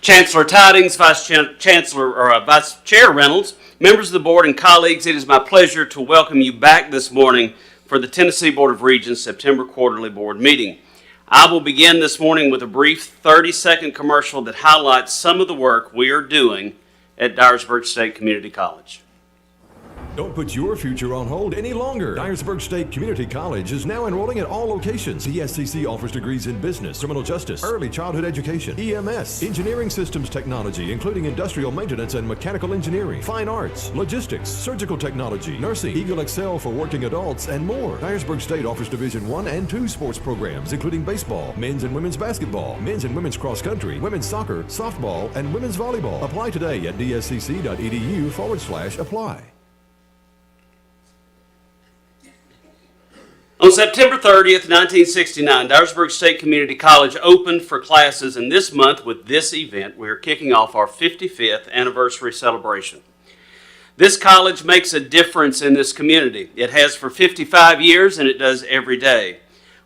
Chancellor Tidings, Vice Chair Reynolds, members of the board and colleagues, it is my pleasure to welcome you back this morning for the Tennessee Board of Regents September Quarterly Board Meeting. I will begin this morning with a brief 30-second commercial that highlights some of the work we are doing at Dyersburg State Community College. Don't put your future on hold any longer. Dyersburg State Community College is now enrolling at all locations. DSCC offers degrees in business, criminal justice, early childhood education, EMS, engineering systems technology, including industrial maintenance and mechanical engineering, fine arts, logistics, surgical technology, nursing, Eagle Excel for working adults, and more. Dyersburg State offers Division I and II sports programs, including baseball, men's and women's basketball, men's and women's cross country, women's soccer, softball, and women's volleyball. Apply today at dscc.edu/apply. On September 30th, 1969, Dyersburg State Community College opened for classes, and this month with this event, we are kicking off our 55th anniversary celebration. This college makes a difference in this community. It has for 55 years, and it does every day.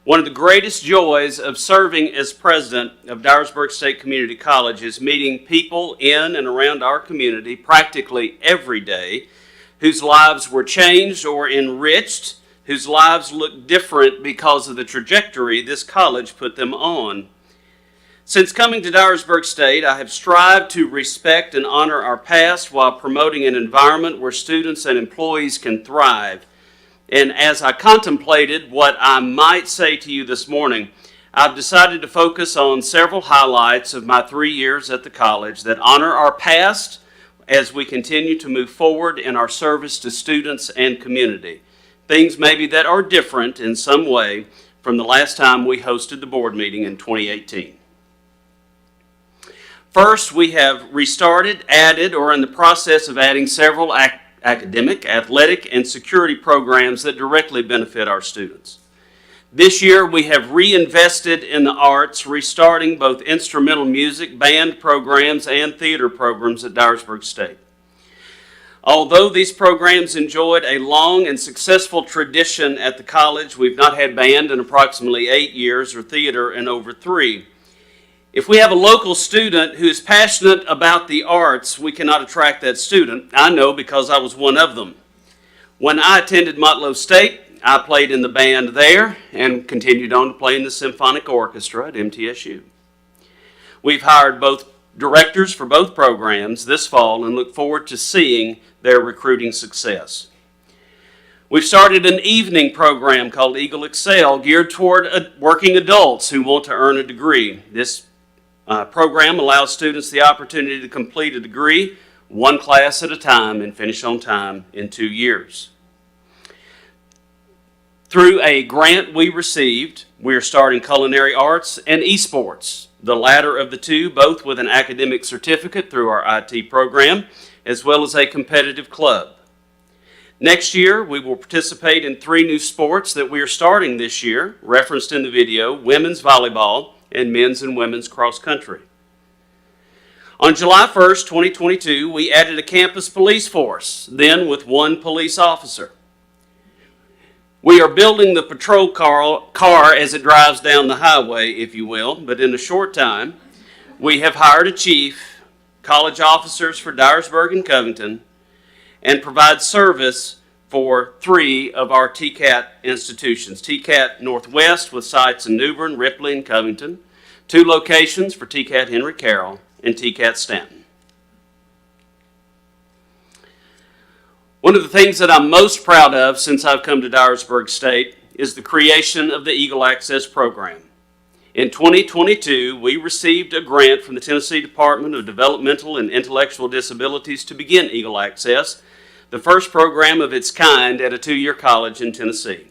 One of the greatest joys of serving as president of Dyersburg State Community College is meeting people in and around our community practically every day whose lives were changed or enriched, whose lives look different because of the trajectory this college put them on. Since coming to Dyersburg State, I have strived to respect and honor our past while promoting an environment where students and employees can thrive. And as I contemplated what I might say to you this morning, I've decided to focus on several highlights of my 3 years at the college that honor our past as we continue to move forward in our service to students and community. Things maybe that are different in some way from the last time we hosted the board meeting in 2018. First, we have restarted, added, or in the process of adding several academic, athletic, and security programs that directly benefit our students. This year, we have reinvested in the arts, restarting both instrumental music, band programs, and theater programs at Dyersburg State. Although these programs enjoyed a long and successful tradition at the college, we've not had band in approximately 8 years or theater in over 3. If we have a local student who is passionate about the arts, we cannot attract that student. I know because I was one of them. When I attended Motlow State, I played in the band there and continued on to play in the symphonic orchestra at MTSU. We've hired both directors for both programs this fall and look forward to seeing their recruiting success. We've started an evening program called Eagle Excel geared toward working adults who want to earn a degree. This program allows students the opportunity to complete a degree one class at a time and finish on time in 2 years. Through a grant we received, we are starting culinary arts and esports, the latter of the two, both with an academic certificate through our IT program, as well as a competitive club. Next year, we will participate in 3 new sports that we are starting this year, referenced in the video: women's volleyball and men's and women's cross country. On July 1st, 2022, we added a campus police force, then with 1 police officer. We are building the patrol car as it drives down the highway, if you will, but in a short time, we have hired a chief, college officers for Dyersburg and Covington, and provide service for 3 of our TCAT institutions. TCAT Northwest with sites in New Bern, Ripley, and Covington, 2 locations for TCAT Henry Carroll, and TCAT Stanton. One of the things that I'm most proud of since I've come to Dyersburg State is the creation of the Eagle Access program. In 2022, we received a grant from the Tennessee Department of Developmental and Intellectual Disabilities to begin Eagle Access, the first program of its kind at a 2-year college in Tennessee.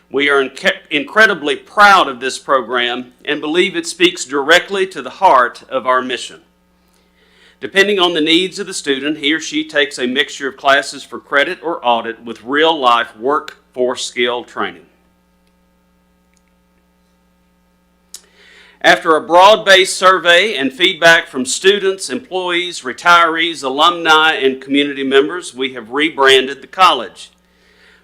We are incredibly proud of this program and believe it speaks directly to the heart of our mission. Depending on the needs of the student, he or she takes a mixture of classes for credit or audit with real-life workforce skill training. After a broad-based survey and feedback from students, employees, retirees, alumni, and community members, we have rebranded the college.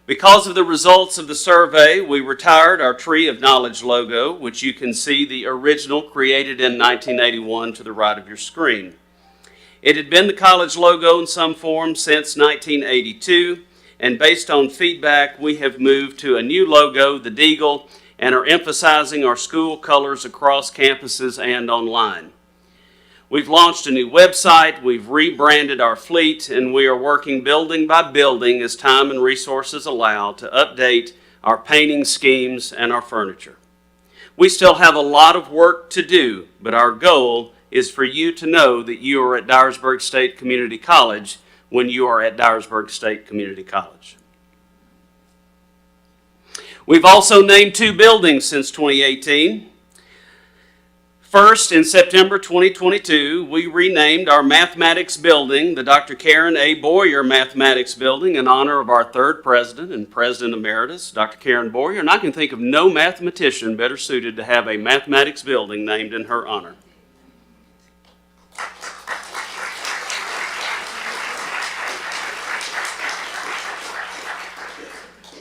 Because of the results of the survey, we retired our Tree of Knowledge logo, which you can see the original created in 1981 to the right of your screen. It had been the college logo in some form since 1982, and based on feedback, we have moved to a new logo, the Deagle, and are emphasizing our school colors across campuses and online. We've launched a new website, we've rebranded our fleet, and we are working building by building as time and resources allow to update our painting schemes and our furniture. We still have a lot of work to do, but our goal is for you to know that you are at Dyersburg State Community College when you are at Dyersburg State Community College. We've also named 2 buildings since 2018. First, in September 2022, we renamed our mathematics building the Dr. Karen A. Boyer Mathematics Building in honor of our 3rd president and president emeritus, Dr. Karen Boyer, and I can think of no mathematician better suited to have a mathematics building named in her honor.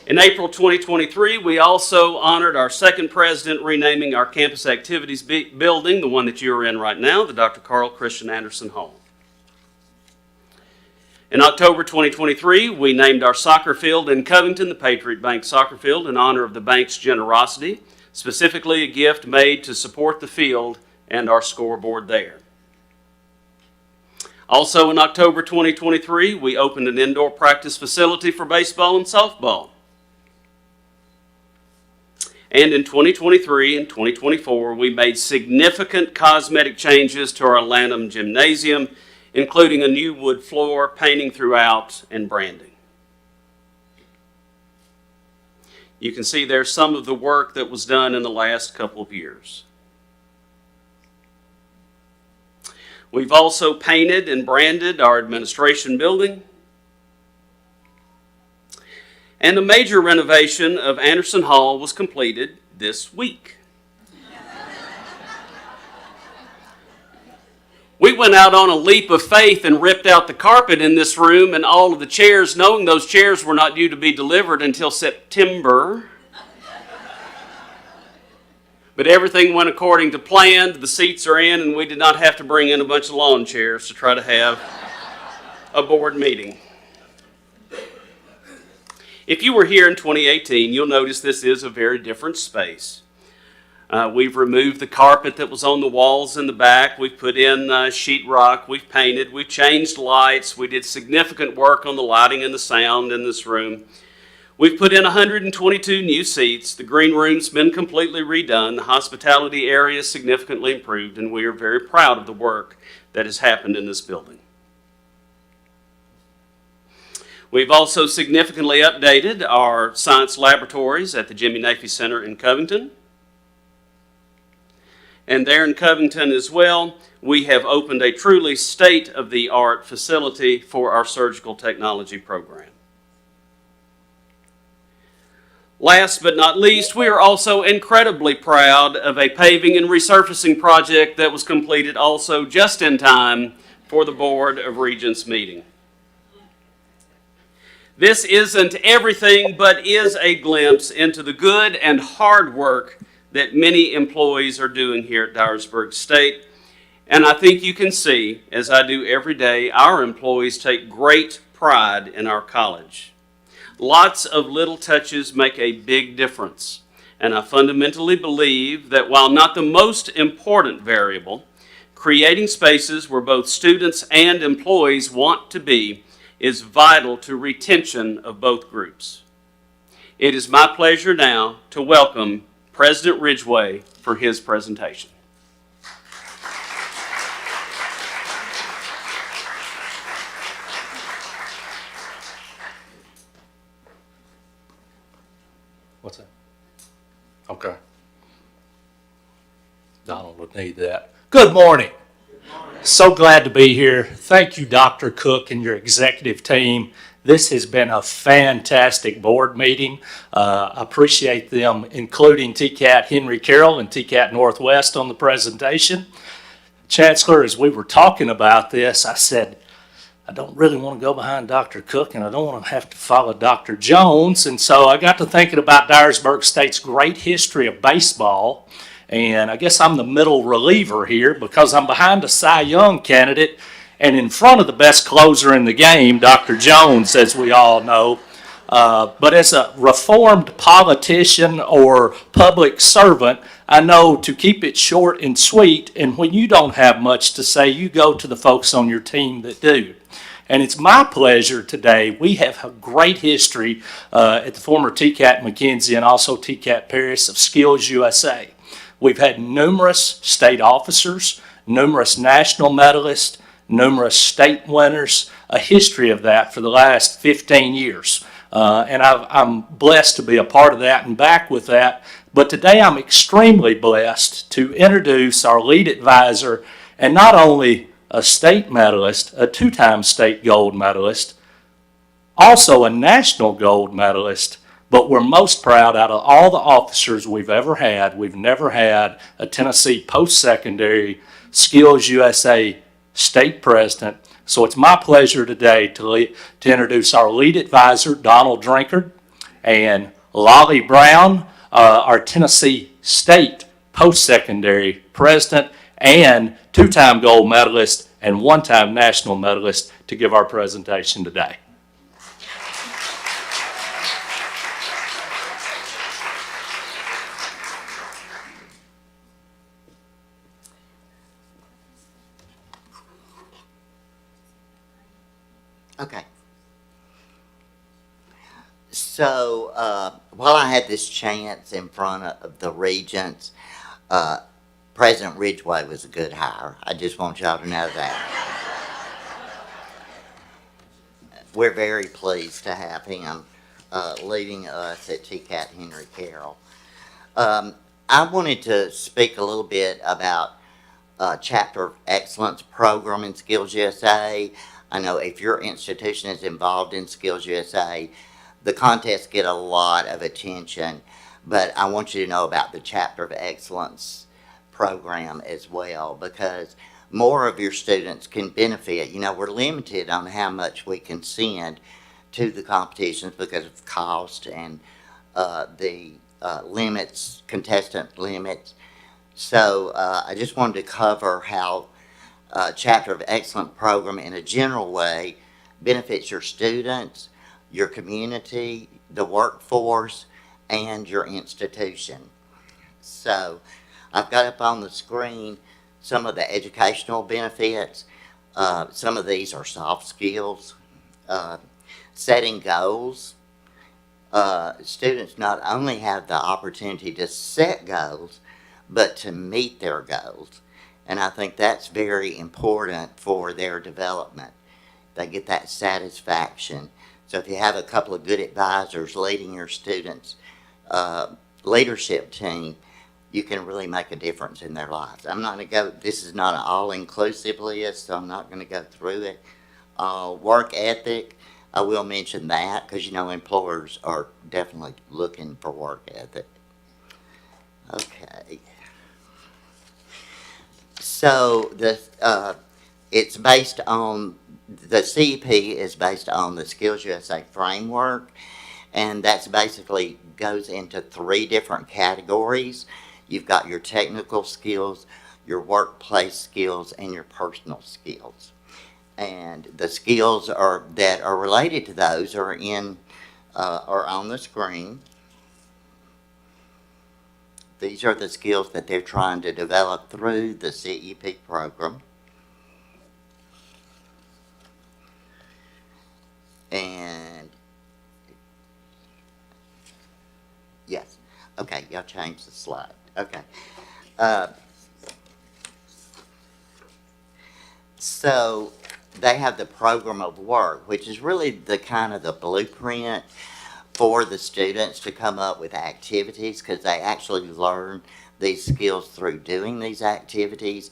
In April 2023, we also honored our 2nd president, renaming our campus activities building, the one that you're in right now, the Dr. Carl Christian Anderson Hall. In October 2023, we named our soccer field in Covington the Patriot Bank Soccer Field in honor of the bank's generosity, specifically a gift made to support the field and our scoreboard there. Also in October 2023, we opened an indoor practice facility for baseball and softball. And in 2023 and 2024, we made significant cosmetic changes to our Lanham Gymnasium, including a new wood floor, painting throughout, and branding. You can see there's some of the work that was done in the last couple of years. We've also painted and branded our administration building. And a major renovation of Anderson Hall was completed this week. We went out on a leap of faith and ripped out the carpet in this room and all of the chairs, knowing those chairs were not due to be delivered until September. But everything went according to plan. The seats are in, and we did not have to bring in a bunch of lawn chairs to try to have a board meeting. If you were here in 2018, you'll notice this is a very different space. We've removed the carpet that was on the walls in the back. We've put in sheetrock. We've painted. We've changed lights. We did significant work on the lighting and the sound in this room. We've put in 122 new seats. The green room's been completely redone. The hospitality area is significantly improved, and we are very proud of the work that has happened in this building. We've also significantly updated our science laboratories at the Jimmy Nafee Center in Covington. And there in Covington as well, we have opened a truly state-of-the-art facility for our surgical technology program. Last but not least, we are also incredibly proud of a paving and resurfacing project that was completed also just in time for the Board of Regents meeting. This isn't everything, but is a glimpse into the good and hard work that many employees are doing here at Dyersburg State. And I think you can see, as I do every day, our employees take great pride in our college. Lots of little touches make a big difference. And I fundamentally believe that while not the most important variable, creating spaces where both students and employees want to be is vital to retention of both groups. It is my pleasure now to welcome President Ridgway for his presentation. What's that? Okay. Donald would need that. Good morning. So glad to be here. Thank you, Dr. Cook and your executive team. This has been a fantastic board meeting. I appreciate them including TCAT Henry Carroll and TCAT Northwest on the presentation. Chancellor, as we were talking about this, I said, I don't really want to go behind Dr. Cook, and I don't want to have to follow Dr. Jones. And so I got to thinking about Dyersburg State's great history of baseball. And I guess I'm the middle reliever here because I'm behind a Cy Young candidate and in front of the best closer in the game, Dr. Jones, as we all know. But as a reformed politician or public servant, I know to keep it short and sweet, and when you don't have much to say, you go to the folks on your team that do. And it's my pleasure today. We have a great history at the former TCAT McKenzie and also TCAT Paris of Skills USA. We've had numerous state officers, numerous national medalists, numerous state winners, a history of that for the last 15 years. And I'm blessed to be a part of that and back with that. But today I'm extremely blessed to introduce our lead advisor, and not only a state medalist, a two-time state gold medalist, also a national gold medalist, but we're most proud out of all the officers we've ever had, we've never had a Tennessee post-secondary Skills USA state president. So it's my pleasure today to introduce our lead advisor, Donald Drinkard, and Lolly Brown, our Tennessee State post-secondary president and two-time gold medalist and one-time national medalist, to give our presentation today. Okay. So while I had this chance in front of the regents, President Ridgway was a good hire. I just want y'all to know that. We're very pleased to have him leading us at TCAT Henry Carroll. I wanted to speak a little bit about Chapter of Excellence program in Skills USA. I know if your institution is involved in Skills USA, the contests get a lot of attention, but I want you to know about the Chapter of Excellence program as well, because more of your students can benefit. You know, we're limited on how much we can send to the competitions because of cost and the limits, contestant limits. So I just wanted to cover how Chapter of Excellence program in a general way benefits your students, your community, the workforce, and your institution. So I've got up on the screen some of the educational benefits. Some of these are soft skills. Setting goals. Students not only have the opportunity to set goals, but to meet their goals. And I think that's very important for their development. They get that satisfaction. So if you have a couple of good advisors leading your students' leadership team, you can really make a difference in their lives. I'm not going to go, this is not an all-inclusive list, so I'm not going to go through it. Work ethic, I will mention that because, you know, employers are definitely looking for work ethic. Okay. So it's based on, the CEP is based on the Skills USA framework, and that's basically goes into 3 different categories. You've got your technical skills, your workplace skills, and your personal skills. And the skills that are related to those are on the screen. These are the skills that they're trying to develop through the CEP program. And yes, okay, y'all change the slide. Okay. So they have the program of work, which is really the kind of the blueprint for the students to come up with activities, because they actually learn these skills through doing these activities.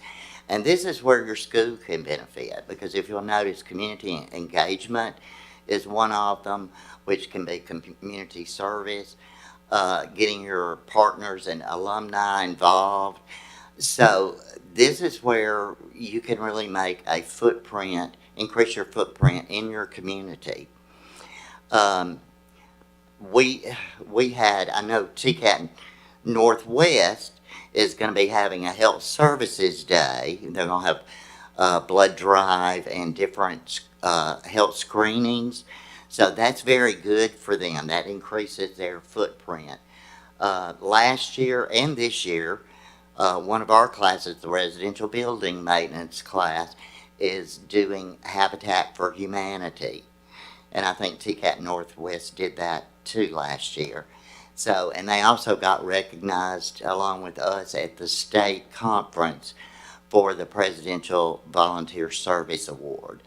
And this is where your school can benefit, because if you'll notice, community engagement is one of them, which can be community service, getting your partners and alumni involved. So this is where you can really make a footprint increase your footprint in your community. We had, I know TCAT Northwest is going to be having a health services day. They're going to have blood drive and different health screenings. So that's very good for them. That increases their footprint. Last year and this year, one of our classes, the residential building maintenance class, is doing Habitat for Humanity. And I think TCAT Northwest did that too last year. So, and they also got recognized along with us at the state conference for the Presidential Volunteer Service Award.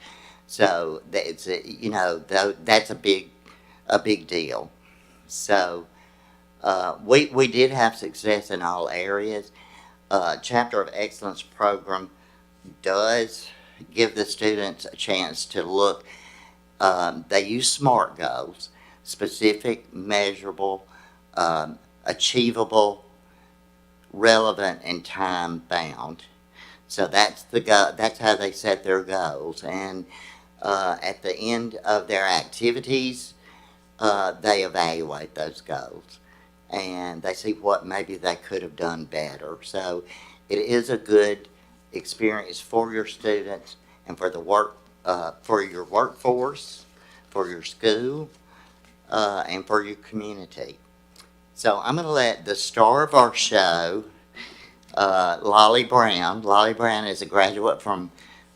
So that's that's a big deal. So we did have success in all areas. Chapter of Excellence program does give the students a chance to look. They use SMART goals: specific, measurable, achievable, relevant, and time bound. So that's that's how they set their goals. And at the end of their activities, they evaluate those goals and they see what maybe they could have done better. So it is a good experience for your students and for the for your workforce, for your school, and for your community. So I'm going to let the star of our show, Lolly Brown. Lolly Brown is a graduate from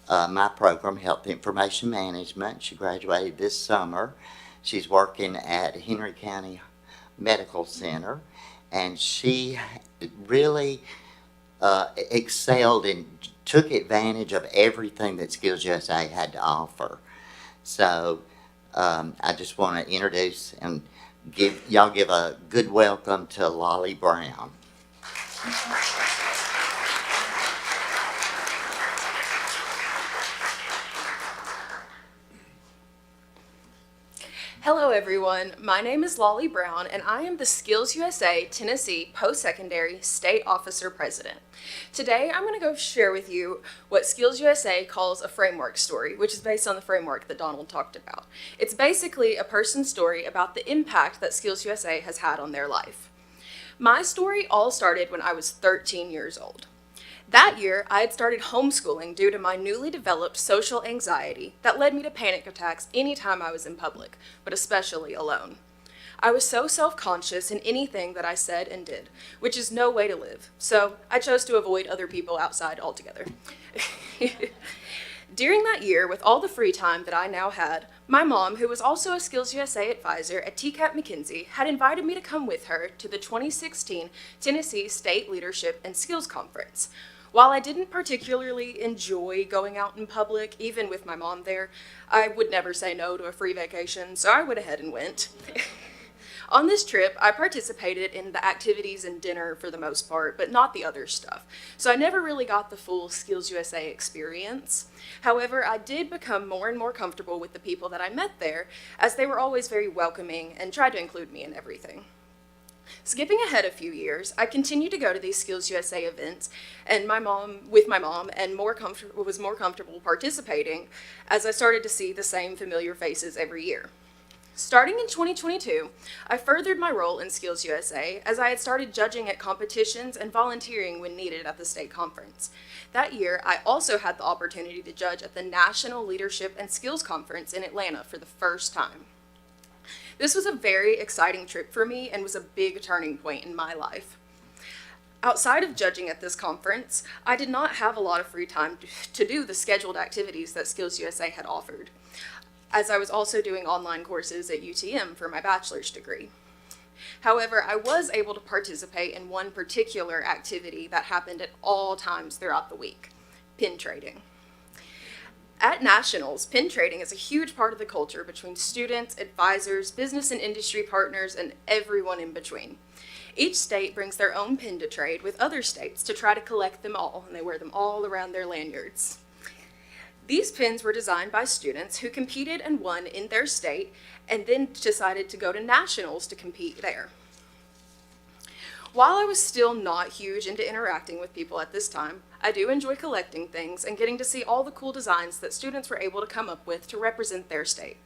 my program, Health Information Management. She graduated this summer. She's working at Henry County Medical Center, and she really excelled and took advantage of everything that Skills USA had to offer. So I just want to introduce and give a good welcome to Lolly Brown. Hello everyone, my name is Lolly Brown and I am the Skills USA Tennessee Post-Secondary State Officer President. Today I'm going to go share with you what Skills USA calls a framework story, which is based on the framework that Donald talked about. It's basically a person's story about the impact that Skills USA has had on their life. My story all started when I was 13 years old. That year, I had started homeschooling due to my newly developed social anxiety that led me to panic attacks anytime I was in public, but especially alone. I was so self-conscious in anything that I said and did, which is no way to live, so I chose to avoid other people outside altogether. During that year, with all the free time that I now had, my mom, who was also a Skills USA advisor at TCAT McKinsey, had invited me to come with her to the 2016 Tennessee State Leadership and Skills Conference. While I didn't particularly enjoy going out in public, even with my mom there, I would never say no to a free vacation, so I went ahead and went. On this trip, I participated in the activities and dinner for the most part, but not the other stuff. So I never really got the full Skills USA experience. However, I did become more and more comfortable with the people that I met there, as they were always very welcoming and tried to include me in everything. Skipping ahead a few years, I continued to go to these Skills USA events and with my mom and was more comfortable participating as I started to see the same familiar faces every year. Starting in 2022, I furthered my role in Skills USA as I had started judging at competitions and volunteering when needed at the state conference. That year, I also had the opportunity to judge at the National Leadership and Skills Conference in Atlanta for the first time. This was a very exciting trip for me and was a big turning point in my life. Outside of judging at this conference, I did not have a lot of free time to do the scheduled activities that Skills USA had offered, as I was also doing online courses at UTM for my bachelor's degree. However, I was able to participate in one particular activity that happened at all times throughout the week: pin trading. At Nationals, pin trading is a huge part of the culture between students, advisors, business and industry partners, and everyone in between. Each state brings their own pin to trade with other states to try to collect them all, and they wear them all around their lanyards. These pins were designed by students who competed and won in their state and then decided to go to Nationals to compete there. While I was still not huge into interacting with people at this time, I do enjoy collecting things and getting to see all the cool designs that students were able to come up with to represent their state.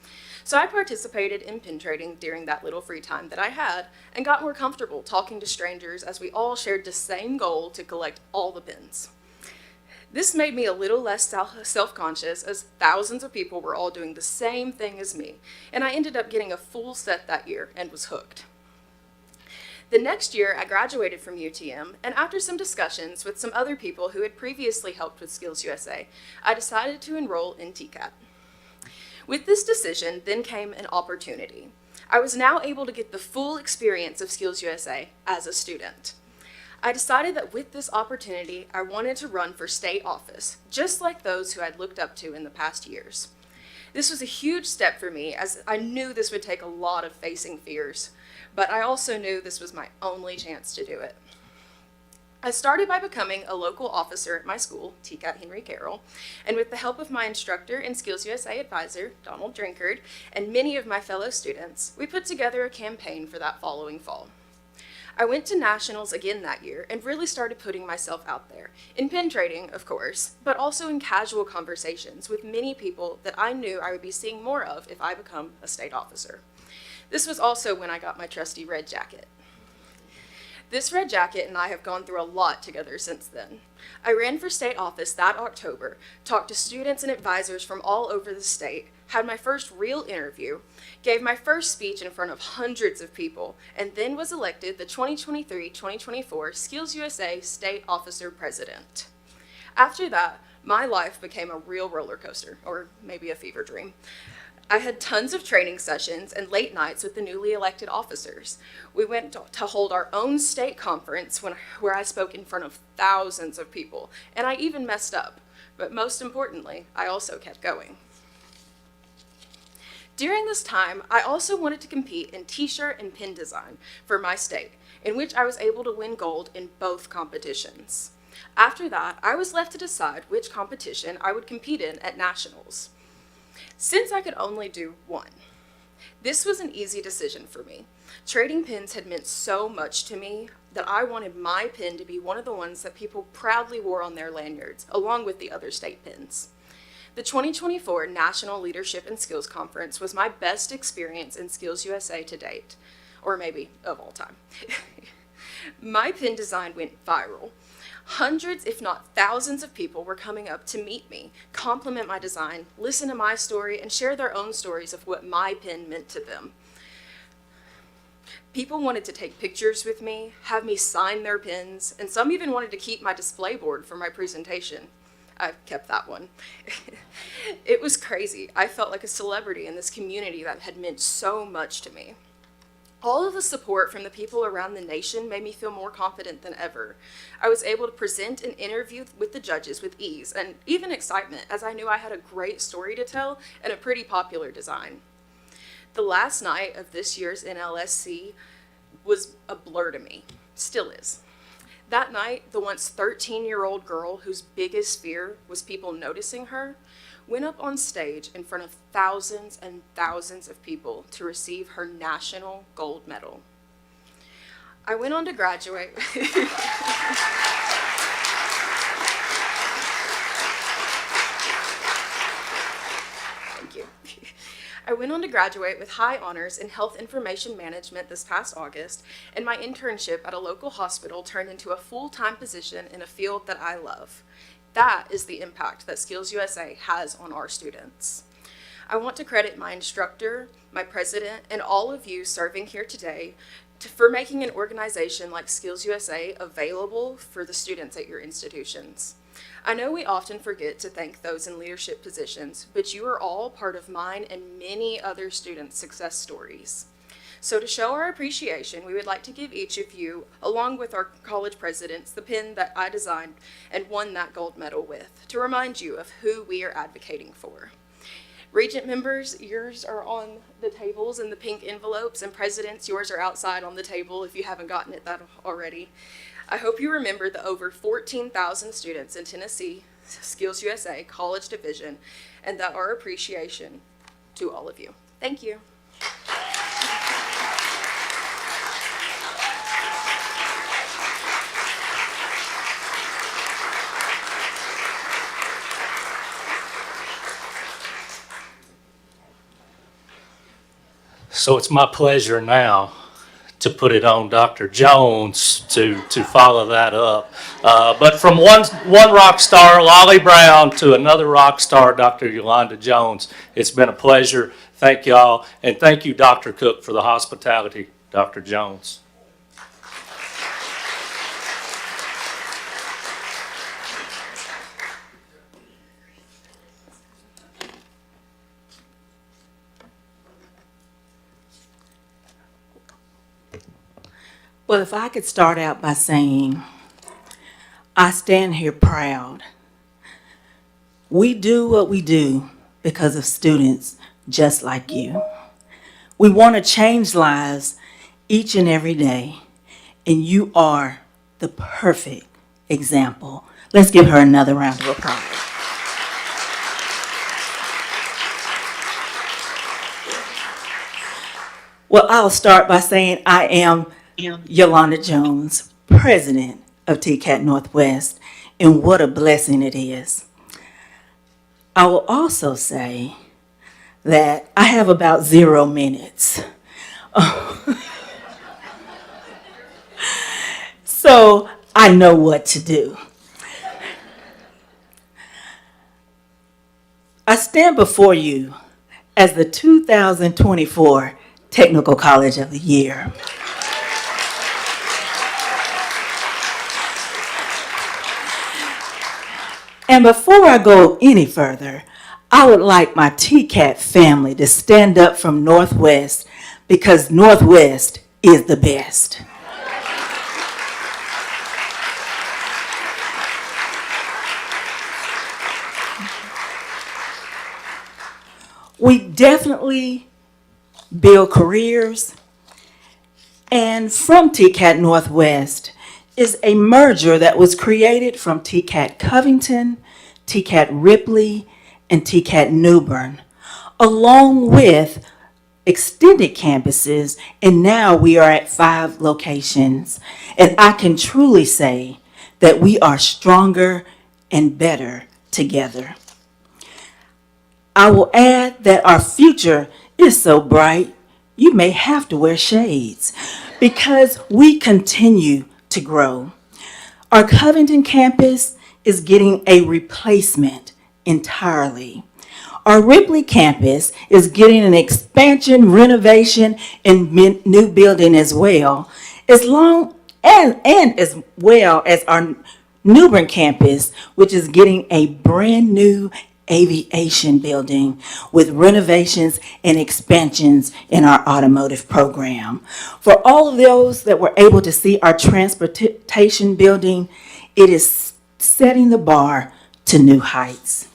So I participated in pin trading during that little free time that I had and got more comfortable talking to strangers as we all shared the same goal to collect all the pins. This made me a little less self-conscious as thousands of people were all doing the same thing as me, and I ended up getting a full set that year and was hooked. The next year, I graduated from UTM, and after some discussions with some other people who had previously helped with Skills USA, I decided to enroll in TCAT. With this decision, then came an opportunity. I was now able to get the full experience of Skills USA as a student. I decided that with this opportunity, I wanted to run for state office, just like those who I'd looked up to in the past years. This was a huge step for me, as I knew this would take a lot of facing fears, but I also knew this was my only chance to do it. I started by becoming a local officer at my school, TCAT Henry Carroll, and with the help of my instructor and Skills USA advisor, Donald Drinkard, and many of my fellow students, we put together a campaign for that following fall. I went to nationals again that year and really started putting myself out there, in pin trading, of course, but also in casual conversations with many people that I knew I would be seeing more of if I become a state officer. This was also when I got my trusty red jacket. This red jacket and I have gone through a lot together since then. I ran for state office that October, talked to students and advisors from all over the state, had my first real interview, gave my first speech in front of hundreds of people, and then was elected the 2023-2024 Skills USA State Officer President. After that, my life became a real roller coaster, or maybe a fever dream. I had tons of training sessions and late nights with the newly elected officers. We went to hold our own state conference where I spoke in front of thousands of people, and I even messed up. But most importantly, I also kept going. During this time, I also wanted to compete in t-shirt and pin design for my state, in which I was able to win gold in both competitions. After that, I was left to decide which competition I would compete in at nationals. Since I could only do one, this was an easy decision for me. Trading pins had meant so much to me that I wanted my pin to be one of the ones that people proudly wore on their lanyards, along with the other state pins. The 2024 National Leadership and Skills Conference was my best experience in Skills USA to date, or maybe of all time. My pin design went viral. Hundreds, if not thousands of people were coming up to meet me, compliment my design, listen to my story, and share their own stories of what my pin meant to them. People wanted to take pictures with me, have me sign their pins, and some even wanted to keep my display board for my presentation. I kept that one. It was crazy. I felt like a celebrity in this community that had meant so much to me. All of the support from the people around the nation made me feel more confident than ever. I was able to present an interview with the judges with ease and even excitement, as I knew I had a great story to tell and a pretty popular design. The last night of this year's NLSC was a blur to me, still is. That night, the once 13-year-old girl whose biggest fear was people noticing her went up on stage in front of thousands and thousands of people to receive her national gold medal. I went on to graduate. Thank you. I went on to graduate with high honors in health information management this past August, and my internship at a local hospital turned into a full-time position in a field that I love. That is the impact that Skills USA has on our students. I want to credit my instructor, my president, and all of you serving here today for making an organization like Skills USA available for the students at your institutions. I know we often forget to thank those in leadership positions, but you are all part of mine and many other students' success stories. So to show our appreciation, we would like to give each of you, along with our college presidents, the pin that I designed and won that gold medal with, to remind you of who we are advocating for. Regent members, yours are on the tables in the pink envelopes, and presidents, yours are outside on the table if you haven't gotten it that already. I hope you remember the over 14,000 students in Tennessee Skills USA College Division, and that our appreciation to all of you. Thank you. So it's my pleasure now to put it on Dr. Jones to follow that up. But from one rock star, Lolly Brown, to another rock star, Dr. Yolanda Jones, it's been a pleasure. Thank y'all, and thank you, Dr. Cook, for the hospitality, Dr. Jones. Well, if I could start out by saying, I stand here proud. We do what we do because of students just like you. We want to change lives each and every day, and you are the perfect example. Let's give her another round of applause. Well, I'll start by saying I am Yolanda Jones, president of TCAT Northwest, and what a blessing it is. I will also say that I have about 0 minutes. So I know what to do. I stand before you as the 2024 Technical College of the Year. And before I go any further, I would like my TCAT family to stand up from Northwest, because Northwest is the best. We definitely build careers, and from TCAT Northwest is a merger that was created from TCAT Covington, TCAT Ripley, and TCAT New Bern, along with extended campuses, and now we are at 5 locations. And I can truly say that we are stronger and better together. I will add that our future is so bright, you may have to wear shades, because we continue to grow. Our Covington campus is getting a replacement entirely. Our Ripley campus is getting an expansion, renovation, and new building as well, as well as our New Bern campus, which is getting a brand new aviation building with renovations and expansions in our automotive program. For all of those that were able to see our transportation building, it is setting the bar to new heights.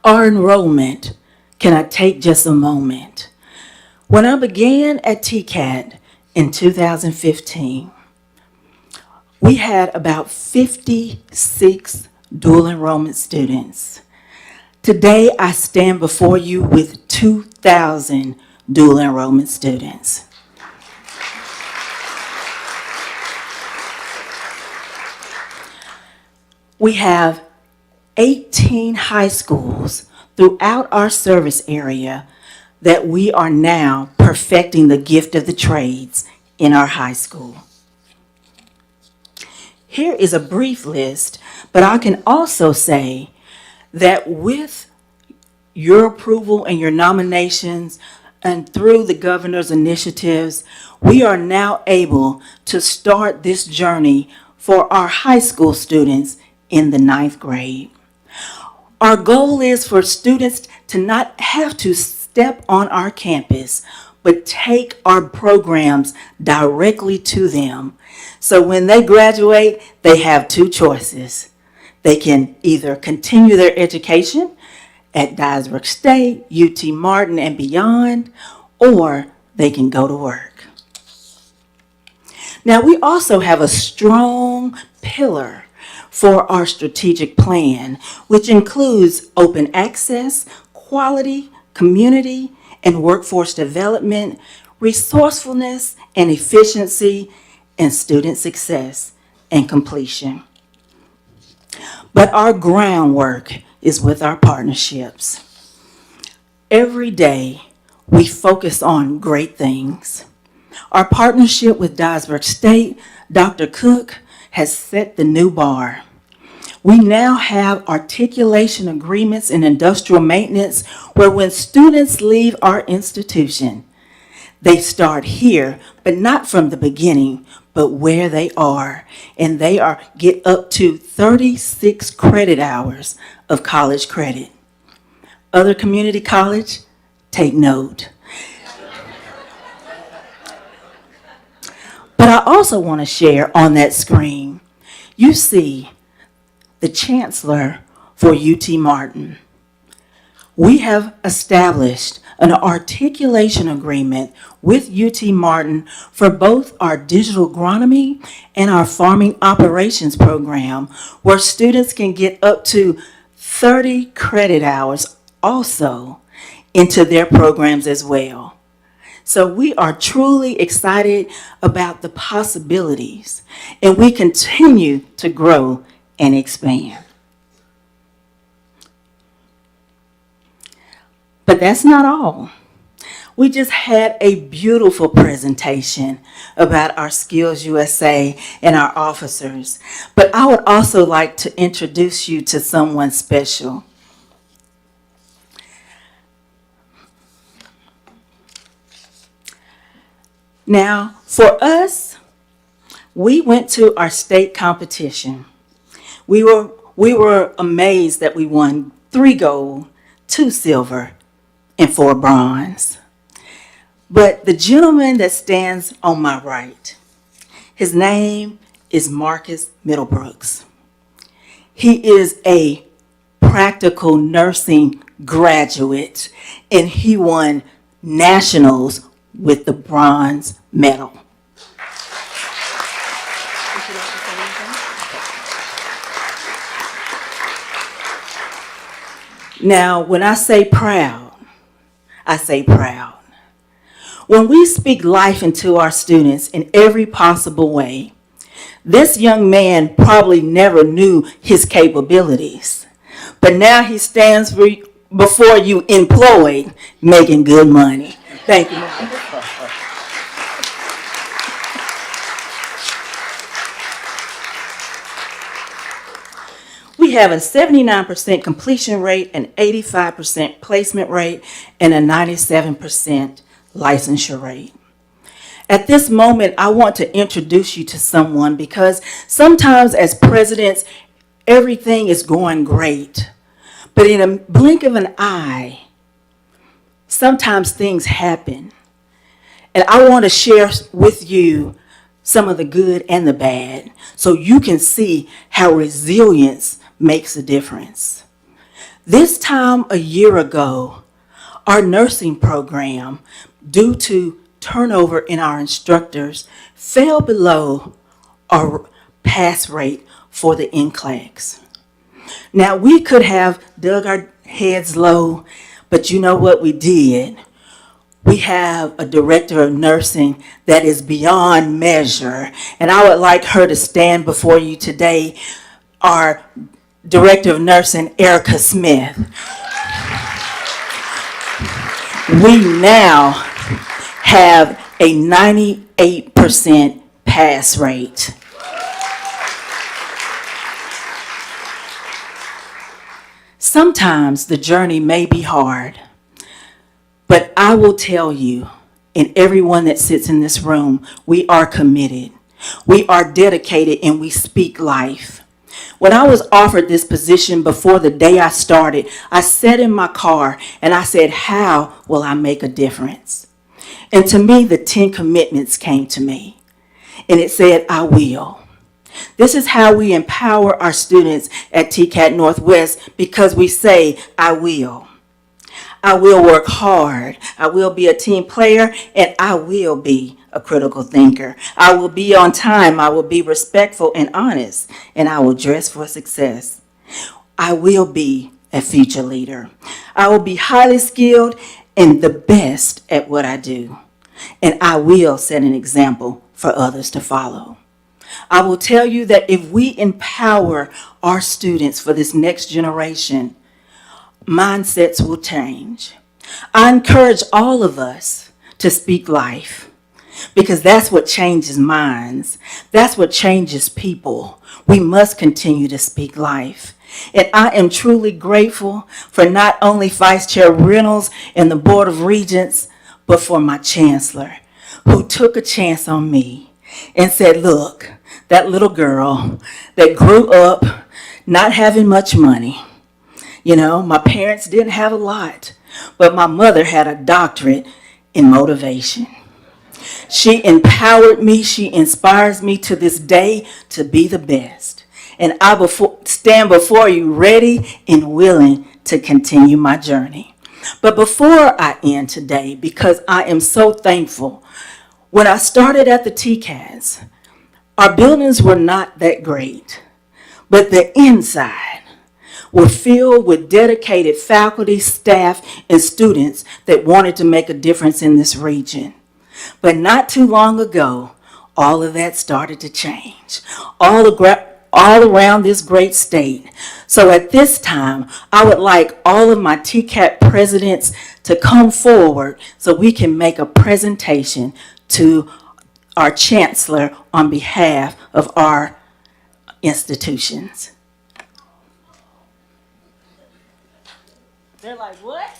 Our enrollment, can I take just a moment? When I began at TCAT in 2015, we had about 56 dual enrollment students. Today, I stand before you with 2,000 dual enrollment students. We have 18 high schools throughout our service area that we are now perfecting the gift of the trades in our high school. Here is a brief list, but I can also say that with your approval and your nominations and through the governor's initiatives, we are now able to start this journey for our high school students in the 9th grade. Our goal is for students to not have to step on our campus, but take our programs directly to them. So when they graduate, they have 2 choices. They can either continue their education at Dyersburg State, UT Martin, and beyond, or they can go to work. Now, we also have a strong pillar for our strategic plan, which includes open access, quality, community, and workforce development, resourcefulness and efficiency, and student success and completion. But our groundwork is with our partnerships. Every day, we focus on great things. Our partnership with Dyersburg State, Dr. Cook, has set the new bar. We now have articulation agreements in industrial maintenance where when students leave our institution, they start here, but not from the beginning, but where they are. And they get up to 36 credit hours of college credit. Other community college, take note. But I also want to share on that screen, you see the chancellor for UT Martin. We have established an articulation agreement with UT Martin for both our digital agronomy and our farming operations program, where students can get up to 30 credit hours also into their programs as well. So we are truly excited about the possibilities, and we continue to grow and expand. But that's not all. We just had a beautiful presentation about our Skills USA and our officers. But I would also like to introduce you to someone special. Now, for us, we went to our state competition. We were amazed that we won 3 gold, 2 silver, and 4 bronze. But the gentleman that stands on my right, his name is Marcus Middlebrooks. He is a practical nursing graduate, and he won nationals with the bronze medal. Now, when I say proud, I say proud. When we speak life into our students in every possible way, this young man probably never knew his capabilities, but now he stands before you employed, making good money. Thank you, Mark. We have a 79% completion rate, an 85% placement rate, and a 97% licensure rate. At this moment, I want to introduce you to someone because sometimes as presidents, everything is going great. But in a blink of an eye, sometimes things happen. And I want to share with you some of the good and the bad so you can see how resilience makes a difference. This time a year ago, our nursing program, due to turnover in our instructors, fell below our pass rate for the NCLEX. Now, we could have dug our heads low, but you know what we did? We have a director of nursing that is beyond measure, and I would like her to stand before you today, our director of nursing, Erica Smith. We now have a 98% pass rate. Sometimes the journey may be hard, but I will tell you, and everyone that sits in this room, we are committed. We are dedicated, and we speak life. When I was offered this position before the day I started, I sat in my car and I said, how will I make a difference? And to me, the 10 commitments came to me. And it said, I will. This is how we empower our students at TCAT Northwest, because we say, I will. I will work hard. I will be a team player, and I will be a critical thinker. I will be on time. I will be respectful and honest, and I will dress for success. I will be a future leader. I will be highly skilled and the best at what I do, and I will set an example for others to follow. I will tell you that if we empower our students for this next generation, mindsets will change. I encourage all of us to speak life because that's what changes minds. That's what changes people. We must continue to speak life. And I am truly grateful for not only Vice Chair Reynolds and the Board of Regents, but for my chancellor, who took a chance on me and said, look, that little girl that grew up not having much money, you know, my parents didn't have a lot, but my mother had a doctorate in motivation. She empowered me. She inspires me to this day to be the best. And I stand before you ready and willing to continue my journey. But before I end today, because I am so thankful, when I started at the TCAS, our buildings were not that great, but the inside were filled with dedicated faculty, staff, and students that wanted to make a difference in this region. But not too long ago, all of that started to change, all around this great state. So at this time, I would like all of my TCAT presidents to come forward so we can make a presentation to our chancellor on behalf of our institutions. They're like, what?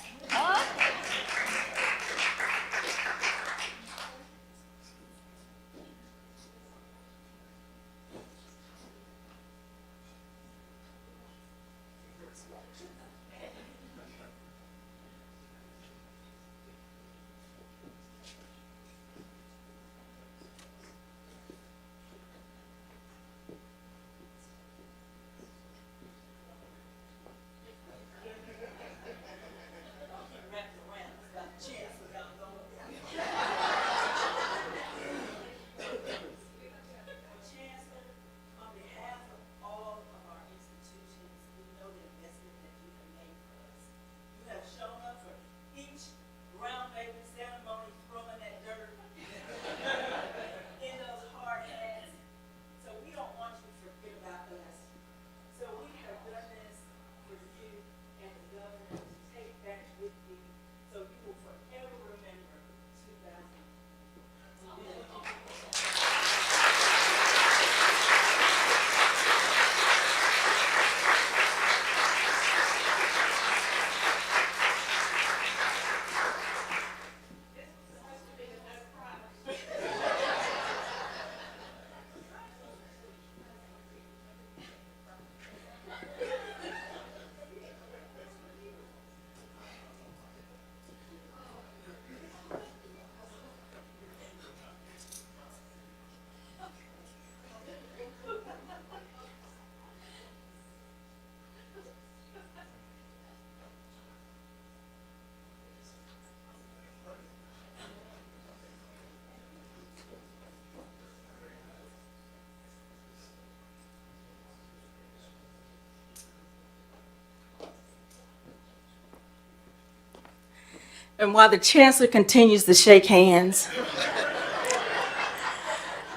And while the chancellor continues to shake hands,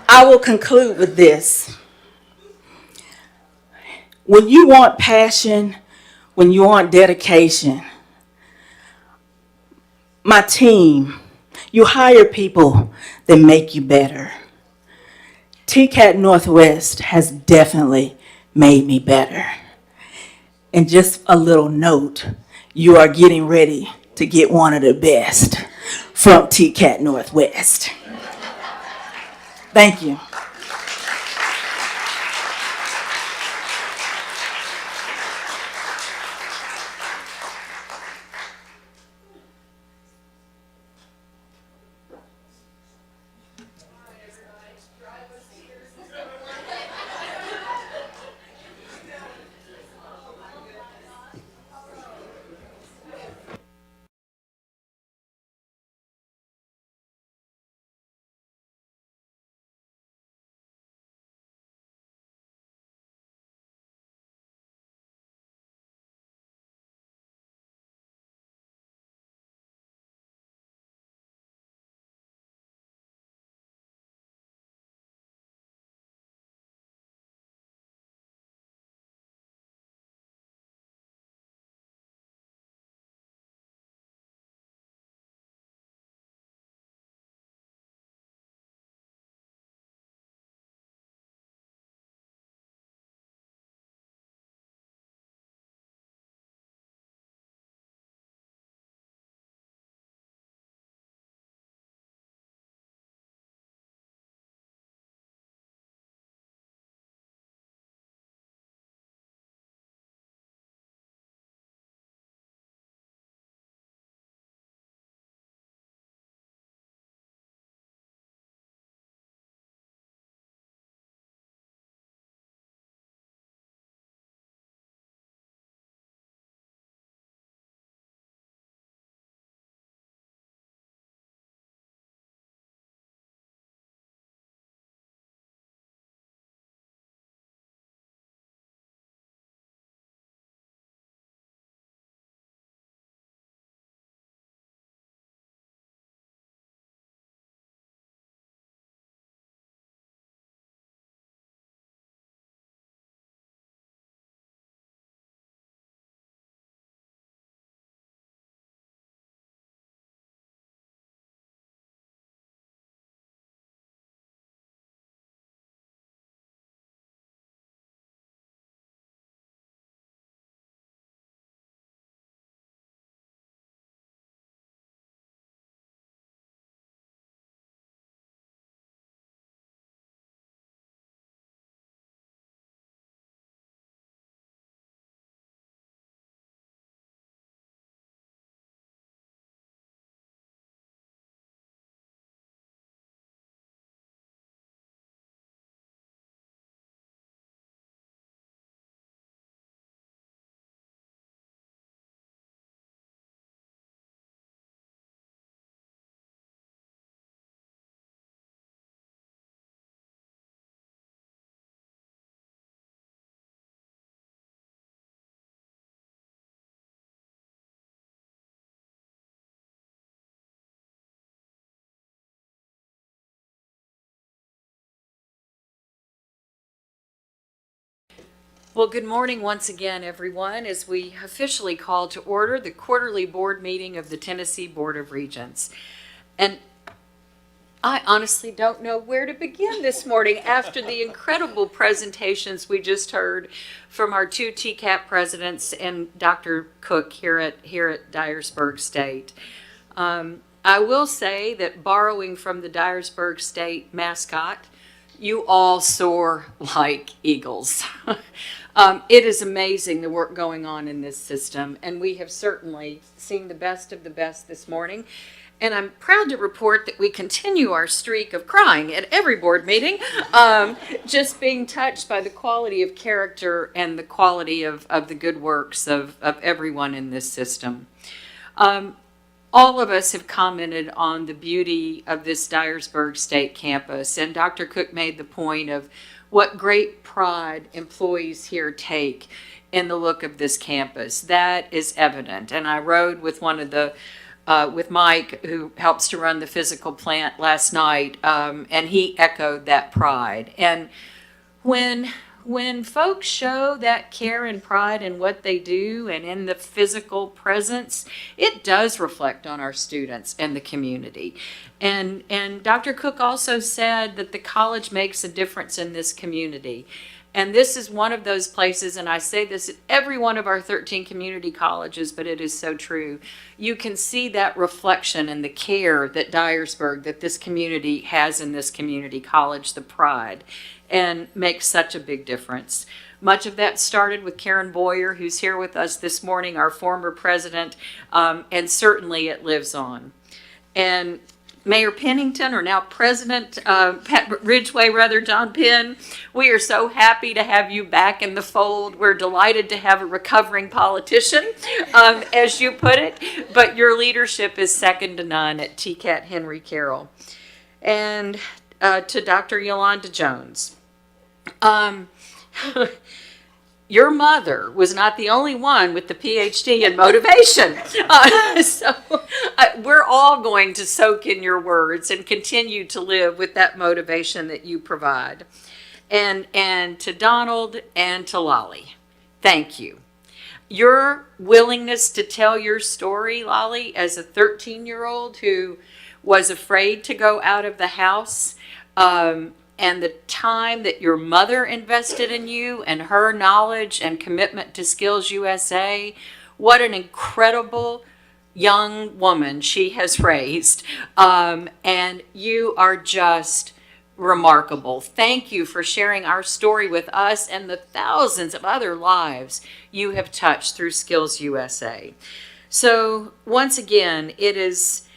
I will conclude with this. When you want passion, when you want dedication, my team, you hire people that make you better. TCAT Northwest has definitely made me better. And just a little note, you are getting ready to get one of the best from TCAT Northwest. Thank you. Well, good morning once again, everyone, as we officially call to order the quarterly board meeting of the Tennessee Board of Regents. And I honestly don't know where to begin this morning after the incredible presentations we just heard from our two TCAP presidents and Dr. Cook here at Dyersburg State. I will say that borrowing from the Dyersburg State mascot, you all soar like eagles. It is amazing the work going on in this system, and we have certainly seen the best of the best this morning. And I'm proud to report that we continue our streak of crying at every board meeting, just being touched by the quality of character and the quality of the good works of everyone in this system. All of us have commented on the beauty of this Dyersburg State campus, and Dr. Cook made the point of what great pride employees here take in the look of this campus. That is evident, and I rode with with Mike, who helps to run the physical plant, last night, and he echoed that pride. And when folks show that care and pride in what they do and in the physical presence, it does reflect on our students and the community. And Dr. Cook also said that the college makes a difference in this community. And this is one of those places, and I say this at every one of our 13 community colleges, but it is so true. You can see that reflection and the care that Dyersburg, that this community has in this community college, the pride, and makes such a big difference. Much of that started with Karen Boyer, who's here with us this morning, our former president, and certainly it lives on. And Mayor Pennington, or now President Ridgway, John Penn, we are so happy to have you back in the fold. We're delighted to have a recovering politician, as you put it, but your leadership is second to none at TCAT Henry Carroll. And to Dr. Yolanda Jones. Your mother was not the only one with the PhD in motivation. So we're all going to soak in your words and continue to live with that motivation that you provide. And to Donald and to Lolly, thank you. Your willingness to tell your story, Lolly, as a 13-year-old who was afraid to go out of the house, and the time that your mother invested in you and her knowledge and commitment to Skills USA, what an incredible young woman she has raised. And you are just remarkable. Thank you for sharing our story with us and the thousands of other lives you have touched through Skills USA. So once again, it is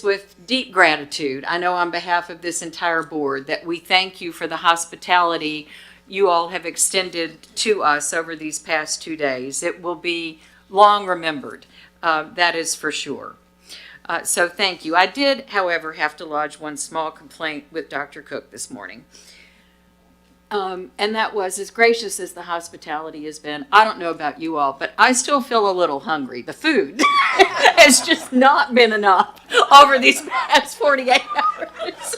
with deep gratitude, I know on behalf of this entire board, that we thank you for the hospitality you all have extended to us over these past 2 days. It will be long remembered, that is for sure. So thank you. I did, however, have to lodge one small complaint with Dr. Cook this morning. And that was, as gracious as the hospitality has been, I don't know about you all, but I still feel a little hungry. The food has just not been enough over these past 48 hours.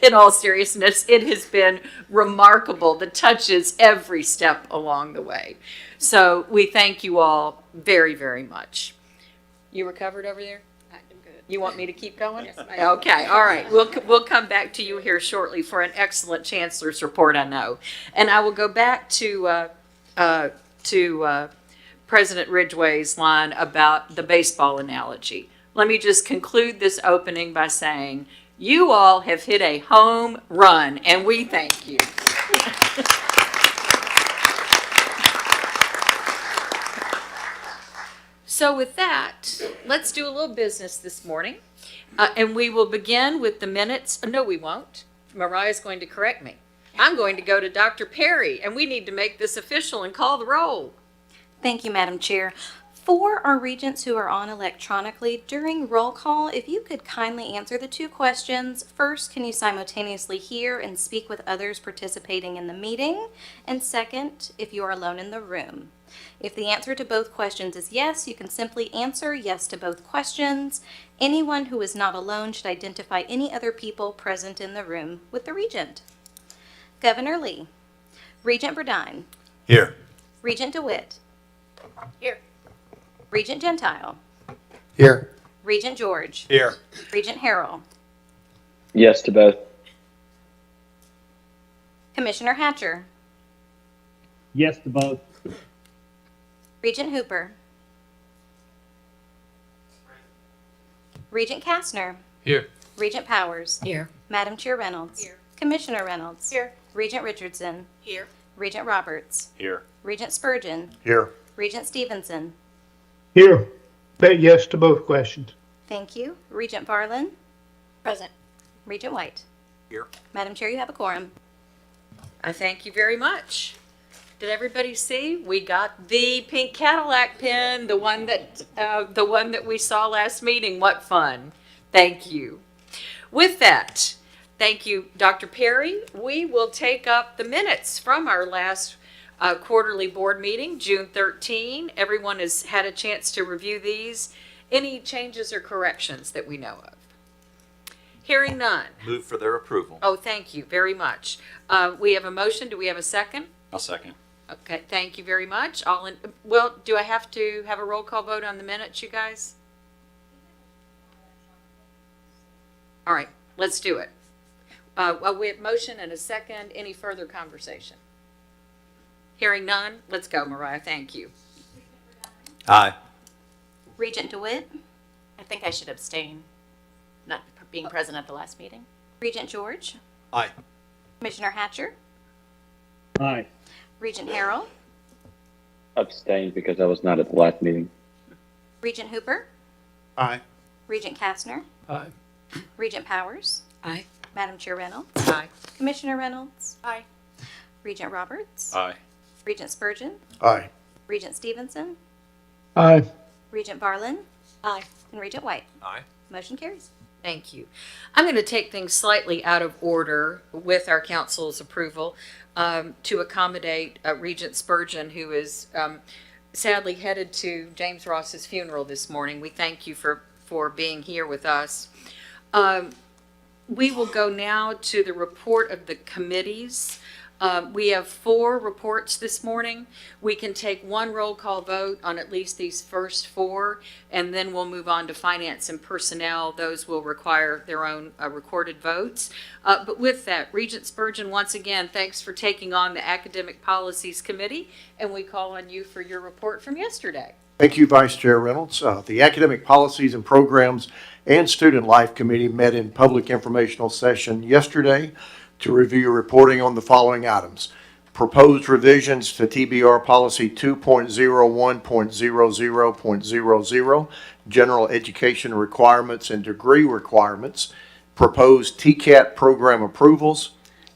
In all seriousness, it has been remarkable, the touches every step along the way. So we thank you all very, very much. You recovered over there? You want me to keep going? Yes, ma'am. Okay, all right. We'll come back to you here shortly for an excellent chancellor's report, I know. And I will go back to President Ridgway's line about the baseball analogy. Let me just conclude this opening by saying, you all have hit a home run, and we thank you. So with that, let's do a little business this morning. And we will begin with the minutes. No, we won't. Mariah's going to correct me. I'm going to go to Dr. Perry, and we need to make this official and call the roll. Thank you, Madam Chair. For our regents who are on electronically, during roll call, if you could kindly answer the 2 questions. First, can you simultaneously hear and speak with others participating in the meeting? And second, if you are alone in the room. If the answer to both questions is yes, you can simply answer yes to both questions. Anyone who is not alone should identify any other people present in the room with the regent. Governor Lee. Regent Burdine. Here. Regent DeWitt. Here. Regent Gentile. Here. Regent George. Here. Regent Harrell. Yes to both. Commissioner Hatcher. Yes to both. Regent Hooper. Regent Kastner. Here. Regent Powers. Here. Madam Chair Reynolds. Here. Commissioner Reynolds. Here. Regent Richardson. Here. Regent Roberts. Here. Regent Spurgeon. Here. Regent Stevenson. Here. But yes to both questions. Thank you. Regent Barlin. Present. Regent White. Here. Madam Chair, you have a quorum. I thank you very much. Did everybody see? We got the pink Cadillac pin, the one that we saw last meeting. What fun. Thank you. With that, thank you, Dr. Perry. We will take up the minutes from our last quarterly board meeting, June 13. Everyone has had a chance to review these. Any changes or corrections that we know of? Hearing none. Move for their approval. Oh, thank you very much. We have a motion. Do we have a second? I'll second. Okay, thank you very much. Do I have to have a roll call vote on the minutes, you guys? All right, let's do it. We have motion and a second. Any further conversation? Hearing none, let's go, Mariah. Thank you. Aye. Regent DeWitt. I think I should abstain, not being present at the last meeting. Regent George. Aye. Commissioner Hatcher. Aye. Regent Harrell. Abstained because I was not at the last meeting. Regent Hooper. Aye. Regent Kastner. Aye. Regent Powers. Aye. Madam Chair Reynolds. Aye. Commissioner Reynolds. Aye. Regent Roberts. Aye. Regent Spurgeon. Aye. Regent Stevenson. Aye. Regent Barlin. Aye. And Regent White. Aye. Motion carries. Thank you. I'm going to take things slightly out of order with our council's approval to accommodate Regent Spurgeon, who is sadly headed to James Ross's funeral this morning. We thank you for being here with us. We will go now to the report of the committees. We have 4 reports this morning. We can take one roll call vote on at least these first 4, and then we'll move on to finance and personnel. Those will require their own recorded votes. But with that, Regent Spurgeon, once again, thanks for taking on the Academic Policies Committee, and we call on you for your report from yesterday. Thank you, Vice Chair Reynolds. The Academic Policies and Programs and Student Life Committee met in public informational session yesterday to review reporting on the following items. Proposed revisions to TBR Policy 2.01.00.00, General Education Requirements and Degree Requirements, proposed TCAT program approvals,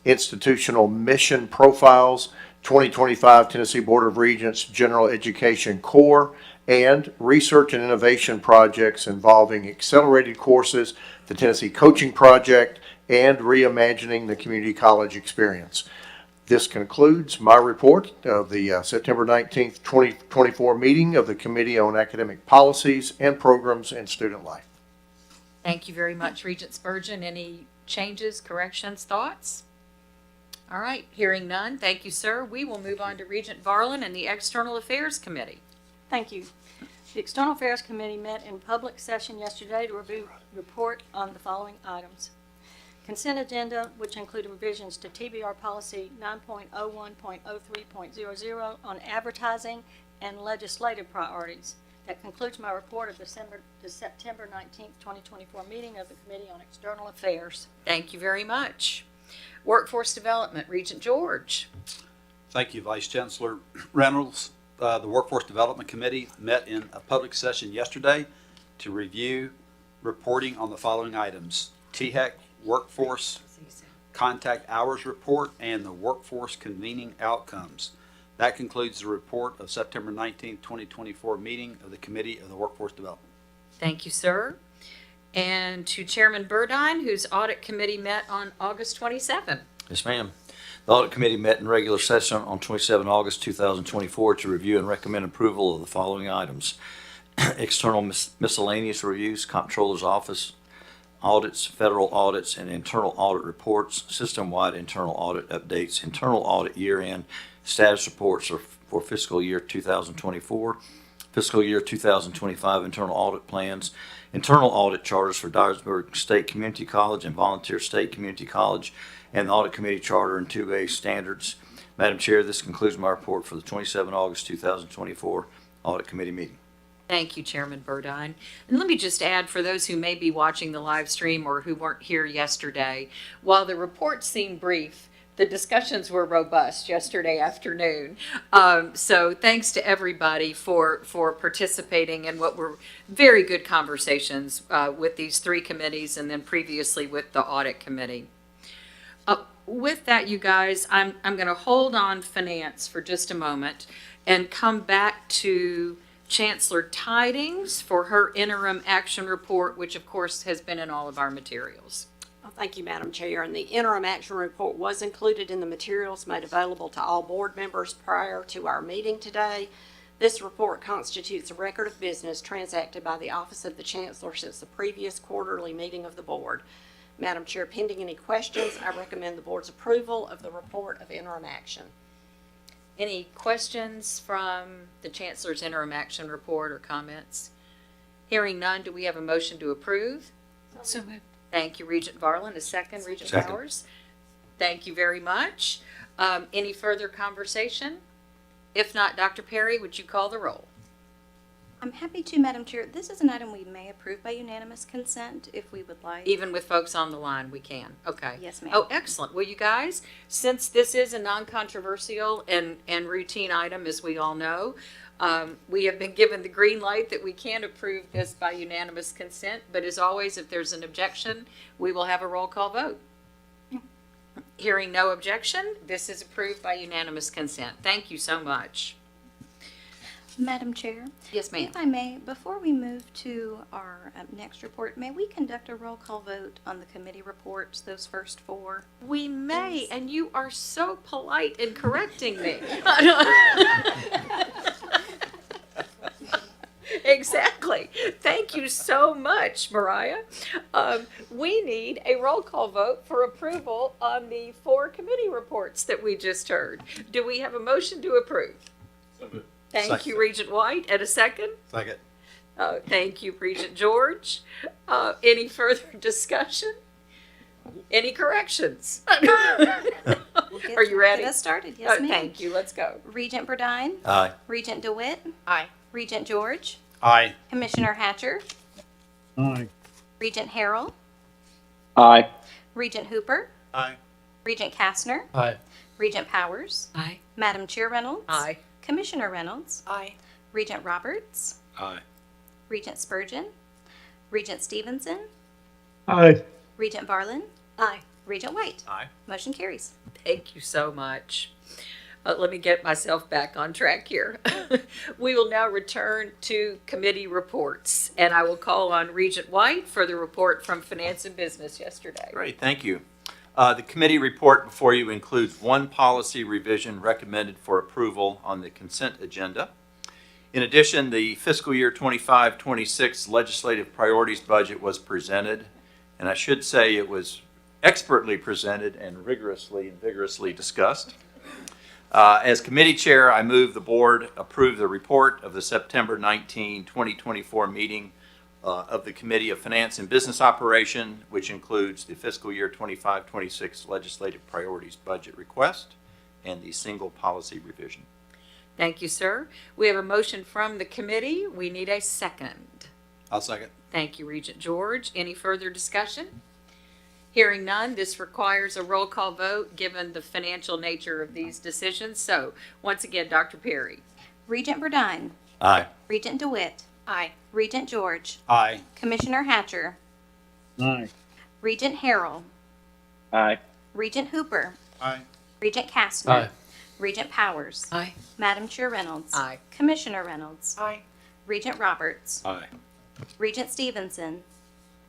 institutional mission profiles, 2025 Tennessee Board of Regents General Education Core, and research and innovation projects involving accelerated courses, the Tennessee Coaching Project, and reimagining the community college experience. This concludes my report of the September 19th, 2024 meeting of the Committee on Academic Policies and Programs and Student Life. Thank you very much, Regent Spurgeon. Any changes, corrections, thoughts? All right, hearing none. Thank you, sir. We will move on to Regent Varlin and the External Affairs Committee. Thank you. The External Affairs Committee met in public session yesterday to review report on the following items. Consent agenda, which included revisions to TBR Policy 9.01.03.00 on advertising and legislative priorities. That concludes my report of the September 19th, 2024 meeting of the Committee on External Affairs. Thank you very much. Workforce Development, Regent George. Thank you, Vice Chancellor Reynolds. The Workforce Development Committee met in a public session yesterday to review reporting on the following items: THEC Workforce Contact Hours Report and the Workforce Convening Outcomes. That concludes the report of September 19th, 2024 meeting of the Committee of the Workforce Development. Thank you, sir. And to Chairman Burdine, whose Audit Committee met on August 27th. Yes, ma'am. The Audit Committee met in regular session on 27 August 2024 to review and recommend approval of the following items: external miscellaneous reviews, Comptroller's Office audits, federal audits, and internal audit reports, system-wide internal audit updates, internal audit year-end status reports for fiscal year 2024, fiscal year 2025 internal audit plans, internal audit charters for Dyersburg State Community College and Volunteer State Community College, and the Audit Committee Charter and 2A standards. Madam Chair, this concludes my report for the 27 August 2024 Audit Committee meeting. Thank you, Chairman Burdine. And let me just add, for those who may be watching the live stream or who weren't here yesterday, while the reports seem brief, the discussions were robust yesterday afternoon. So thanks to everybody for participating in what were very good conversations with these three committees and then previously with the Audit Committee. With that, you guys, I'm going to hold on finance for just a moment and come back to Chancellor Tidings for her interim action report, which of course has been in all of our materials. Well, thank you, Madam Chair. And the interim action report was included in the materials made available to all board members prior to our meeting today. This report constitutes a record of business transacted by the Office of the Chancellor since the previous quarterly meeting of the board. Madam Chair, pending any questions, I recommend the board's approval of the report of interim action. Any questions from the Chancellor's interim action report or comments? Hearing none, do we have a motion to approve? So moved. Thank you, Regent Varlin. A second, Regent Second. Powers. Thank you very much. Any further conversation? If not, Dr. Perry, would you call the roll? I'm happy to, Madam Chair. This is an item we may approve by unanimous consent if we would like. Even with folks on the line, we can. Okay. Yes, ma'am. Oh, excellent. Well, you guys, since this is a non-controversial and routine item, as we all know, we have been given the green light that we can approve this by unanimous consent. But as always, if there's an objection, we will have a roll call vote. Hearing no objection, this is approved by unanimous consent. Thank you so much. Madam Chair? Yes, ma'am. If I may, before we move to our next report, may we conduct a roll call vote on the committee reports, those first four? We may, and you are so polite in correcting me. Exactly. Thank you so much, Mariah. We need a roll call vote for approval on the 4 committee reports that we just heard. Do we have a motion to approve? Thank you, Regent White. And a second? Second. Thank you, Regent George. Any further discussion? Any corrections? Are you ready? Get us started, yes, ma'am. Thank you. Let's go. Regent Burdine? Aye. Regent DeWitt? Aye. Regent George? Aye. Commissioner Hatcher? Aye. Regent Harrell? Aye. Regent Hooper? Aye. Regent Kastner? Aye. Regent Powers? Aye. Madam Chair Reynolds? Aye. Commissioner Reynolds? Aye. Regent Roberts? Aye. Regent Spurgeon? Regent Stevenson? Aye. Regent Varlin? Aye. Regent White? Aye. Motion carries. Thank you so much. Let me get myself back on track here. We will now return to committee reports, and I will call on Regent White for the report from Finance and Business yesterday. Great, thank you. The committee report before you includes 1 policy revision recommended for approval on the consent agenda. In addition, the fiscal year 25-26 legislative priorities budget was presented, and I should say it was expertly presented and rigorously and vigorously discussed. As committee chair, I move the board approve the report of the September 19, 2024 meeting of the Committee of Finance and Business Operation, which includes the fiscal year 25-26 legislative priorities budget request and the single policy revision. Thank you, sir. We have a motion from the committee. We need a second. I'll second. Thank you, Regent George. Any further discussion? Hearing none, this requires a roll call vote given the financial nature of these decisions. So, once again, Dr. Perry. Regent Burdine? Aye. Regent DeWitt? Aye. Regent George? Aye. Commissioner Hatcher? Aye. Regent Harrell? Aye. Regent Hooper? Aye. Regent Kastner? Aye. Regent Powers? Aye. Madam Chair Reynolds? Aye. Commissioner Reynolds? Aye. Regent Roberts? Aye. Regent Stevenson?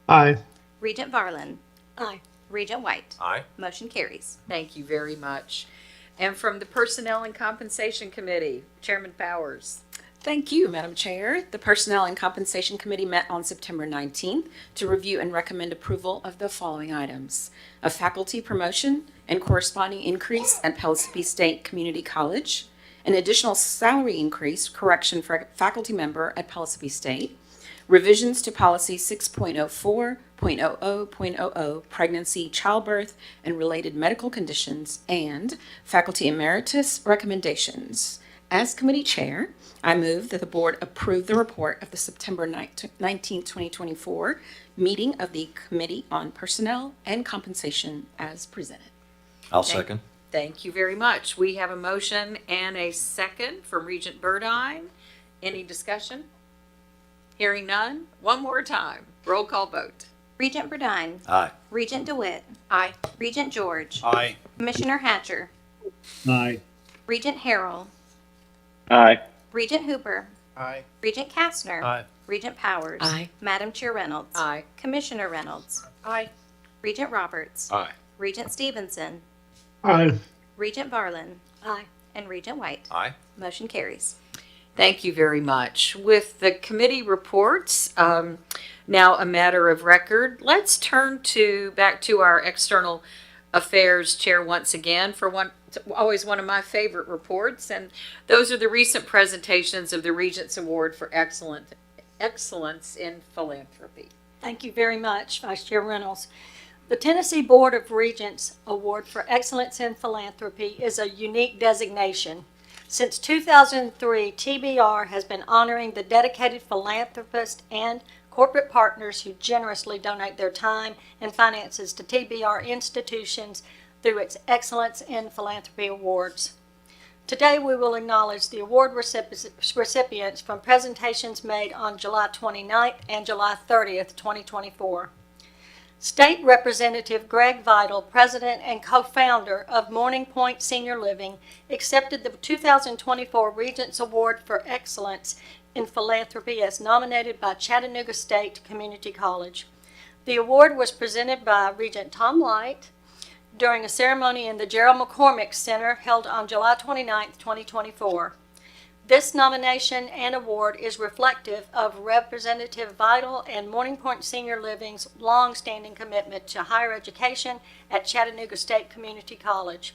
Aye. Regent Varlin? Aye. Regent White? Aye. Motion carries. Thank you very much. And from the Personnel and Compensation Committee, Chairman Powers. Thank you, Madam Chair. The Personnel and Compensation Committee met on September 19th to review and recommend approval of the following items: a faculty promotion and corresponding increase at Pellissippi State Community College, an additional salary increase correction for a faculty member at Pellissippi State, revisions to policy 6.04.00.00 pregnancy, childbirth, and related medical conditions, and faculty emeritus recommendations. As committee chair, I move that the board approve the report of the September 19th, 2024 meeting of the Committee on Personnel and Compensation as presented. I'll second. Thank you very much. We have a motion and a second from Regent Burdine. Any discussion? Hearing none. One more time. Roll call vote. Regent Burdine. Aye. Regent DeWitt. Aye. Regent George. Aye. Commissioner Hatcher. Aye. Regent Harrell. Aye. Regent Hooper. Aye. Regent Kastner. Aye. Regent Powers. Aye. Madam Chair Reynolds. Aye. Commissioner Reynolds. Aye. Regent Roberts. Aye. Regent Stevenson. Aye. Regent Barlin. Aye. And Regent White. Aye. Motion carries. Thank you very much. With the committee reports, now a matter of record, let's turn back to our external affairs chair once again for always one of my favorite reports, and those are the recent presentations of the Regents Award for Excellence in Philanthropy. Thank you very much, Vice Chair Reynolds. The Tennessee Board of Regents Award for Excellence in Philanthropy is a unique designation. Since 2003, TBR has been honoring the dedicated philanthropists and corporate partners who generously donate their time and finances to TBR institutions through its Excellence in Philanthropy Awards. Today, we will acknowledge the award recipients from presentations made on July 29th and July 30th, 2024. State Representative Greg Vidal, President and co-founder of Morning Point Senior Living, accepted the 2024 Regents Award for Excellence in Philanthropy as nominated by Chattanooga State Community College. The award was presented by Regent Tom Light during a ceremony in the Gerald McCormick Center held on July 29, 2024. This nomination and award is reflective of Representative Vidal and Morning Point Senior Living's long-standing commitment to higher education at Chattanooga State Community College.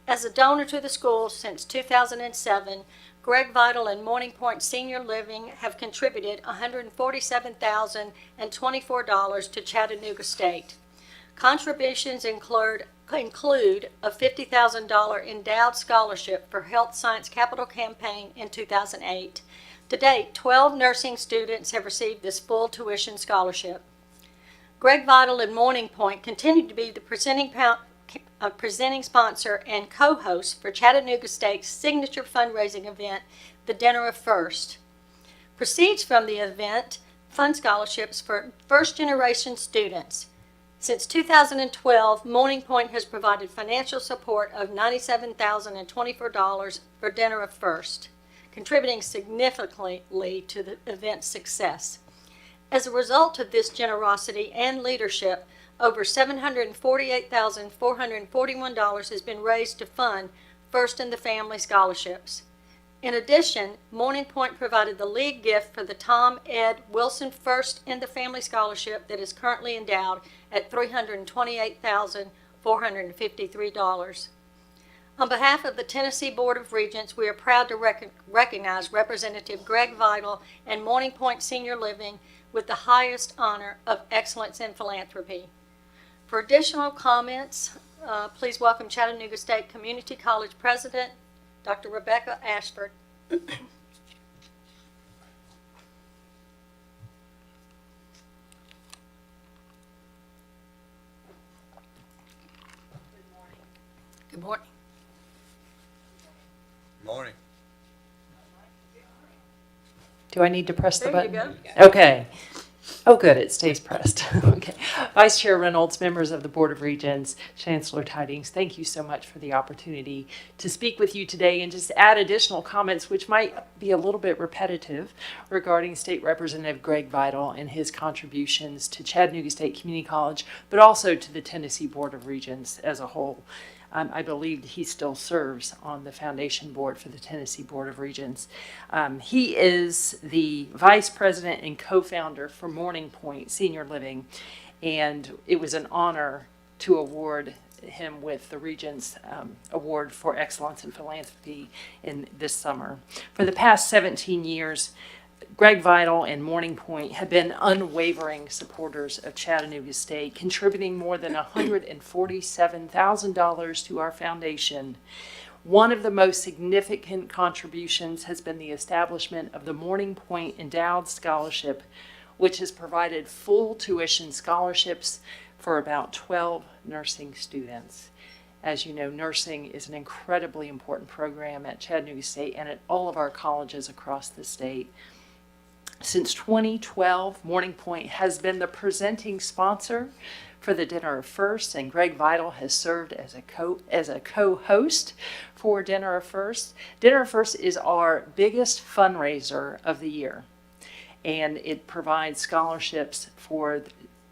As a donor to the school since 2007, Greg Vidal and Morning Point Senior Living have contributed $147,024 to Chattanooga State. Contributions include a $50,000 endowed scholarship for Health Science Capital Campaign in 2008. To date, 12 nursing students have received this full tuition scholarship. Greg Vidal and Morning Point continue to be the presenting sponsor and co-host for Chattanooga State's signature fundraising event, the Dinner of First. Proceeds from the event fund scholarships for first-generation students. Since 2012, Morning Point has provided financial support of $97,024 for Dinner of First, contributing significantly to the event's success. As a result of this generosity and leadership, over $748,441 has been raised to fund First in the Family scholarships. In addition, Morning Point provided the lead gift for the Tom Ed Wilson First in the Family Scholarship that is currently endowed at $328,453. On behalf of the Tennessee Board of Regents, we are proud to recognize Representative Greg Vidal and Morning Point Senior Living with the highest honor of Excellence in Philanthropy. For additional comments, please welcome Chattanooga State Community College President, Dr. Rebecca Ashford. Good morning. Morning. Do I need to press the There you button? go. Okay. Oh, good, it stays pressed. Okay. Vice Chair Reynolds, members of the Board of Regents, Chancellor Tidings, thank you so much for the opportunity to speak with you today and just add additional comments which might be a little bit repetitive regarding State Representative Greg Vidal and his contributions to Chattanooga State Community College, but also to the Tennessee Board of Regents as a whole. I believe he still serves on the foundation board for the Tennessee Board of Regents. He is the vice president and co-founder for Morning Point Senior Living, and it was an honor to award him with the Regents Award for Excellence in Philanthropy in this summer. For the past 17 years, Greg Vital and Morning Point have been unwavering supporters of Chattanooga State, contributing more than $147,000 to our foundation. One of the most significant contributions has been the establishment of the Morning Point Endowed Scholarship, which has provided full tuition scholarships for about 12 nursing students. As you know, nursing is an incredibly important program at Chattanooga State and at all of our colleges across the state. Since 2012, Morning Point has been the presenting sponsor for the Dinner of First, and Greg Vital has served as a co-host for Dinner of First. Dinner of First is our biggest fundraiser of the year, and it provides scholarships for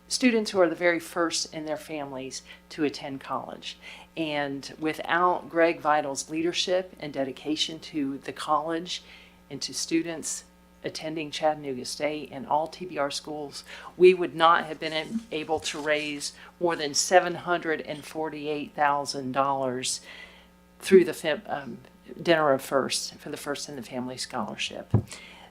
students who are the very first in their families to attend college. And without Greg Vital's leadership and dedication to the college and to students attending Chattanooga State and all TBR schools, we would not have been able to raise more than $748,000 through the Dinner of First for the First in the Family Scholarship.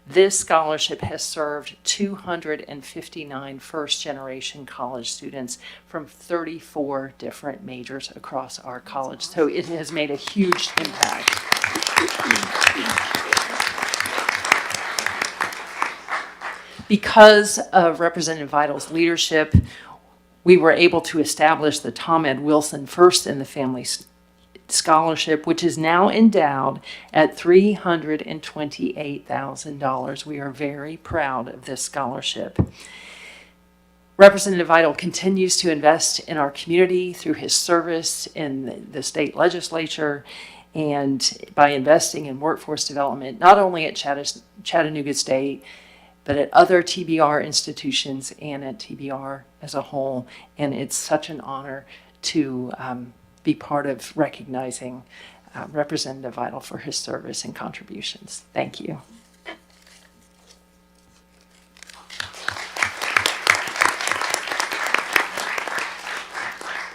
This scholarship has served 259 first-generation college students from 34 different majors across our college. So it has made a huge impact. Because of Representative Vital's leadership, we were able to establish the Tom Ed Wilson First in the Family Scholarship, which is now endowed at $328,000. We are very proud of this scholarship. Representative Vital continues to invest in our community through his service in the state legislature and by investing in workforce development, not only at Chattanooga State, but at other TBR institutions and at TBR as a whole. And it's such an honor to be part of recognizing Representative Vital for his service and contributions. Thank you.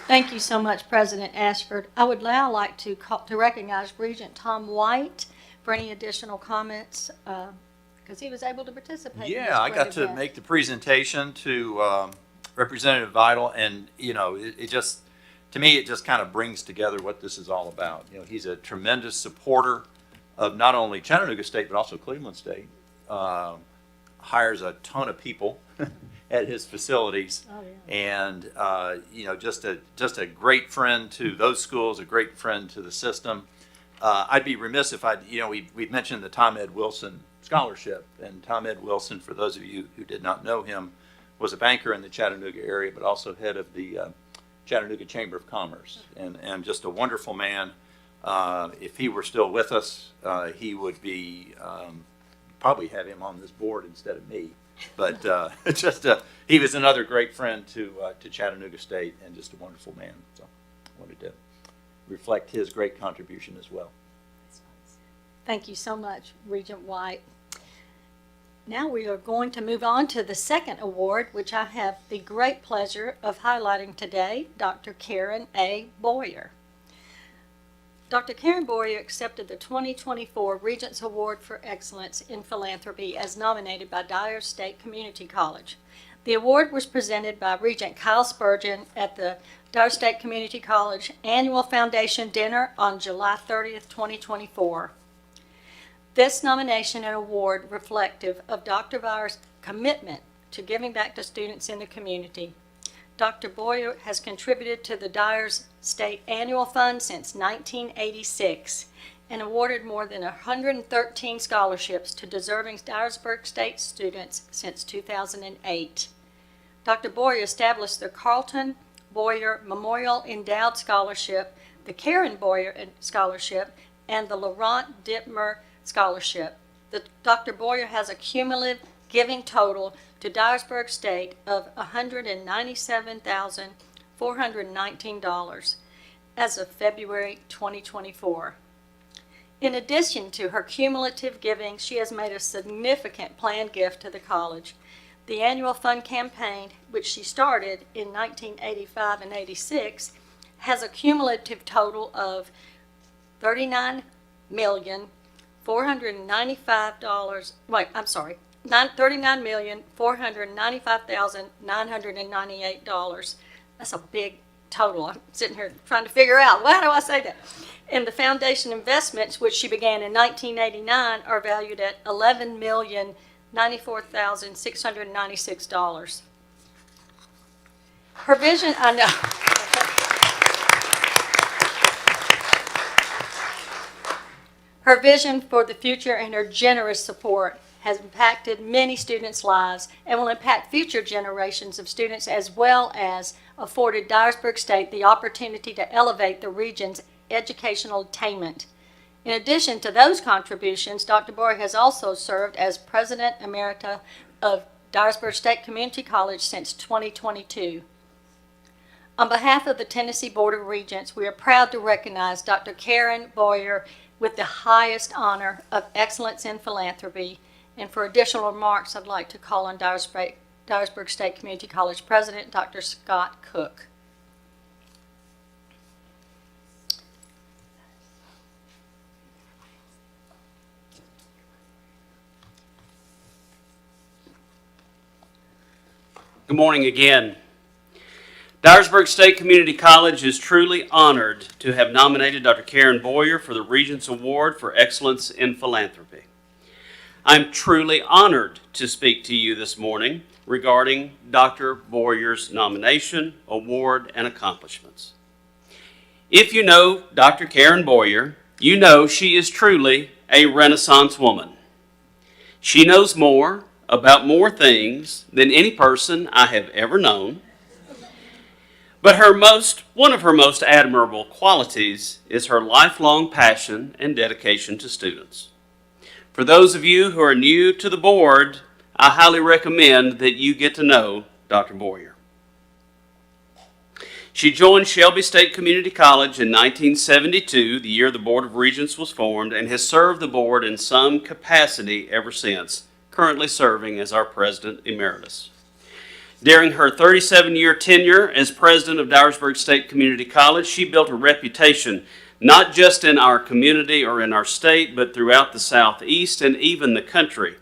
Thank you so much, President Ashford. I would now like to recognize Regent Tom White for any additional comments, because he was able to participate. Yeah, I got to make the presentation to Representative Vital, and it just, to me, it just kind of brings together what this is all about. He's a tremendous supporter of not only Chattanooga State but also Cleveland State. Hires a ton of people at his facilities, and just a great friend to those schools, a great friend to the system. I'd be remiss if we've mentioned the Tom Ed Wilson Scholarship, and Tom Ed Wilson, for those of you who did not know him, was a banker in the Chattanooga area, but also head of the Chattanooga Chamber of Commerce, and just a wonderful man. If he were still with us, he would be probably have him on this board instead of me. But he was another great friend to Chattanooga State, and just a wonderful man. So I wanted to reflect his great contribution as well. Thank you so much, Regent White. Now we are going to move on to the second award, which I have the great pleasure of highlighting today, Dr. Karen A. Boyer. Dr. Karen Boyer accepted the 2024 Regents Award for Excellence in Philanthropy as nominated by Dyersburg State Community College. The award was presented by Regent Kyle Spurgeon at the Dyersburg State Community College Annual Foundation Dinner on July 30th, 2024. This nomination and award reflective of Dr. Boyer's commitment to giving back to students in the community. Dr. Boyer has contributed to the Dyersburg State Annual Fund since 1986 and awarded more than 113 scholarships to deserving Dyersburg State students since 2008. Dr. Boyer established the Carlton Boyer Memorial Endowed Scholarship, the Karen Boyer Scholarship, and the Laurent Dittmer Scholarship. Dr. Boyer has a cumulative giving total to Dyersburg State of $197,419. as of February 2024. In addition to her cumulative giving, she has made a significant planned gift to the college. The annual fund campaign, which she started in 1985 and 86, has a cumulative total of $39,495,998. That's a big total. I'm sitting here trying to figure out, well, how do I say that? And the foundation investments, which she began in 1989, are valued at $11,094,696. Her vision, I know. Her vision for the future and her generous support has impacted many students' lives and will impact future generations of students, as well as afforded Dyersburg State the opportunity to elevate the region's educational attainment. In addition to those contributions, Dr. Boyer has also served as President Emerita of Dyersburg State Community College since 2022. On behalf of the Tennessee Board of Regents, we are proud to recognize Dr. Karen Boyer with the highest honor of Excellence in Philanthropy. And for additional remarks, I'd like to call on Dyersburg State Community College President, Dr. Scott Cook. Good morning again. Dyersburg State Community College is truly honored to have nominated Dr. Karen Boyer for the Regents Award for Excellence in Philanthropy. I'm truly honored to speak to you this morning regarding Dr. Boyer's nomination, award, and accomplishments. If you know Dr. Karen Boyer, you know she is truly a Renaissance woman. She knows more about more things than any person I have ever known. But one of her most admirable qualities is her lifelong passion and dedication to students. For those of you who are new to the board, I highly recommend that you get to know Dr. Boyer. She joined Shelby State Community College in 1972, the year the Board of Regents was formed, and has served the board in some capacity ever since, currently serving as our President Emeritus. During her 37-year tenure as president of Dyersburg State Community College, she built a reputation not just in our community or in our state, but throughout the Southeast and even the country,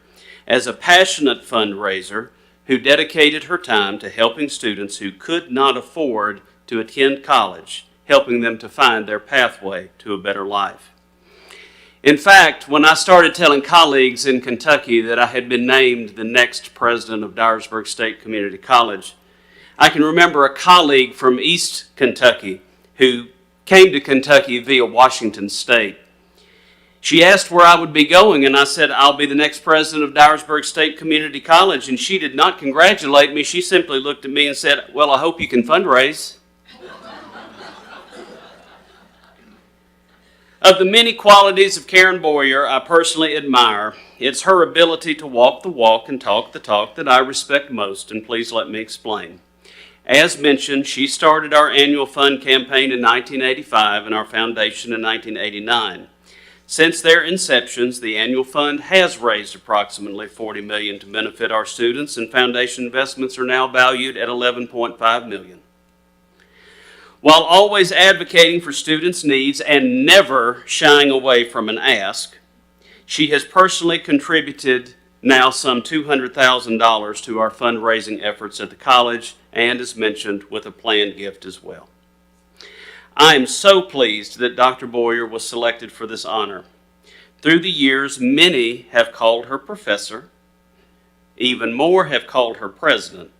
as a passionate fundraiser who dedicated her time to helping students who could not afford to attend college, helping them to find their pathway to a better life. In fact, when I started telling colleagues in Kentucky that I had been named the next president of Dyersburg State Community College, I can remember a colleague from East Kentucky who came to Kentucky via Washington State. She asked where I would be going, and I said, I'll be the next president of Dyersburg State Community College, and she did not congratulate me. She simply looked at me and said, well, I hope you can fundraise. Of the many qualities of Karen Boyer I personally admire, it's her ability to walk the walk and talk the talk that I respect most, and please let me explain. As mentioned, she started our annual fund campaign in 1985 and our foundation in 1989. Since their inceptions, the annual fund has raised approximately $40 million to benefit our students, and foundation investments are now valued at $11.5 million. While always advocating for students' needs and never shying away from an ask, she has personally contributed now some $200,000 to our fundraising efforts at the college, and as mentioned, with a planned gift as well. I am so pleased that Dr. Boyer was selected for this honor. Through the years, many have called her professor, even more have called her president,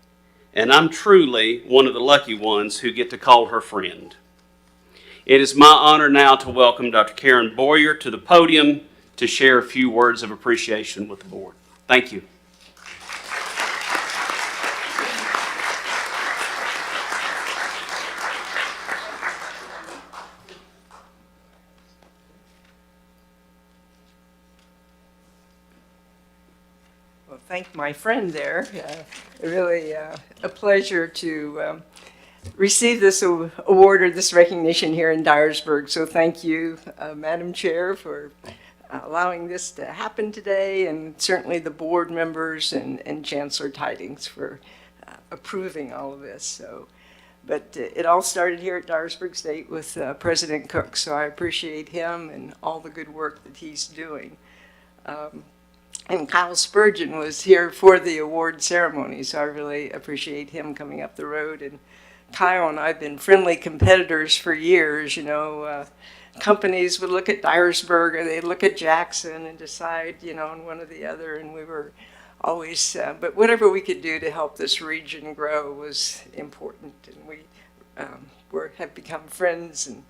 and I'm truly one of the lucky ones who get to call her friend. It is my honor now to welcome Dr. Karen Boyer to the podium to share a few words of appreciation with the board. Thank you. Well, thank my friend there. Really a pleasure to receive this award or this recognition here in Dyersburg. So thank you, Madam Chair, for allowing this to happen today, and certainly the board members and Chancellor Tidings for approving all of this. So, but it all started here at Dyersburg State with President Cook, so I appreciate him and all the good work that he's doing. And Kyle Spurgeon was here for the award ceremony, so I really appreciate him coming up the road. And Kyle and I have been friendly competitors for years. You know, companies would look at Dyersburg or they'd look at Jackson and decide, you know, on one or the other. And we were always, but whatever we could do to help this region grow was important. And we have become friends and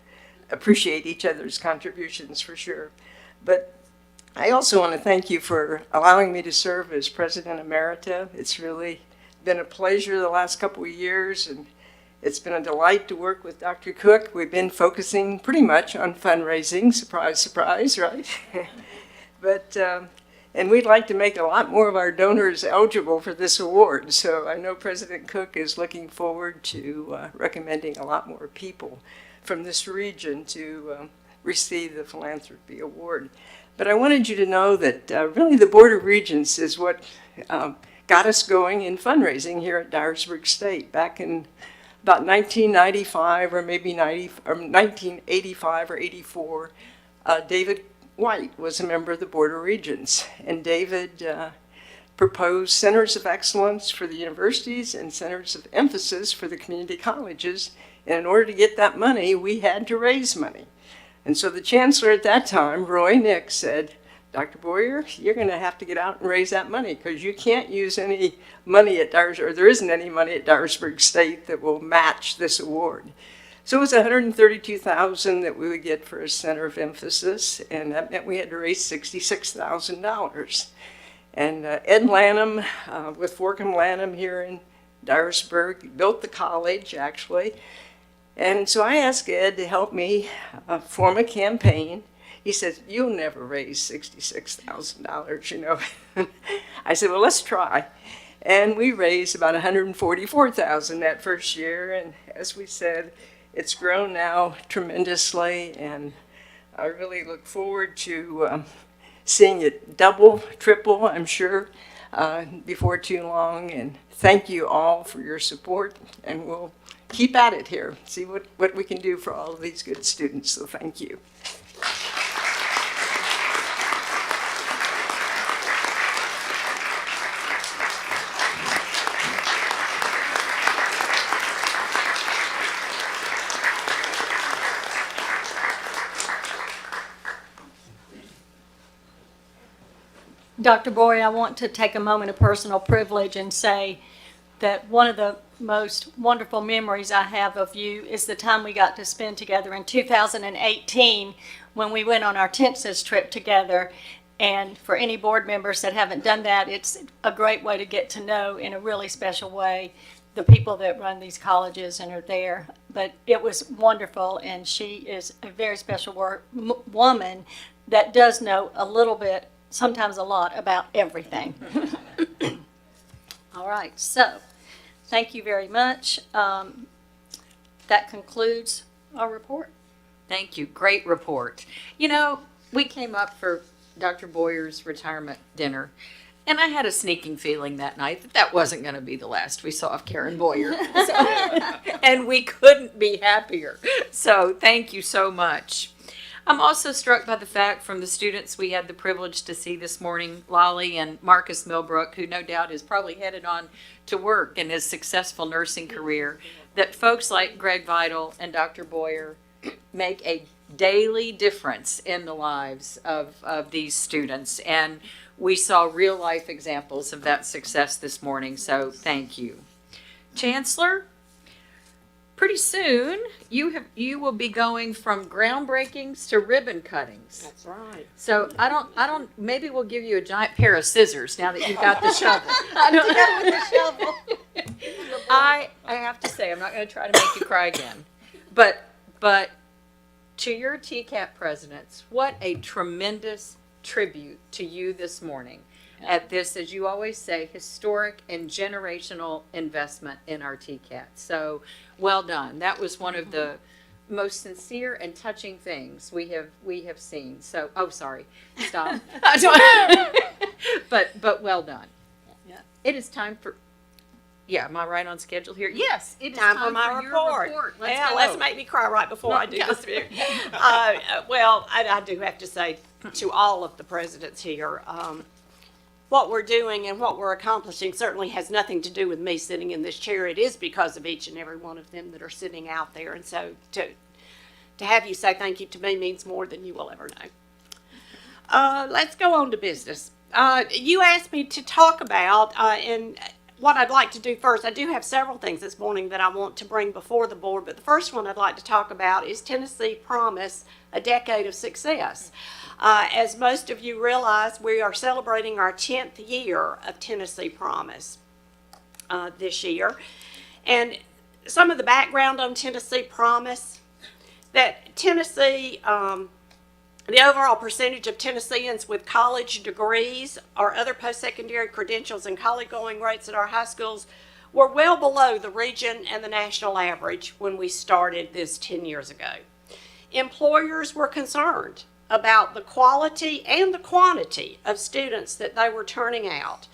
appreciate each other's contributions for sure. But I also want to thank you for allowing me to serve as President Emerita. It's really been a pleasure the last couple of years, and it's been a delight to work with Dr. Cook. We've been focusing pretty much on fundraising, surprise, surprise, right? But, and we'd like to make a lot more of our donors eligible for this award. So I know President Cook is looking forward to recommending a lot more people from this region to receive the Philanthropy Award. But I wanted you to know that really the Board of Regents is what got us going in fundraising here at Dyersburg State. Back in about 1995 or maybe 1985 or 84, David White was a member of the Board of Regents. And David proposed centers of excellence for the universities and centers of emphasis for the community colleges. And in order to get that money, we had to raise money. And so the chancellor at that time, Roy Nix, said, Dr. Boyer, you're going to have to get out and raise that money because you can't use any money at Dyersburg, or there isn't any money at Dyersburg State that will match this award. So it was $132,000 that we would get for a center of emphasis, and that meant we had to raise $66,000. And Ed Lanham with Forkham Lanham here in Dyersburg built the college, actually. And so I asked Ed to help me form a campaign. He said, you'll never raise $66,000, you know. I said, well, let's try. And we raised about $144,000 that first year. And as we said, it's grown now tremendously. And I really look forward to seeing it double, triple, I'm sure, before too long. And thank you all for your support. And we'll keep at it here, see what we can do for all of these good students. So thank you. Dr. Boyer, I want to take a moment of personal privilege and say that one of the most wonderful memories I have of you is the time we got to spend together in 2018 when we went on our Texas trip together. And for any board members that haven't done that, it's a great way to get to know in a really special way the people that run these colleges and are there. But it was wonderful, and she is a very special woman that does know a little bit, sometimes a lot, about everything. All right, so thank you very much. That concludes our report. Thank you. Great report. You know, we came up for Dr. Boyer's retirement dinner, and I had a sneaking feeling that night that that wasn't going to be the last we saw of Karen Boyer. And we couldn't be happier. So thank you so much. I'm also struck by the fact from the students we had the privilege to see this morning, Lolly and Marcus Millbrook, who no doubt is probably headed on to work in his successful nursing career, that folks like Greg Vital and Dr. Boyer make a daily difference in the lives of these students. And we saw real life examples of that success this morning, so thank you. Chancellor, pretty soon you will be going from groundbreakings to ribbon cuttings. That's right. So I don't maybe we'll give you a giant pair of scissors now that you've got the shovel. I have to say, I'm not going to try to make you cry again, but to your TCAP presidents, what a tremendous tribute to you this morning. at this, as you always say, historic and generational investment in our TCAT. So well done. That was one of the most sincere and touching things we have seen. So, oh, sorry, stop. But well done. Yeah. It is time for. Yeah, am I right on schedule here? Yes, it is Time for my your report. Let's go. Let's make me cry right before I do this. I do have to say to all of the presidents here, what we're doing and what we're accomplishing certainly has nothing to do with me sitting in this chair. It is because of each and every one of them that are sitting out there. And so to have you say thank you to me means more than you will ever know. Let's go on to business. You asked me to talk about, and what I'd like to do first, I do have several things this morning that I want to bring before the board, but the first one I'd like to talk about is Tennessee Promise, a decade of success. As most of you realize, we are celebrating our 10th year of Tennessee Promise this year. And some of the background on Tennessee Promise, that Tennessee, the overall percentage of Tennesseans with college degrees or other post-secondary credentials and college-going rates at our high schools were well below the region and the national average when we started this 10 years ago. Employers were concerned about the quality and the quantity of students that they were turning out.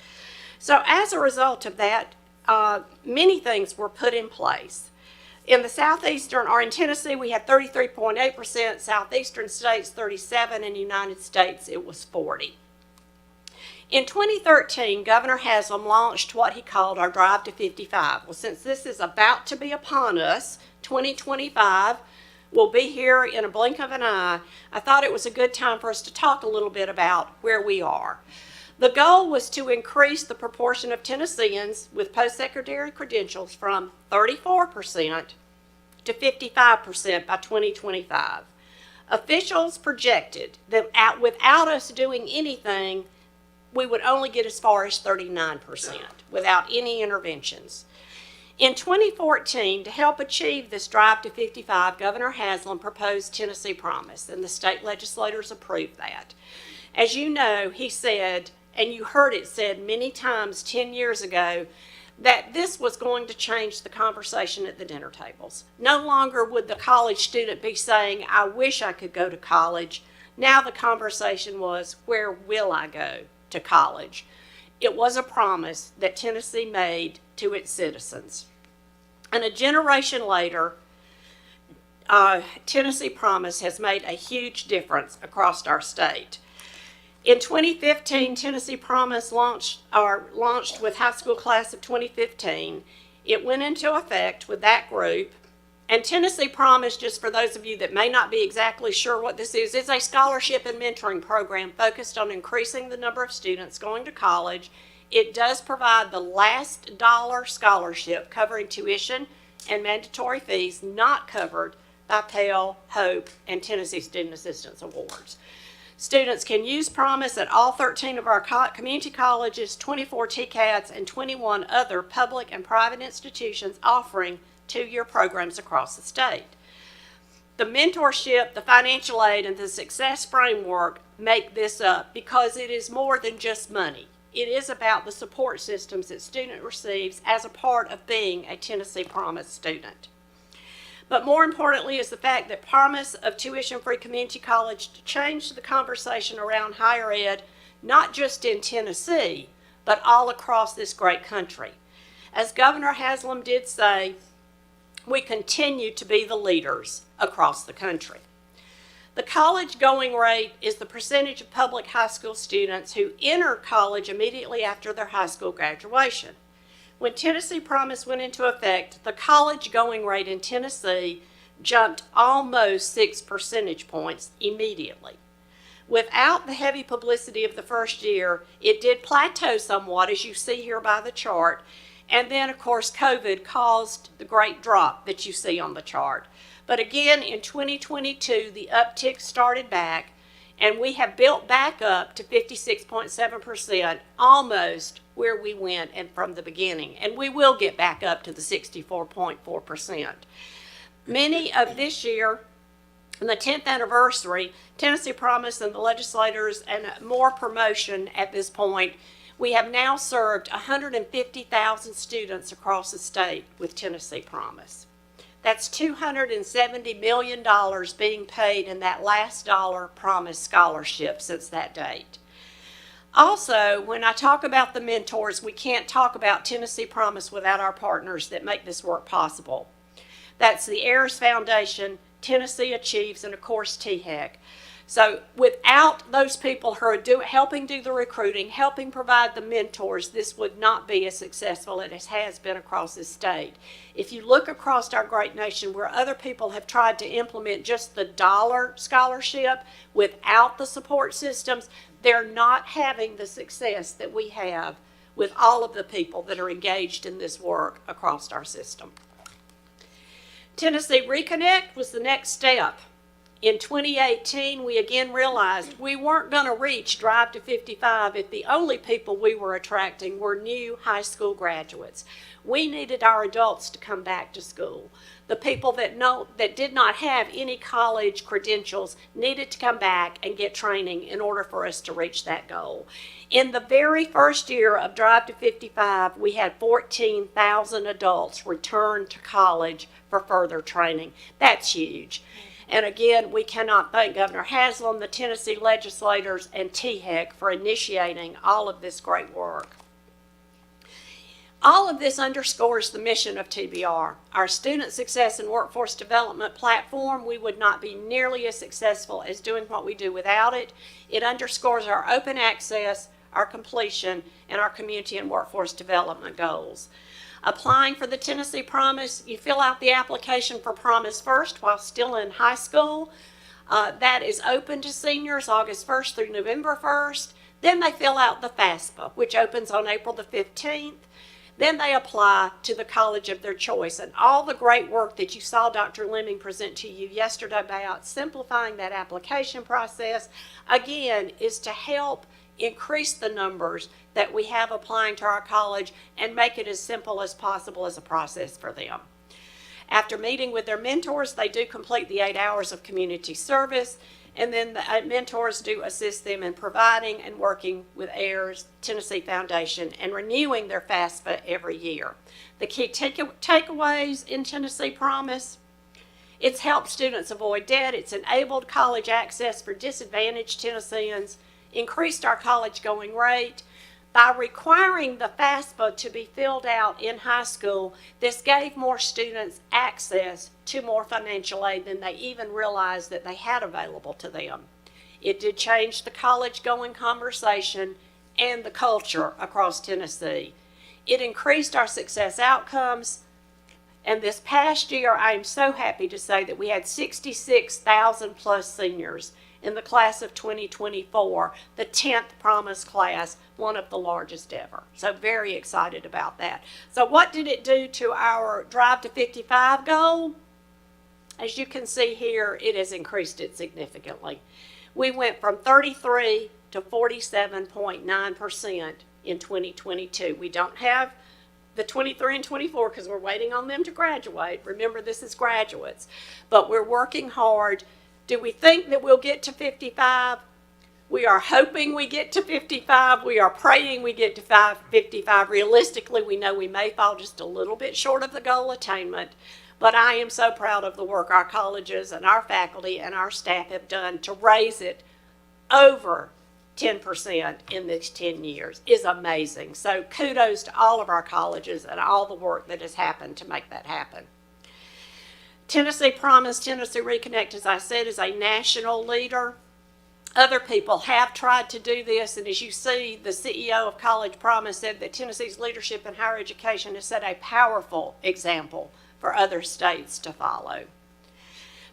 So as a result of that, many things were put in place. In the southeastern, or in Tennessee, we had 33.8%, southeastern states 37%, and United States it was 40%. In 2013, Governor Haslam launched what he called our Drive to 55. Well, since this is about to be upon us, 2025 will be here in a blink of an eye, I thought it was a good time for us to talk a little bit about where we are. The goal was to increase the proportion of Tennesseans with post-secondary credentials from 34% to 55% by 2025. Officials projected that without us doing anything, we would only get as far as 39% without any interventions. In 2014, to help achieve this Drive to 55, Governor Haslam proposed Tennessee Promise, and the state legislators approved that. As you know, he said, and you heard it said many times 10 years ago, that this was going to change the conversation at the dinner tables. No longer would the college student be saying, I wish I could go to college. Now the conversation was, where will I go to college? It was a promise that Tennessee made to its citizens. And a generation later, Tennessee Promise has made a huge difference across our state. In 2015, Tennessee Promise launched with high school class of 2015. It went into effect with that group. And Tennessee Promise, just for those of you that may not be exactly sure what this is a scholarship and mentoring program focused on increasing the number of students going to college. It does provide the last dollar scholarship covering tuition and mandatory fees not covered by Pell, Hope, and Tennessee Student Assistance Awards. Students can use Promise at all 13 of our community colleges, 24 TCATs, and 21 other public and private institutions offering two-year programs across the state. The mentorship, the financial aid, and the success framework make this up because it is more than just money. It is about the support systems that student receives as a part of being a Tennessee Promise student. But more importantly is the fact that Promise of tuition-free community college changed the conversation around higher ed, not just in Tennessee, but all across this great country. As Governor Haslam did say, we continue to be the leaders across the country. The college going rate is the percentage of public high school students who enter college immediately after their high school graduation. When Tennessee Promise went into effect, the college going rate in Tennessee jumped almost 6 percentage points immediately. Without the heavy publicity of the first year, it did plateau somewhat, as you see here by the chart, and then, of course, COVID caused the great drop that you see on the chart. But again, in 2022, the uptick started back, and we have built back up to 56.7%, almost where we went and from the beginning. And we will get back up to the 64.4%. Many of this year, and the 10th anniversary, Tennessee Promise and the legislators and more promotion at this point, we have now served 150,000 students across the state with Tennessee Promise. That's $270 million being paid in that last dollar Promise scholarship since that date. Also, when I talk about the mentors, we can't talk about Tennessee Promise without our partners that make this work possible. That's the Ayers Foundation, Tennessee Achieves, and of course THEC. So without those people who are helping do the recruiting, helping provide the mentors, this would not be as successful as it has been across this state. If you look across our great nation where other people have tried to implement just the dollar scholarship without the support systems, they're not having the success that we have with all of the people that are engaged in this work across our system. Tennessee Reconnect was the next step. In 2018, we again realized we weren't going to reach Drive to 55 if the only people we were attracting were new high school graduates. We needed our adults to come back to school. The people that did not have any college credentials needed to come back and get training in order for us to reach that goal. In the very first year of Drive to 55, we had 14,000 adults return to college for further training. That's huge. And again, we cannot thank Governor Haslam, the Tennessee legislators, and THEC for initiating all of this great work. All of this underscores the mission of TBR. Our Student Success and Workforce Development platform, we would not be nearly as successful as doing what we do without it. It underscores our open access, our completion, and our community and workforce development goals. Applying for the Tennessee Promise, you fill out the application for Promise first while still in high school. That is open to seniors August 1st through November 1st. Then they fill out the FAFSA, which opens on April the 15th. Then they apply to the college of their choice. And all the great work that you saw Dr. Lemming present to you yesterday about simplifying that application process, again, is to help increase the numbers that we have applying to our college and make it as simple as possible as a process for them. After meeting with their mentors, they do complete the 8 hours of community service, and then the mentors do assist them in providing and working with Ayers, Tennessee Foundation, and renewing their FAFSA every year. The key takeaways in Tennessee Promise: it's helped students avoid debt, it's enabled college access for disadvantaged Tennesseans, increased our college going rate. By requiring the FAFSA to be filled out in high school, this gave more students access to more financial aid than they even realized that they had available to them. It did change the college going conversation and the culture across Tennessee. It increased our success outcomes. And this past year, I am so happy to say that we had 66,000 plus seniors in the class of 2024, the 10th Promise class, one of the largest ever. So very excited about that. So what did it do to our Drive to 55 goal? As you can see here, it has increased it significantly. We went from 33 to 47.9% in 2022. We don't have the 23 and 24 because we're waiting on them to graduate. Remember, this is graduates. But we're working hard. Do we think that we'll get to 55? We are hoping we get to 55. We are praying we get to 55. Realistically, we know we may fall just a little bit short of the goal attainment. But I am so proud of the work our colleges and our faculty and our staff have done to raise it over 10% in these 10 years is amazing. So kudos to all of our colleges and all the work that has happened to make that happen. Tennessee Promise, Tennessee Reconnect, as I said, is a national leader. Other people have tried to do this, and as you see, the CEO of College Promise said that Tennessee's leadership in higher education has set a powerful example for other states to follow.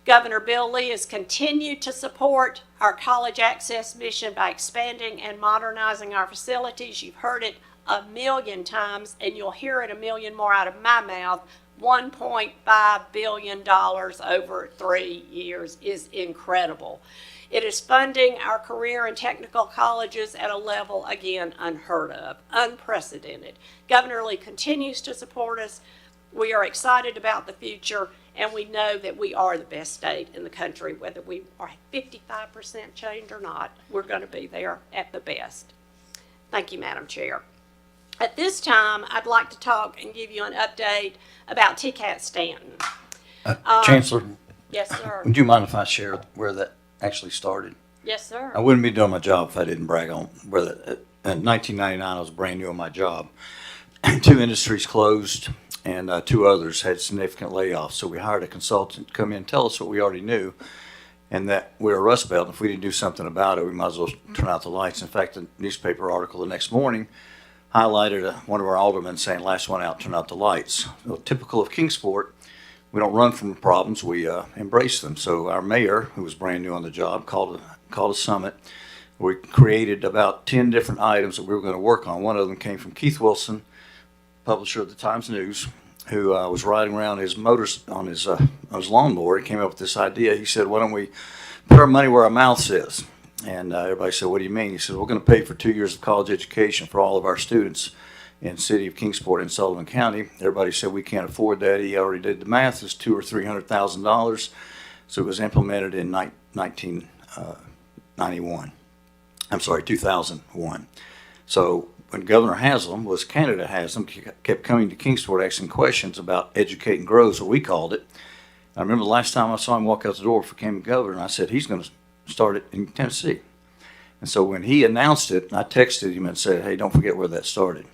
Governor Bill Lee has continued to support our college access mission by expanding and modernizing our facilities. You've heard it a million times, and you'll hear it a million more out of my mouth. $1.5 billion over 3 years is incredible. It is funding our career and technical colleges at a level, again, unheard of, unprecedented. Governor Lee continues to support us. We are excited about the future, And we know that we are the best state in the country, whether we are 55% change or not, we're going to be there at the best. Thank you, Madam Chair. At this time, I'd like to talk and give you an update about TCAT Stanton. Chancellor, Yes, sir. would you mind if I share where that actually started? Yes, sir. I wouldn't be doing my job if I didn't brag on where that. In 1999, I was brand new on my job. 2 industries closed, and 2 others had significant layoffs. So we hired a consultant to come in and tell us what we already knew, and that we're a rust belt. If we didn't do something about it, we might as well turn out the lights. In fact, the newspaper article the next morning highlighted one of our aldermen saying, "Last one out, turn out the lights." Well, typical of Kingsport, we don't run from problems, we embrace them. So our mayor, who was brand new on the job, called a summit. We created about 10 different items that we were going to work on. One of them came from Keith Wilson, publisher of the Times News, who was riding around his motors on his lawnmower. He came up with this idea. He said, "Why don't we put our money where our mouth is?" And everybody said, "What do you mean?" He said, "We're going to pay for 2 years of college education for all of our students in the city of Kingsport and Sullivan County." Everybody said, "We can't afford that." He already did the math. It's $200,000 or $300,000. So it was implemented in 2001. So when Governor Haslam was candidate Haslam, kept coming to Kingsport asking questions about educate and grow, is what we called it. I remember the last time I saw him walk out the door for becoming governor, and I said, he's going to start it in Tennessee. And so when he announced it, I texted him and said, "Hey, don't forget where that started."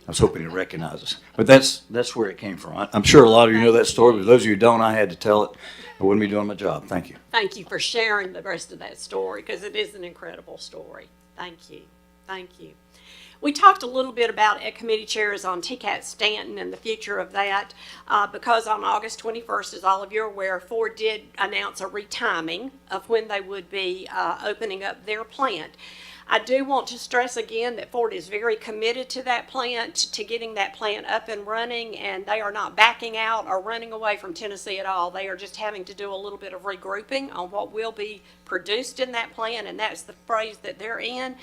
I was hoping he'd recognize us. But that's where it came from. I'm sure a lot of you know that story, but those of you who don't, I had to tell it. I wouldn't be doing my job. Thank you. Thank you for sharing the rest of that story, because it is an incredible story. Thank you. Thank you. We talked a little bit about at committee chairs on TCAT Stanton and the future of that, because on August 21st, as all of you are aware, Ford did announce a retiming of when they would be opening up their plant. I do want to stress again that Ford is very committed to that plant, to getting that plant up and running, and they are not backing out or running away from Tennessee at all. They are just having to do a little bit of regrouping on what will be produced in that plant, and that's the phase that they're in.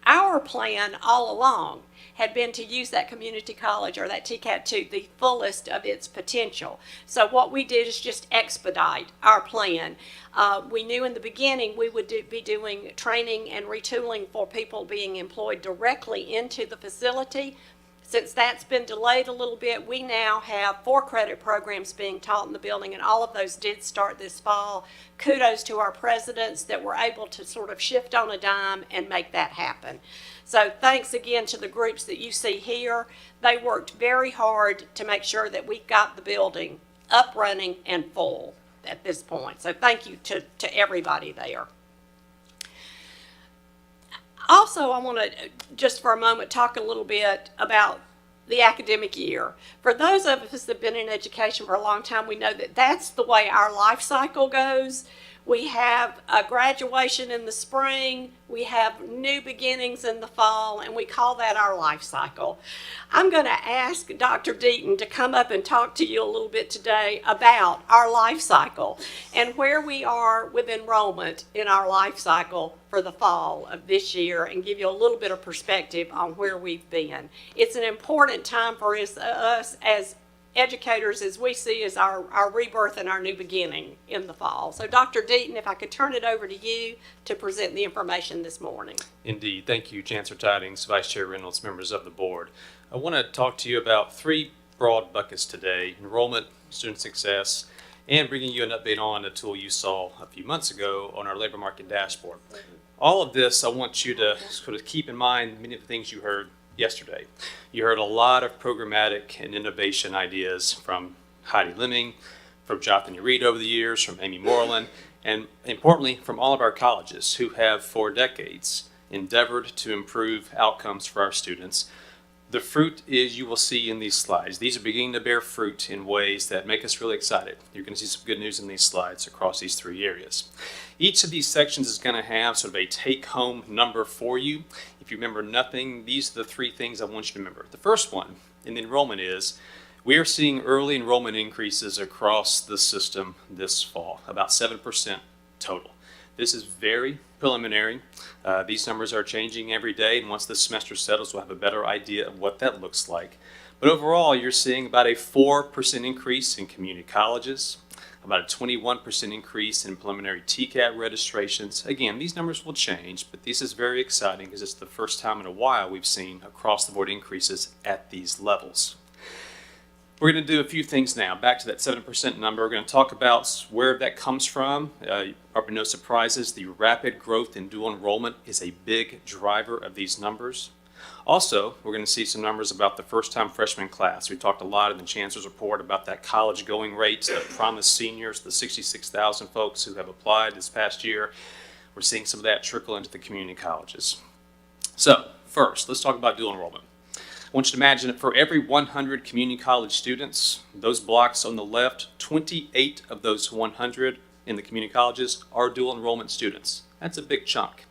Our plan all along had been to use that community college or that TCAT to the fullest of its potential. So what we did is just expedite our plan. We knew in the beginning we would be doing training and retooling for people being employed directly into the facility. Since that's been delayed a little bit, we now have 4 credit programs being taught in the building, and all of those did start this fall. Kudos to our presidents that were able to sort of shift on a dime and make that happen. So thanks again to the groups that you see here. They worked very hard to make sure that we got the building up, running, and full at this point. So thank you to everybody there. Also, I want to just for a moment talk a little bit about the academic year. For those of us that have been in education for a long time, we know that that's the way our life cycle goes. We have a graduation in the spring, we have new beginnings in the fall, and we call that our life cycle. I'm going to ask Dr. Deaton to come up and talk to you a little bit today about our life cycle and where we are with enrollment in our life cycle for the fall of this year, and give you a little bit of perspective on where we've been. It's an important time for us as educators, as we see as our rebirth and our new beginning in the fall. So Dr. Deaton, if I could turn it over to you to present the information this morning. Indeed. Thank you, Chancellor Tidings, Vice Chair Reynolds, members of the board. I want to talk to you about 3 broad buckets today: enrollment, student success, and bringing you an update on a tool you saw a few months ago on our labor market dashboard. All of this, I want you to sort of keep in mind many of the things you heard yesterday. You heard a lot of programmatic and innovation ideas from Heidi Lemming, from Jonathan Reed over the years, from Amy Moreland, and importantly from all of our colleges who have for decades endeavored to improve outcomes for our students. The fruit is you will see in these slides. These are beginning to bear fruit in ways that make us really excited. You're going to see some good news in these slides across these 3 areas. Each of these sections is going to have sort of a take-home number for you. If you remember nothing, these are the 3 things I want you to remember. The first one in the enrollment is we are seeing early enrollment increases across the system this fall, about 7% total. This is very preliminary. These numbers are changing every day, and once the semester settles, we'll have a better idea of what that looks like. But overall, you're seeing about a 4% increase in community colleges, about a 21% increase in preliminary TCAT registrations. Again, these numbers will change, but this is very exciting because it's the first time in a while we've seen across-the-board increases at these levels. We're going to do a few things now. Back to that 7% number, we're going to talk about where that comes from. Probably no surprises, the rapid growth in dual enrollment is a big driver of these numbers. Also, we're going to see some numbers about the first-time freshman class. We talked a lot in the Chancellor's report about that college going rate, the promised seniors, the 66,000 folks who have applied this past year. We're seeing some of that trickle into the community colleges. So, first, let's talk about dual enrollment. I want you to imagine that for every 100 community college students, those blocks on the left, 28 of those 100 in the community colleges are dual enrollment students. That's a big chunk.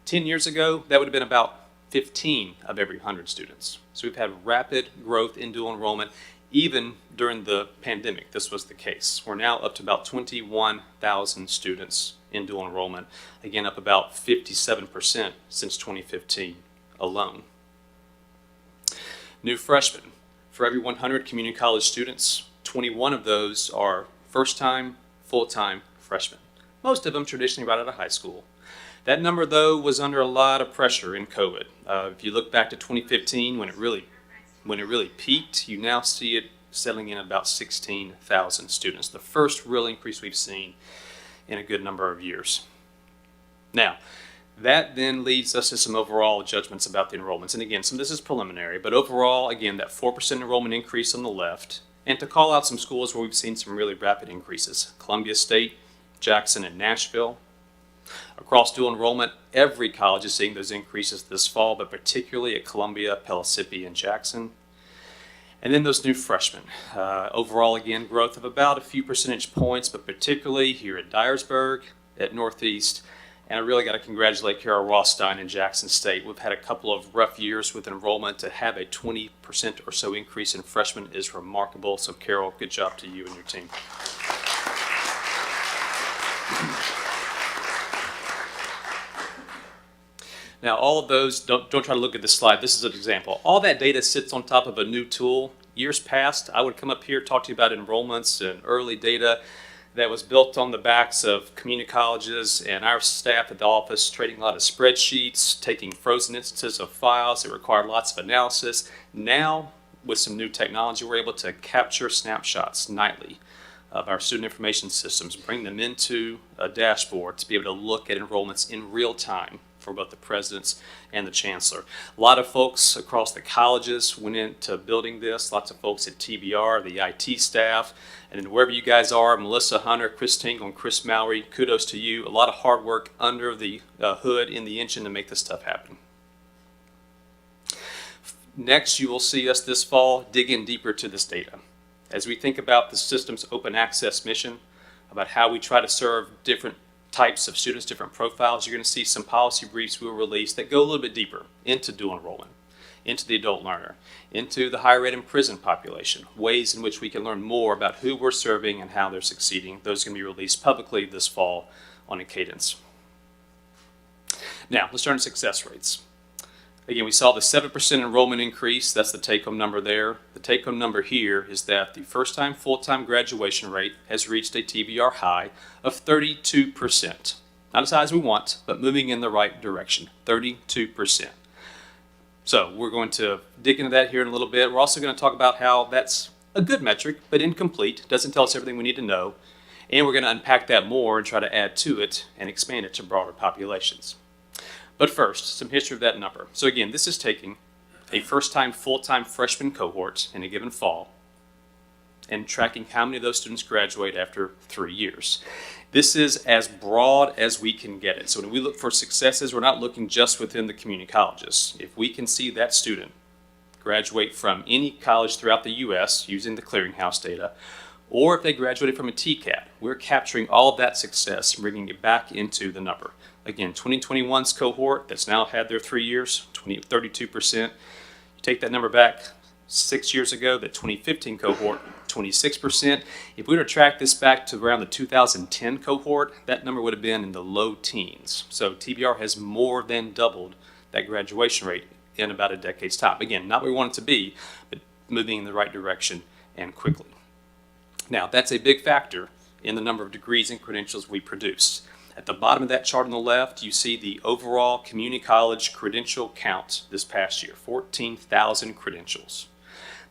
10 years ago, that would have been about 15 of every 100 students. So we've had rapid growth in dual enrollment. Even during the pandemic, this was the case. We're now up to about 21,000 students in dual enrollment. Again, up about 57% since 2015 alone. New freshmen. For every 100 community college students, 21 of those are first-time, full-time freshmen. Most of them traditionally right out of high school. That number, though, was under a lot of pressure in COVID. If you look back to 2015, when it really peaked, you now see it settling in at about 16,000 students. The first real increase we've seen in a good number of years. Now, that then leads us to some overall judgments about the enrollments. And again, some of this is preliminary, but overall, again, that 4% enrollment increase on the left, and to call out some schools where we've seen some really rapid increases. Columbia State, Jackson, and Nashville. Across dual enrollment, every college is seeing those increases this fall, but particularly at Columbia, Pellissippi, and Jackson. And then those new freshmen. Overall, again, growth of about a few percentage points, but particularly here at Dyersburg, at Northeast. And I really got to congratulate Carol Rothstein and Jackson State. We've had a couple of rough years with enrollment. To have a 20% or so increase in freshmen is remarkable. So Carol, good job to you and your team. Now, all of those, don't try to look at this slide. This is an example. All that data sits on top of a new tool. Years past, I would come up here, talk to you about enrollments and early data that was built on the backs of community colleges and our staff at the office, trading a lot of spreadsheets, taking frozen instances of files that required lots of analysis. Now, with some new technology, we're able to capture snapshots nightly of our student information systems, bring them into a dashboard to be able to look at enrollments in real time for both the presidents and the chancellor. A lot of folks across the colleges went into building this, lots of folks at TBR, the IT staff, and then wherever you guys are, Melissa Hunter, Chris Tingle, and Chris Mallory, kudos to you. A lot of hard work under the hood in the engine to make this stuff happen. Next, you will see us this fall dig in deeper to this data. As we think about the system's open access mission, about how we try to serve different types of students, different profiles, you're going to see some policy briefs we'll release that go a little bit deeper into dual enrollment, into the adult learner, into the higher ed and prison population, ways in which we can learn more about who we're serving and how they're succeeding. Those are going to be released publicly this fall on a cadence. Now, let's turn to success rates. Again, we saw the 7% enrollment increase. That's the take-home number there. The take-home number here is that the first-time, full-time graduation rate has reached a TBR high of 32%. Not as high as we want, but moving in the right direction, 32%. So we're going to dig into that here in a little bit. We're also going to talk about how that's a good metric, but incomplete. Doesn't tell us everything we need to know. And we're going to unpack that more and try to add to it and expand it to broader populations. But first, some history of that number. So again, this is taking a first-time, full-time freshman cohort in a given fall and tracking how many of those students graduate after 3 years. This is as broad as we can get it. So when we look for successes, we're not looking just within the community colleges. If we can see that student graduate from any college throughout the U.S. using the clearinghouse data, or if they graduated from a TCAT, we're capturing all of that success and bringing it back into the number. Again, 2021's cohort that's now had their 3 years, 32%. You take that number back 6 years ago, that 2015 cohort, 26%. If we were to track this back to around the 2010 cohort, that number would have been in the low teens. So TBR has more than doubled that graduation rate in about a decade's time. Again, not where we want it to be, but moving in the right direction and quickly. Now, that's a big factor in the number of degrees and credentials we produce. At the bottom of that chart on the left, you see the overall community college credential count this past year, 14,000 credentials.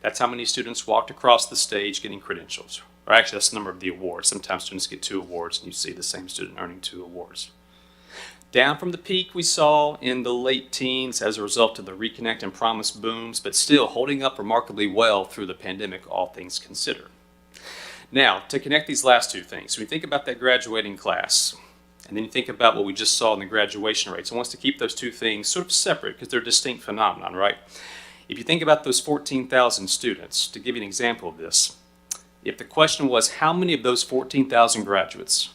That's how many students walked across the stage getting credentials. Or actually, that's the number of the awards. Sometimes students get 2 awards, and you see the same student earning 2 awards. Down from the peak we saw in the late teens as a result of the Reconnect and Promise booms, but still holding up remarkably well through the pandemic, all things considered. Now, to connect these last 2 things, when you think about that graduating class, and then you think about what we just saw in the graduation rates, I want us to keep those 2 things sort of separate because they're distinct phenomenon, right? If you think about those 14,000 students, to give you an example of this, if the question was how many of those 14,000 graduates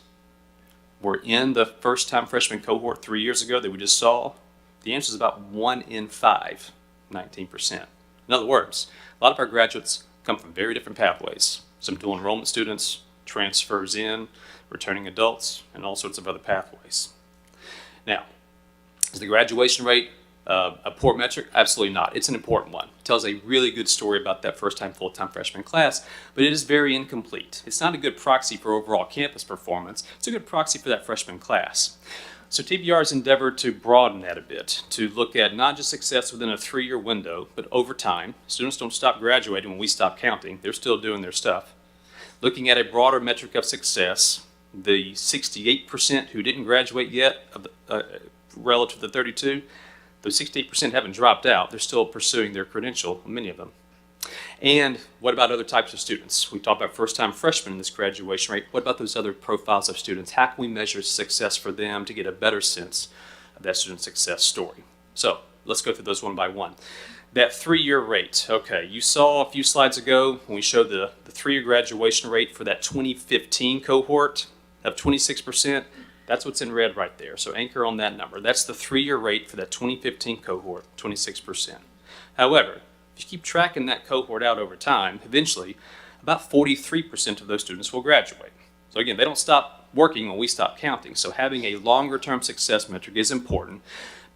were in the first-time freshman cohort 3 years ago that we just saw, the answer is about 1 in 5, 19%. In other words, a lot of our graduates come from very different pathways. Some dual enrollment students, transfers in, returning adults, and all sorts of other pathways. Now, is the graduation rate a poor metric? Absolutely not. It's an important one. It tells a really good story about that first-time full-time freshman class, but it is very incomplete. It's not a good proxy for overall campus performance. It's a good proxy for that freshman class. So TBR has endeavored to broaden that a bit, to look at not just success within a 3-year window, but over time. Students don't stop graduating when we stop counting. They're still doing their stuff. Looking at a broader metric of success, the 68% who didn't graduate yet, relative to the 32, those 68% haven't dropped out. They're still pursuing their credential, many of them. And what about other types of students? We talked about first-time freshmen in this graduation rate. What about those other profiles of students? How can we measure success for them to get a better sense of that student success story? So let's go through those one by one. That 3-year rate. Okay, you saw a few slides ago when we showed the 3-year graduation rate for that 2015 cohort of 26%. That's what's in red right there. So anchor on that number. That's the 3-year rate for that 2015 cohort, 26%. However, if you keep tracking that cohort out over time, eventually about 43% of those students will graduate. So again, they don't stop working when we stop counting. So having a longer term success metric is important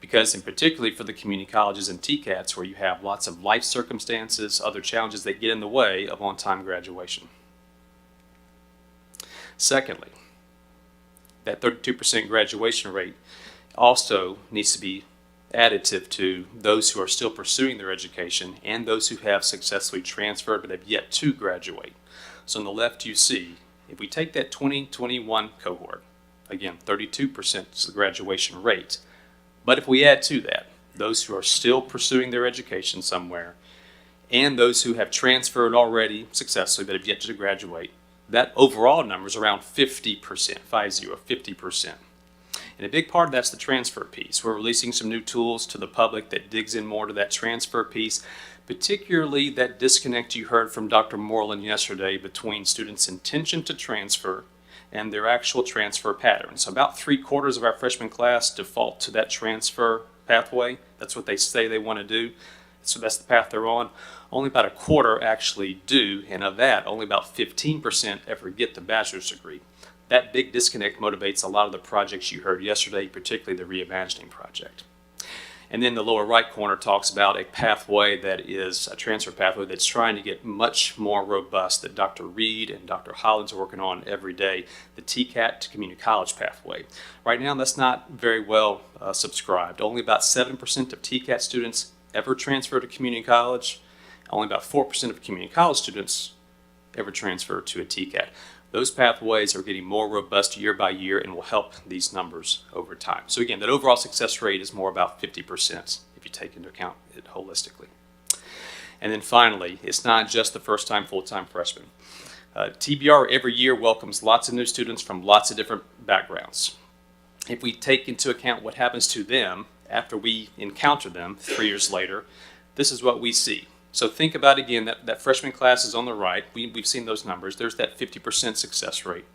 because, in particularly for the community colleges and TCATs where you have lots of life circumstances, other challenges that get in the way of on-time graduation. Secondly, that 32% graduation rate also needs to be additive to those who are still pursuing their education and those who have successfully transferred but have yet to graduate. So on the left you see, if we take that 2021 cohort, again 32% is the graduation rate, but if we add to that those who are still pursuing their education somewhere and those who have transferred already successfully but have yet to graduate, that overall number is around 50%, 50%. And a big part of that's the transfer piece. We're releasing some new tools to the public that digs in more to that transfer piece, particularly that disconnect you heard from Dr. Moreland yesterday between students' intention to transfer and their actual transfer pattern. So about 3/4 of our freshman class default to that transfer pathway. That's what they say they want to do. So that's the path they're on. Only about 1/4 actually do, and of that, only about 15% ever get the bachelor's degree. That big disconnect motivates a lot of the projects you heard yesterday, particularly the Reimagining project. And then the lower right corner talks about a pathway that is a transfer pathway that's trying to get much more robust that Dr. Reed and Dr. Hollins are working on every day, the TCAT to community college pathway. Right now, that's not very well subscribed. Only about 7% of TCAT students ever transfer to community college. Only about 4% of community college students ever transfer to a TCAT. Those pathways are getting more robust year by year and will help these numbers over time. So again, that overall success rate is more about 50% if you take into account it holistically. And then finally, it's not just the first-time full-time freshman. TBR every year welcomes lots of new students from lots of different backgrounds. If we take into account what happens to them after we encounter them 3 years later, this is what we see. So think about again that freshman class is on the right. We've seen those numbers. There's that 50% success rate.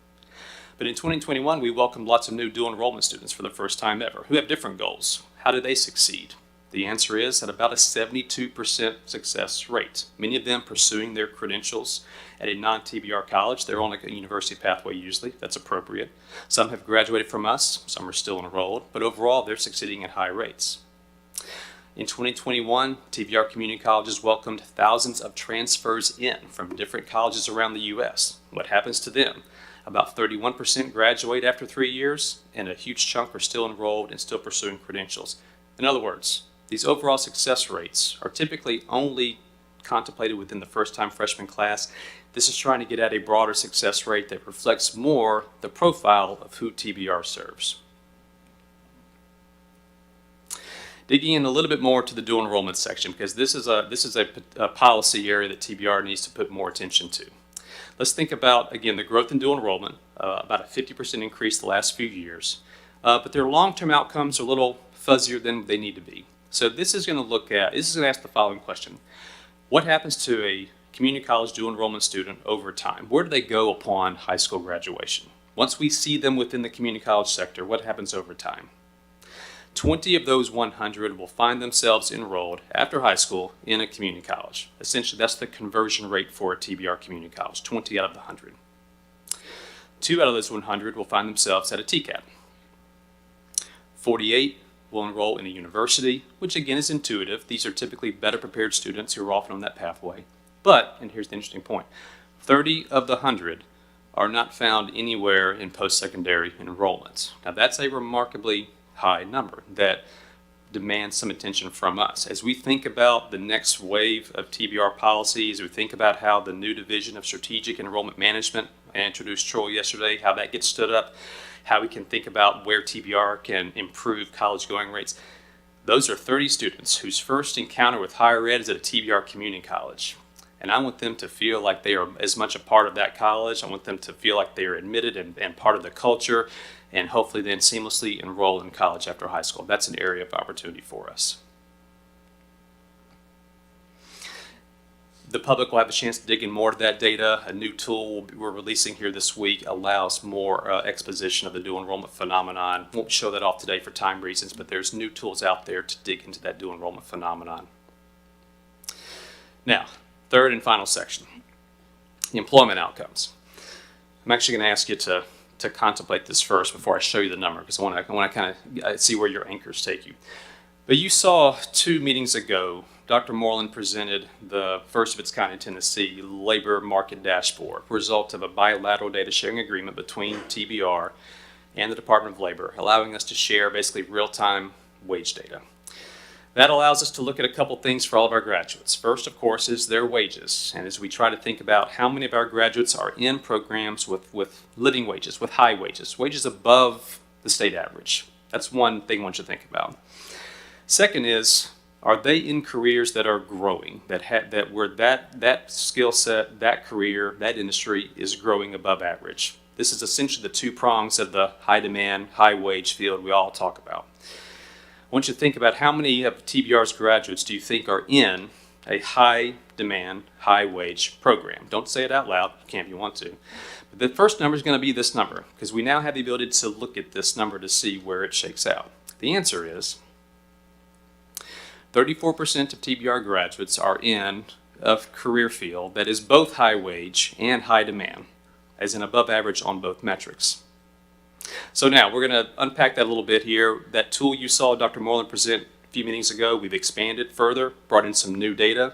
But in 2021, we welcomed lots of new dual enrollment students for the first time ever who have different goals. How do they succeed? The answer is at about a 72% success rate. Many of them pursuing their credentials at a non-TBR college. They're on a university pathway usually. That's appropriate. Some have graduated from us. Some are still enrolled. But overall, they're succeeding at high rates. In 2021, TBR community colleges welcomed thousands of transfers in from different colleges around the U.S. What happens to them? About 31% graduate after 3 years, and a huge chunk are still enrolled and still pursuing credentials. In other words, these overall success rates are typically only contemplated within the first-time freshman class. This is trying to get at a broader success rate that reflects more the profile of who TBR serves. Digging in a little bit more to the dual enrollment section, because this is a policy area that TBR needs to put more attention to. Let's think about, again, the growth in dual enrollment, about a 50% increase the last few years. But their long-term outcomes are a little fuzzier than they need to be. So this is going to ask the following question. What happens to a community college dual enrollment student over time? Where do they go upon high school graduation? Once we see them within the community college sector, what happens over time? 20 of those 100 will find themselves enrolled after high school in a community college. Essentially, that's the conversion rate for a TBR community college, 20 out of the 100. 2 out of those 100 will find themselves at a TCAT. 48 will enroll in a university, which again is intuitive. These are typically better prepared students who are often on that pathway. But, and here's the interesting point, 30 of the 100 are not found anywhere in post-secondary enrollments. Now that's a remarkably high number that demands some attention from us. As we think about the next wave of TBR policies, we think about how the new division of strategic enrollment management, I introduced Troy yesterday, how that gets stood up, how we can think about where TBR can improve college going rates. Those are 30 students whose first encounter with higher ed is at a TBR community college. And I want them to feel like they are as much a part of that college. I want them to feel like they are admitted and part of the culture, and hopefully then seamlessly enroll in college after high school. That's an area of opportunity for us. The public will have a chance to dig in more to that data. A new tool we're releasing here this week allows more exposition of the dual enrollment phenomenon. Won't show that off today for time reasons, but there's new tools out there to dig into that dual enrollment phenomenon. Now, third and final section, the employment outcomes. I'm actually going to ask you to contemplate this first before I show you the number, because I want to kind of see where your anchors take you. But you saw 2 meetings ago, Dr. Moreland presented the first of its kind in Tennessee labor market dashboard, result of a bilateral data sharing agreement between TBR and the Department of Labor, allowing us to share basically real-time wage data. That allows us to look at a couple things for all of our graduates. First, of course, is their wages. And as we try to think about how many of our graduates are in programs with living wages, with high wages, wages above the state average. That's one thing one should think about. Second is, are they in careers that are growing, where that skill set, that career, that industry is growing above average? This is essentially the 2 prongs of the high demand, high wage field we all talk about. I want you to think about how many of TBR's graduates do you think are in a high demand, high wage program. Don't say it out loud, you can if you want to. But the first number is going to be this number, because we now have the ability to look at this number to see where it shakes out. The answer is 34% of TBR graduates are in a career field that is both high wage and high demand, as in above average on both metrics. So now we're going to unpack that a little bit here. That tool you saw Dr. Moreland present a few meetings ago, we've expanded further, brought in some new data.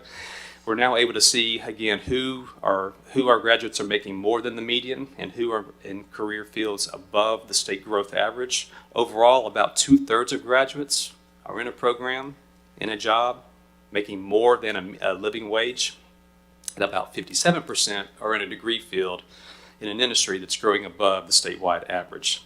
We're now able to see, again, who our graduates are making more than the median and who are in career fields above the state growth average. Overall, about 2/3 of graduates are in a program, in a job, making more than a living wage. And about 57% are in a degree field in an industry that's growing above the statewide average.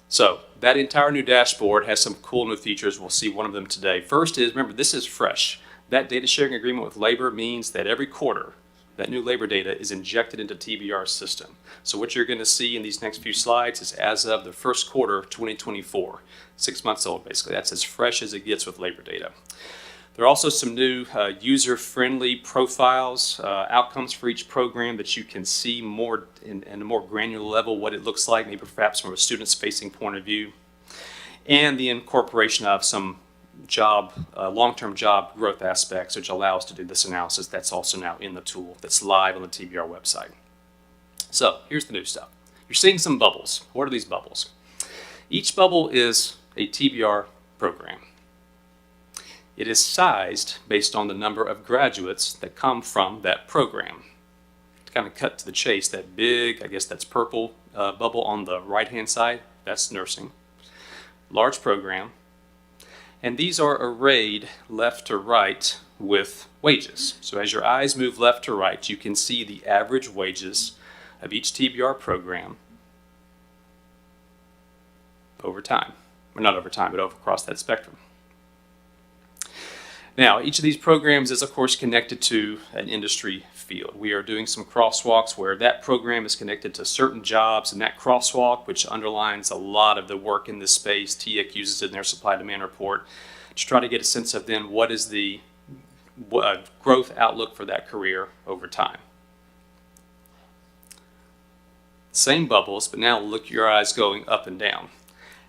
So that entire new dashboard has some cool new features. We'll see one of them today. First is, remember, this is fresh. That data sharing agreement with labor means that every quarter, that new labor data is injected into TBR's system. So what you're going to see in these next few slides is as of the first quarter of 2024, 6 months old basically. That's as fresh as it gets with labor data. There are also some new user-friendly profiles, outcomes for each program that you can see more in a more granular level what it looks like, maybe perhaps from a student's facing point of view, and the incorporation of some long-term job growth aspects which allow us to do this analysis. That's also now in the tool that's live on the TBR website. So here's the new stuff. You're seeing some bubbles. What are these bubbles? Each bubble is a TBR program. It is sized based on the number of graduates that come from that program. kind of cut to the chase, that big, I guess that's purple bubble on the right-hand side, that's nursing. Large program. And these are arrayed left to right with wages. So as your eyes move left to right, you can see the average wages of each TBR program over time. Or not over time, but over across that spectrum. Now, each of these programs is, of course, connected to an industry field. We are doing some crosswalks where that program is connected to certain jobs, and that crosswalk, which underlines a lot of the work in this space, TEC uses it in their supply-demand report, to try to get a sense of then what is the growth outlook for that career over time. Same bubbles, but now look at your eyes going up and down.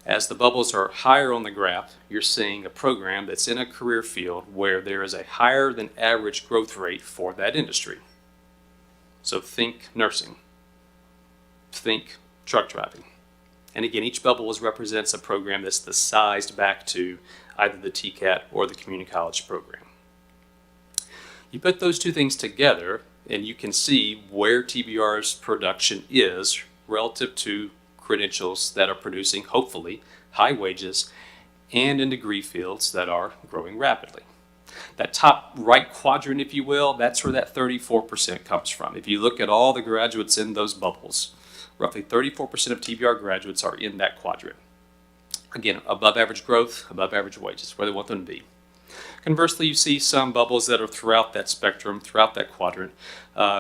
As the bubbles are higher on the graph, you're seeing a program that's in a career field where there is a higher than average growth rate for that industry. So think nursing, think truck driving. And again, each bubble represents a program that's sized back to either the TCAT or the community college program. You put those two things together and you can see where TBR's production is relative to credentials that are producing, hopefully, high wages and in degree fields that are growing rapidly. That top right quadrant, if you will, that's where that 34% comes from. If you look at all the graduates in those bubbles, roughly 34% of TBR graduates are in that quadrant. Again, above average growth, above average wages, where they want them to be. Conversely, you see some bubbles that are throughout that spectrum, throughout that quadrant,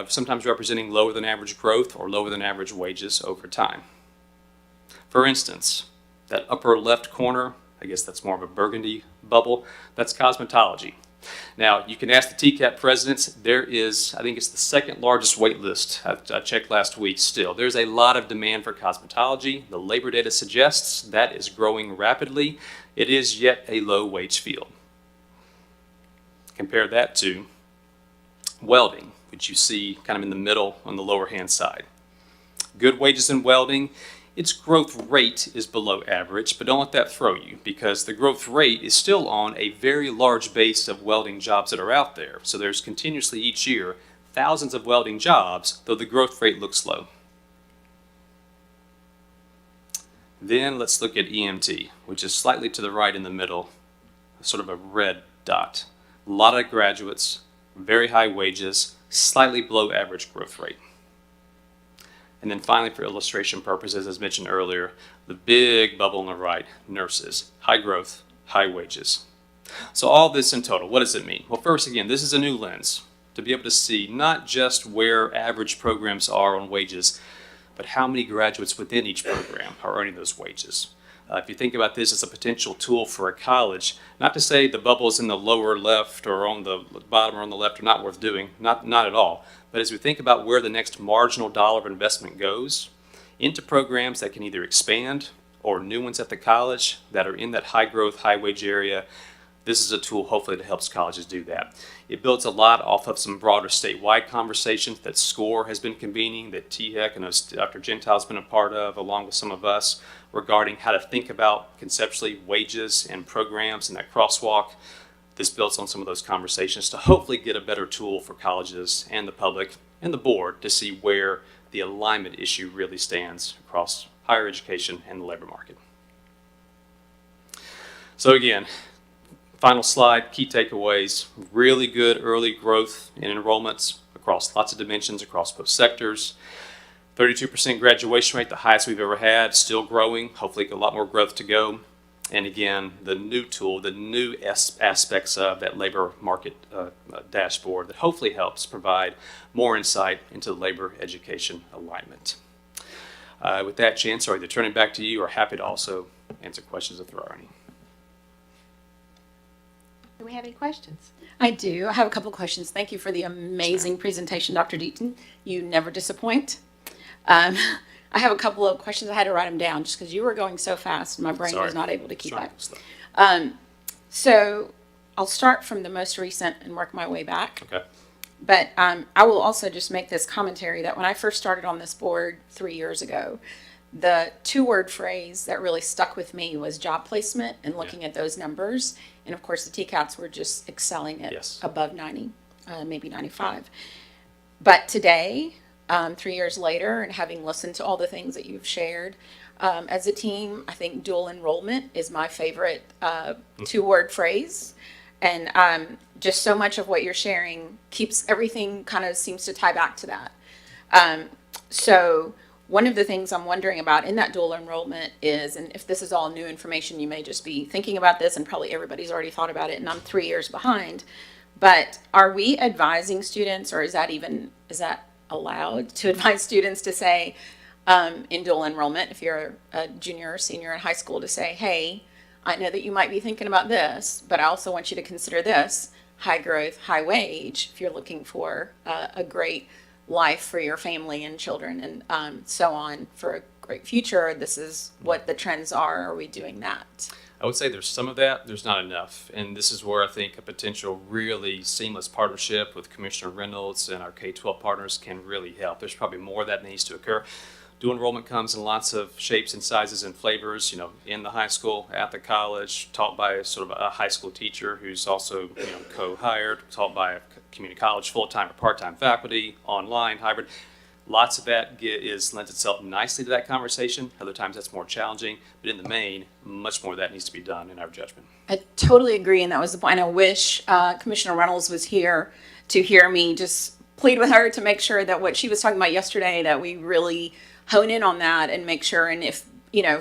sometimes representing lower than average growth or lower than average wages over time. For instance, that upper left corner, I guess that's more of a burgundy bubble, that's cosmetology. Now, you can ask the TCAT presidents, there is, I think it's the second largest wait list, I checked last week still. There's a lot of demand for cosmetology. The labor data suggests that is growing rapidly. It is yet a low wage field. Compare that to welding, which you see kind of in the middle on the lower hand side. Good wages in welding. Its growth rate is below average, but don't let that throw you because the growth rate is still on a very large base of welding jobs that are out there. So there's continuously each year thousands of welding jobs, though the growth rate looks low. Then let's look at EMT, which is slightly to the right in the middle, sort of a red dot. A lot of graduates, very high wages, slightly below average growth rate. And then finally, for illustration purposes, as mentioned earlier, the big bubble on the right, nurses, high growth, high wages. So all this in total, what does it mean? Well, first, again, this is a new lens to be able to see not just where average programs are on wages, but how many graduates within each program are earning those wages. If you think about this as a potential tool for a college, not to say the bubbles in the lower left or on the bottom or on the left are not worth doing, not at all. But as we think about where the next marginal dollar of investment goes, into programs that can either expand or new ones at the college that are in that high growth, high wage area, this is a tool hopefully that helps colleges do that. It builds a lot off of some broader statewide conversations that SCORE has been convening, that THEC and Dr. Gentile's been a part of, along with some of us, regarding how to think about conceptually wages and programs and that crosswalk. This builds on some of those conversations to hopefully get a better tool for colleges and the public and the board to see where the alignment issue really stands across higher education and the labor market. So again, final slide, key takeaways, really good early growth in enrollments across lots of dimensions, across both sectors. 32% graduation rate, the highest we've ever had, still growing, hopefully a lot more growth to go. And again, the new tool, the new aspects of that labor market dashboard that hopefully helps provide more insight into the labor education alignment. With that, Chancellor, either turning back to you or happy to also answer questions if there are any. Do we have any questions? I do. I have a couple of questions. Thank you for the amazing presentation, Dr. Deaton. You never disappoint. I have a couple of questions. I had to write them down just because you were going so fast and my brain was not able to keep up. So I'll start from the most recent and work my way back. Okay. But I will also just make this commentary that when I first started on this board 3 years ago, the two-word phrase that really stuck with me was job placement and looking at those numbers. And of course, the TCATs were just excelling at above 90, maybe 95. But today, 3 years later and having listened to all the things that you've shared. As a team, I think dual enrollment is my favorite two-word phrase. And just so much of what you're sharing keeps everything kind of seems to tie back to that. So one of the things I'm wondering about in that dual enrollment is, and if this is all new information, you may just be thinking about this and probably everybody's already thought about it and I'm 3 years behind, but are we advising students, or is that allowed to advise students to say, in dual enrollment, if you're a junior or senior in high school, to say, hey, I know that you might be thinking about this, but I also want you to consider this: high growth, high wage, if you're looking for a great life for your family and children and so on for a great future. This is what the trends are. Are we doing that? I would say there's some of that, there's not enough. And this is where I think a potential really seamless partnership with Commissioner Reynolds and our K-12 partners can really help. There's probably more that needs to occur. Dual enrollment comes in lots of shapes and sizes and flavors, you know, in the high school, at the college, taught by sort of a high school teacher who's also, you know, co-hired, taught by a community college, full-time or part-time faculty, online, hybrid. Lots of that lends itself nicely to that conversation. Other times that's more challenging, but in the main, much more of that needs to be done in our judgment. I totally agree, and that was the point. I wish Commissioner Reynolds was here to hear me just plead with her to make sure that what she was talking about yesterday, that we really hone in on that and make sure. And if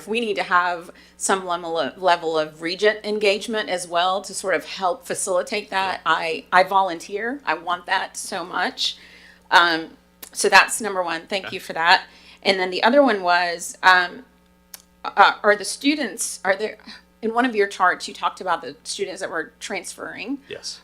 we need to have some level of regent engagement as well to sort of help facilitate that, I volunteer. I want that so much. So that's number one. Thank you for that. And then the other one was, are there, in one of your charts, you talked about the students that were transferring. Yes.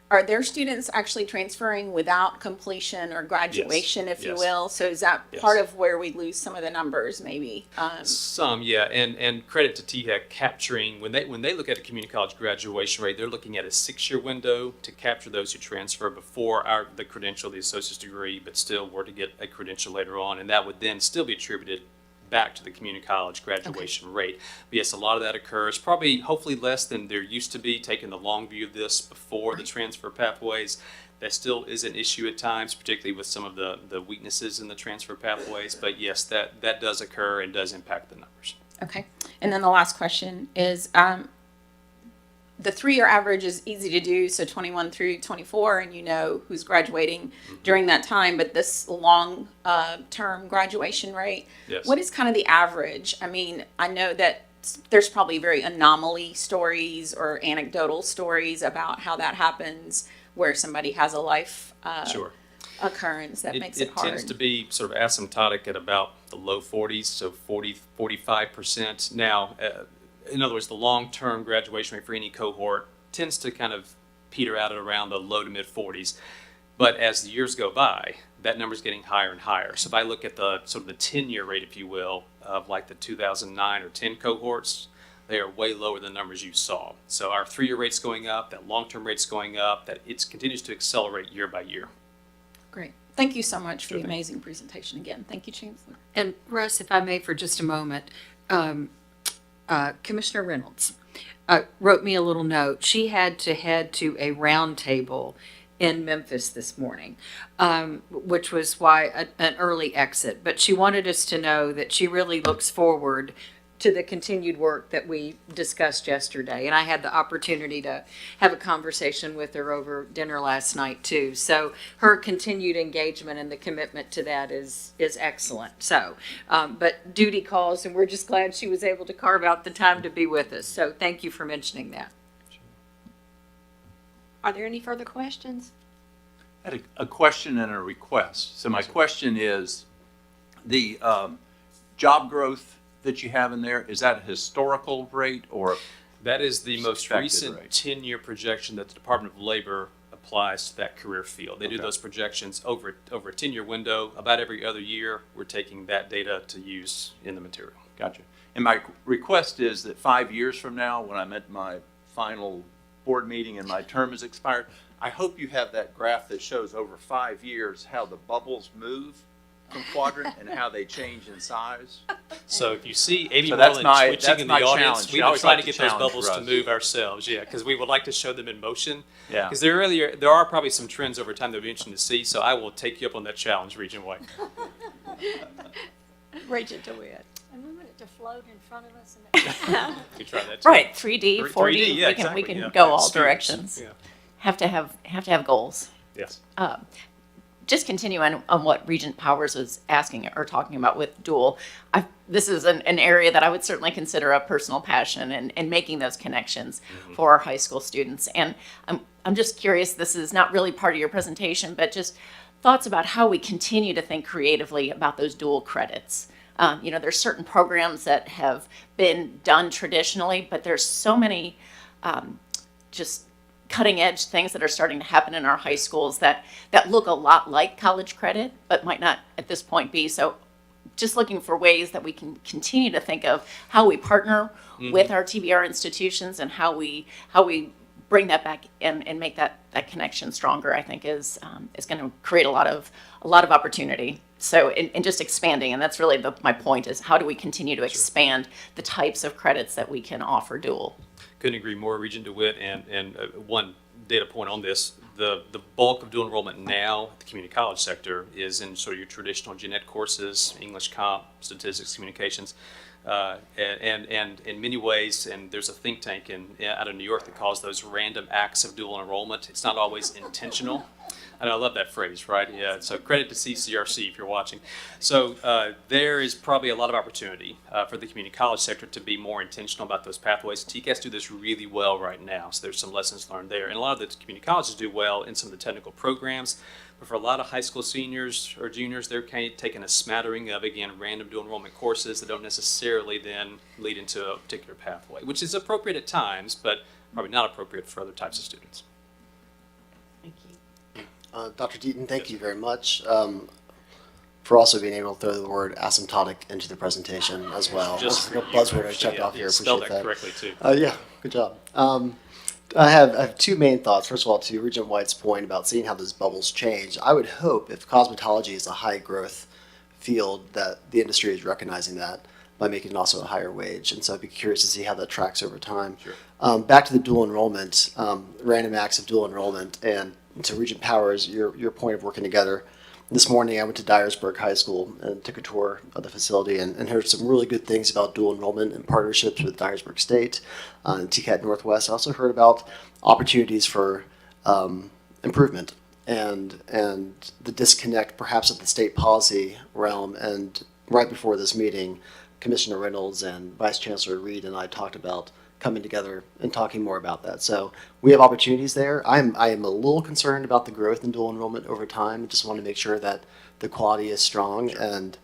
Are there students actually transferring without completion or graduation, if you will? So is that part of where we lose some of the numbers, maybe? Some, yeah, and credit to THEC capturing, when they look at a community college graduation rate, they're looking at a 6-year window to capture those who transfer before the credential, the associate's degree, but still were to get a credential later on, and that would then still be attributed back to the community college graduation rate. But yes, a lot of that occurs, probably hopefully less than there used to be, taking the long view of this before the transfer pathways. That still is an issue at times, particularly with some of the weaknesses in the transfer pathways. But yes, that does occur and does impact the numbers. Okay. And then the last question is, the 3-year average is easy to do, so 21 through 24, and you know who's graduating during that time, but this long term graduation rate, what is kind of the average? I mean, I know that there's probably very anomaly stories or anecdotal stories about how that happens, where somebody has a life occurrence that makes it hard. It tends to be sort of asymptotic at about the low 40s, so 45%. Now, in other words, the long-term graduation rate for any cohort tends to kind of peter out at around the low to mid 40s. But as the years go by, that number is getting higher and higher. So if I look at the sort of the 10-year rate, if you will, of like the 2009 or 10 cohorts, they are way lower than the numbers you saw. So our 3-year rate's going up, that long-term rate's going up, that it continues to accelerate year by year. Great. Thank you so much for the amazing presentation again. Thank you, Chancellor. And Russ, if I may for just a moment, Commissioner Reynolds wrote me a little note. She had to head to a round table in Memphis this morning, which was why an early exit. But she wanted us to know that she really looks forward to the continued work that we discussed yesterday. And I had the opportunity to have a conversation with her over dinner last night too. So her continued engagement and the commitment to that is excellent. So, but duty calls, and we're just glad she was able to carve out the time to be with us. So thank you for mentioning that. Are there any further questions? I had a question and a request. So my question is, the job growth that you have in there, is that a historical rate or? That is the most recent rate? 10-year projection that the Department of Labor applies to that career field. They do those projections over a 10-year window. About every other year, we're taking that data to use in the material. Gotcha. And my request is that 5 years from now, when I'm at my final board meeting and my term is expired, I hope you have that graph that shows over 5 years how the bubbles move from quadrant and how they change in size. So if you see Amy So that's Merlin my- twitching that's in my the audience, challenge. we You will always try like to to get those challenge bubbles for to us. move ourselves, yeah, because we would like to show them in motion. Yeah. Because there are probably some trends over time that would be interesting to see, so I will take you up on that challenge, Region White. Regent DeWitt. And we want it to float in front of us. You try that too. Right, 3D, 4D, 3D, yeah, we exactly, can yeah. go all Spheres, directions. yeah. Have to have goals. Yes. Just continue on what Regent Powers was asking or talking about with dual. This is an area that I would certainly consider a personal passion and making those connections for our high school students. And I'm just curious, this is not really part of your presentation, but just thoughts about how we continue to think creatively about those dual credits. There's certain programs that have been done traditionally, but there's so many just cutting edge things that are starting to happen in our high schools that look a lot like college credit, but might not at this point be. So just looking for ways that we can continue to think of how we partner with our TBR institutions and how we bring that back and make that connection stronger, I think is going to create a lot of opportunity. So in just expanding, and that's really my point, is how do we continue to expand the types of credits that we can offer dual? Couldn't agree more, Regent DeWitt. And one data point on this, the bulk of dual enrollment now at the community college sector is in sort of your traditional gen ed courses, English comp, statistics, communications, and in many ways, and there's a think tank out of New York that calls those random acts of dual enrollment. It's not always intentional. And I love that phrase, right? Yeah, so credit to CCRC if you're watching. So there is probably a lot of opportunity for the community college sector to be more intentional about those pathways. TCAS do this really well right now, so there's some lessons learned there. And a lot of the community colleges do well in some of the technical programs, but for a lot of high school seniors or juniors, they're kind of taking a smattering of, again, random dual enrollment courses that don't necessarily then lead into a particular pathway, which is appropriate at times, but probably not appropriate for other types of students. Dr. Deaton, thank you very much for also being able to throw the word asymptotic into the presentation as well. Just That's a buzzword I checked off here. Spelled Appreciate that correctly too. Yeah, good job. I have two main thoughts. First of all, to Regent White's point about seeing how those bubbles change, I would hope if cosmetology is a high growth field that the industry is recognizing that by making it also a higher wage. And so I'd be curious to see how that tracks over time. Sure. Back to the dual enrollment, random acts of dual enrollment, and to Regent Powers, your point of working together. This morning I went to Dyersburg High School and took a tour of the facility and heard some really good things about dual enrollment and partnerships with Dyersburg State and TCAT Northwest. I also heard about opportunities for improvement and the disconnect perhaps at the state policy realm. And right before this meeting, Commissioner Reynolds and Vice Chancellor Reed and I talked about coming together and talking more about that. So we have opportunities there. I am a little concerned about the growth in dual enrollment over time. I just want to make sure that the quality is strong and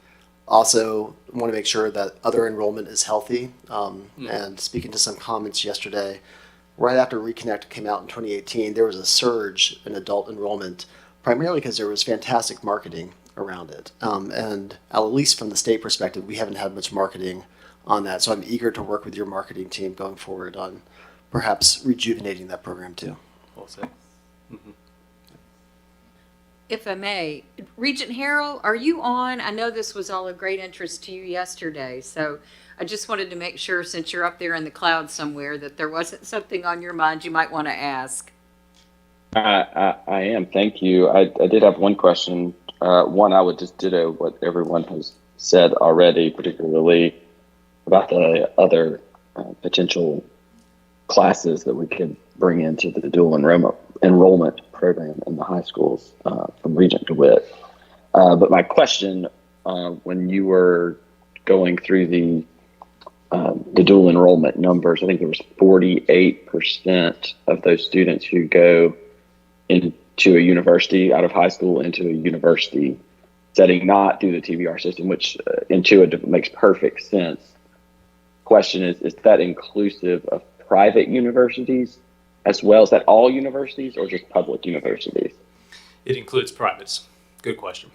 also want to make sure that other enrollment is healthy. And speaking to some comments yesterday, right after Reconnect came out in 2018, there was a surge in adult enrollment, primarily because there was fantastic marketing around it. And at least from the state perspective, we haven't had much marketing on that. So I'm eager to work with your marketing team going forward on perhaps rejuvenating that program too. Well said. If I may, Regent Harrell, are you on? I know this was all of great interest to you yesterday, so I just wanted to make sure, since you're up there in the clouds somewhere, that there wasn't something on your mind you might want to ask. I am. Thank you. I did have one question. One, I would just ditto what everyone has said already, particularly about the other potential classes that we could bring into the dual enrollment program in the high schools from Regent DeWitt. But my question, when you were going through the dual enrollment numbers, I think there was 48% of those students who go into a university out of high school into a university setting, not through the TBR system, which intuitively makes perfect sense. Question is that inclusive of private universities as well? Is that all universities or just public universities? It includes privates. Good question.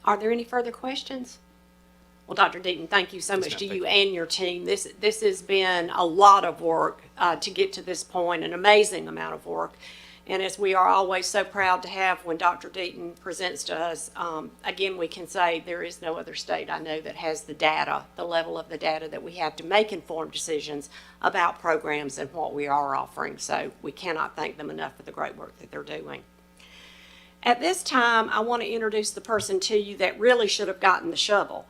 Are there any further questions? Well, Dr. Deaton, thank you so much to you and your team. This has been a lot of work to get to this point, an amazing amount of work. And as we are always so proud to have when Dr. Deaton presents to us, again, we can say there is no other state I know that has the data, the level of the data that we have to make informed decisions about programs and what we are offering. So we cannot thank them enough for the great work that they're doing. At this time, I want to introduce the person to you that really should have gotten the shovel.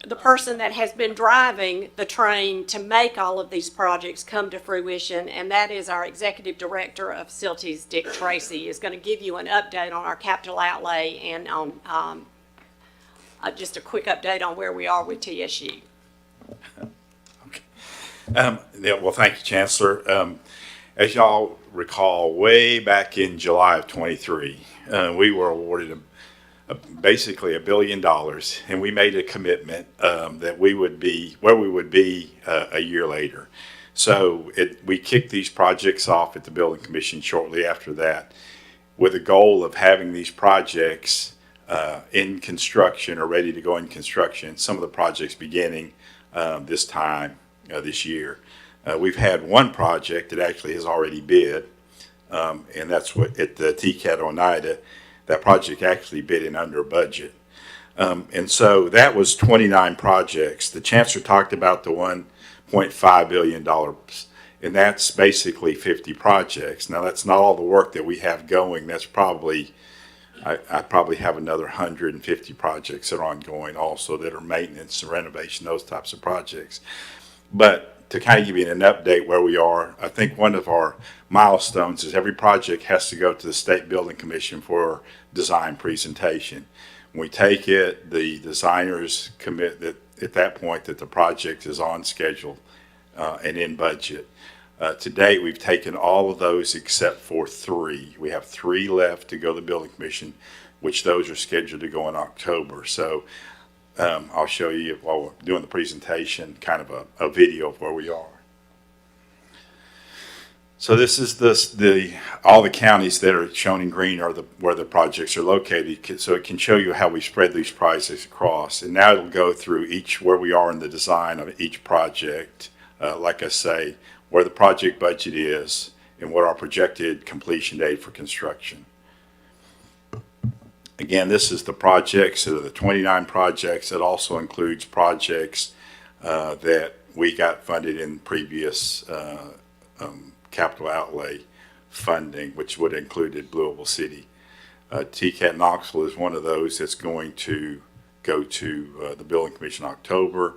The person that has been driving the train to make all of these projects come to fruition, and that is our Executive Director of Facilities, Dick Tracy, is going to give you an update on our capital outlay and on just a quick update on where we are with TSU. Well, thank you, Chancellor. As y'all recall, way back in July of 23, we were awarded basically $1 billion, and we made a commitment that we would be where we would be a year later. So we kicked these projects off at the Building Commission shortly after that, with a goal of having these projects in construction or ready to go in construction. Some of the projects beginning this time this year. We've had one project that actually has already bid, and that's what at the TCAT Oneida. That project actually bid in under budget. And so that was 29 projects. The Chancellor talked about the $1.5 billion, and that's basically 50 projects. Now, that's not all the work that we have going. That's probably, I probably have another 150 projects that are ongoing also that are maintenance and renovation, those types of projects. But to kind of give you an update where we are, I think one of our milestones is every project has to go to the State Building Commission for design presentation. When we take it, the designers commit that at that point that the project is on schedule and in budget. To date, we've taken all of those except for 3. We have 3 left to go to the Building Commission, which those are scheduled to go in October. So I'll show you while we're doing the presentation kind of a video of where we are. So this is all the counties that are shown in green are where the projects are located. So it can show you how we spread these projects across. And now it'll go through where we are in the design of each project. Like I say, where the project budget is and what our projected completion date for construction. Again, this is the projects, so the 29 projects. It also includes projects that we got funded in previous capital outlay funding, which would have included Louisville City. TCAT Knoxville is one of those that's going to go to the Building Commission in October.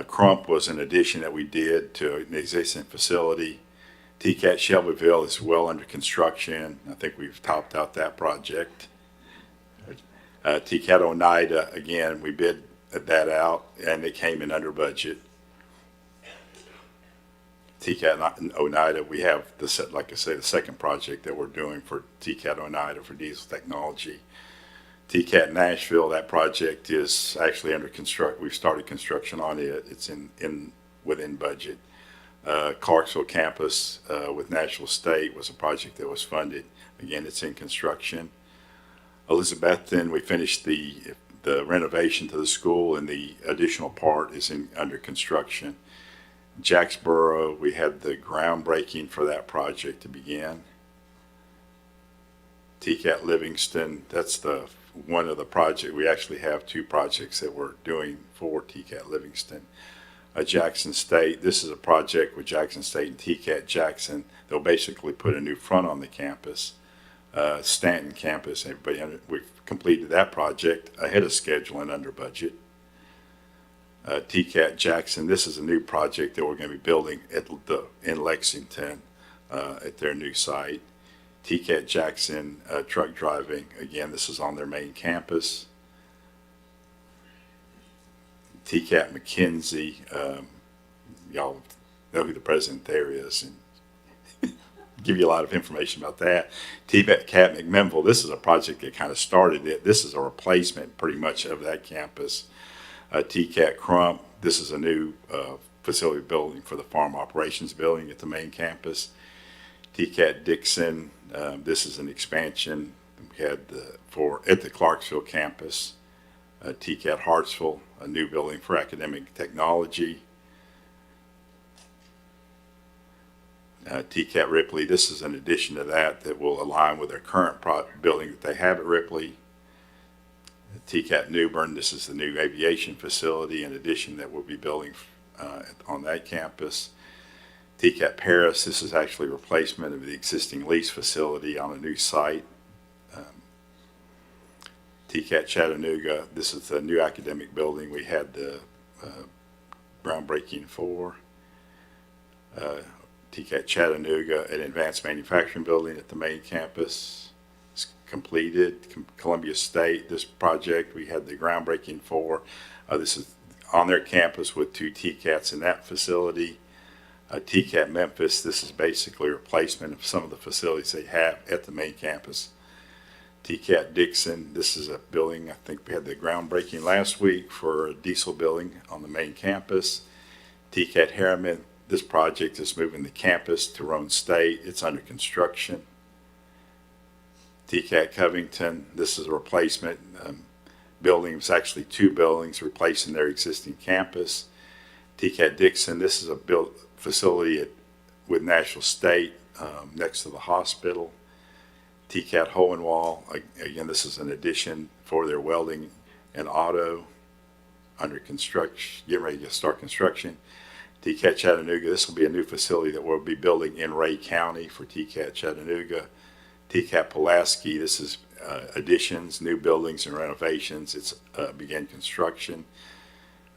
Crump was an addition that we did to an existing facility. TCAT Shelbyville is well under construction. I think we've topped out that project. TCAT Oneida, again, we bid that out and it came in under budget. TCAT Oneida, we have like I say, the second project that we're doing for TCAT Oneida for diesel technology. TCAT Nashville, that project is actually under construction. We've started construction on it. It's within budget. Clarksville campus with Nashville State was a project that was funded. Again, it's in construction. Elizabethton, we finished the renovation to the school, and the additional part is under construction. Jacksboro, we had the groundbreaking for that project to begin. TCAT Livingston, that's one of the projects. We actually have 2 projects that we're doing for TCAT Livingston. Jackson State, this is a project with Jackson State and TCAT Jackson. They'll basically put a new front on the campus. Stanton campus, we've completed that project ahead of schedule and under budget. TCAT Jackson, this is a new project that we're going to be building in Lexington at their new site. TCAT Jackson truck driving, again, this is on their main campus. TCAT McKenzie, y'all know who the president there is, and give you a lot of information about that. TCAT McMinnville, this is a project that kind of started it. This is a replacement pretty much of that campus. TCAT Crump, this is a new facility building for the farm operations building at the main campus. TCAT Dixon, this is an expansion we had at the Clarksville campus. TCAT Hartsville, a new building for academic technology. TCAT Ripley, this is an addition to that will align with their current building that they have at Ripley. TCAT Newbern, this is the new aviation facility in addition that we'll be building on that campus. TCAT Paris, this is actually replacement of the existing lease facility on a new site. TCAT Chattanooga, this is the new academic building we had the groundbreaking for. TCAT Chattanooga, an advanced manufacturing building at the main campus. It's completed. Columbia State, this project we had the groundbreaking for. This is on their campus with 2 TCATs in that facility. TCAT Memphis, this is basically a replacement of some of the facilities they have at the main campus. TCAT Dixon, this is a building, I think we had the groundbreaking last week for a diesel building on the main campus. TCAT Harriman, this project is moving the campus to Roane State. It's under construction. TCAT Covington, this is a replacement building. It's actually 2 buildings replacing their existing campus. TCAT Dixon, this is a facility with Nashville State next to the hospital. TCAT Hohenwald, again, this is an addition for their welding and auto under construction, getting ready to start construction. TCAT Chattanooga, this will be a new facility that we'll be building in Ray County for TCAT Chattanooga. TCAT Pulaski, this is additions, new buildings and renovations. It's began construction.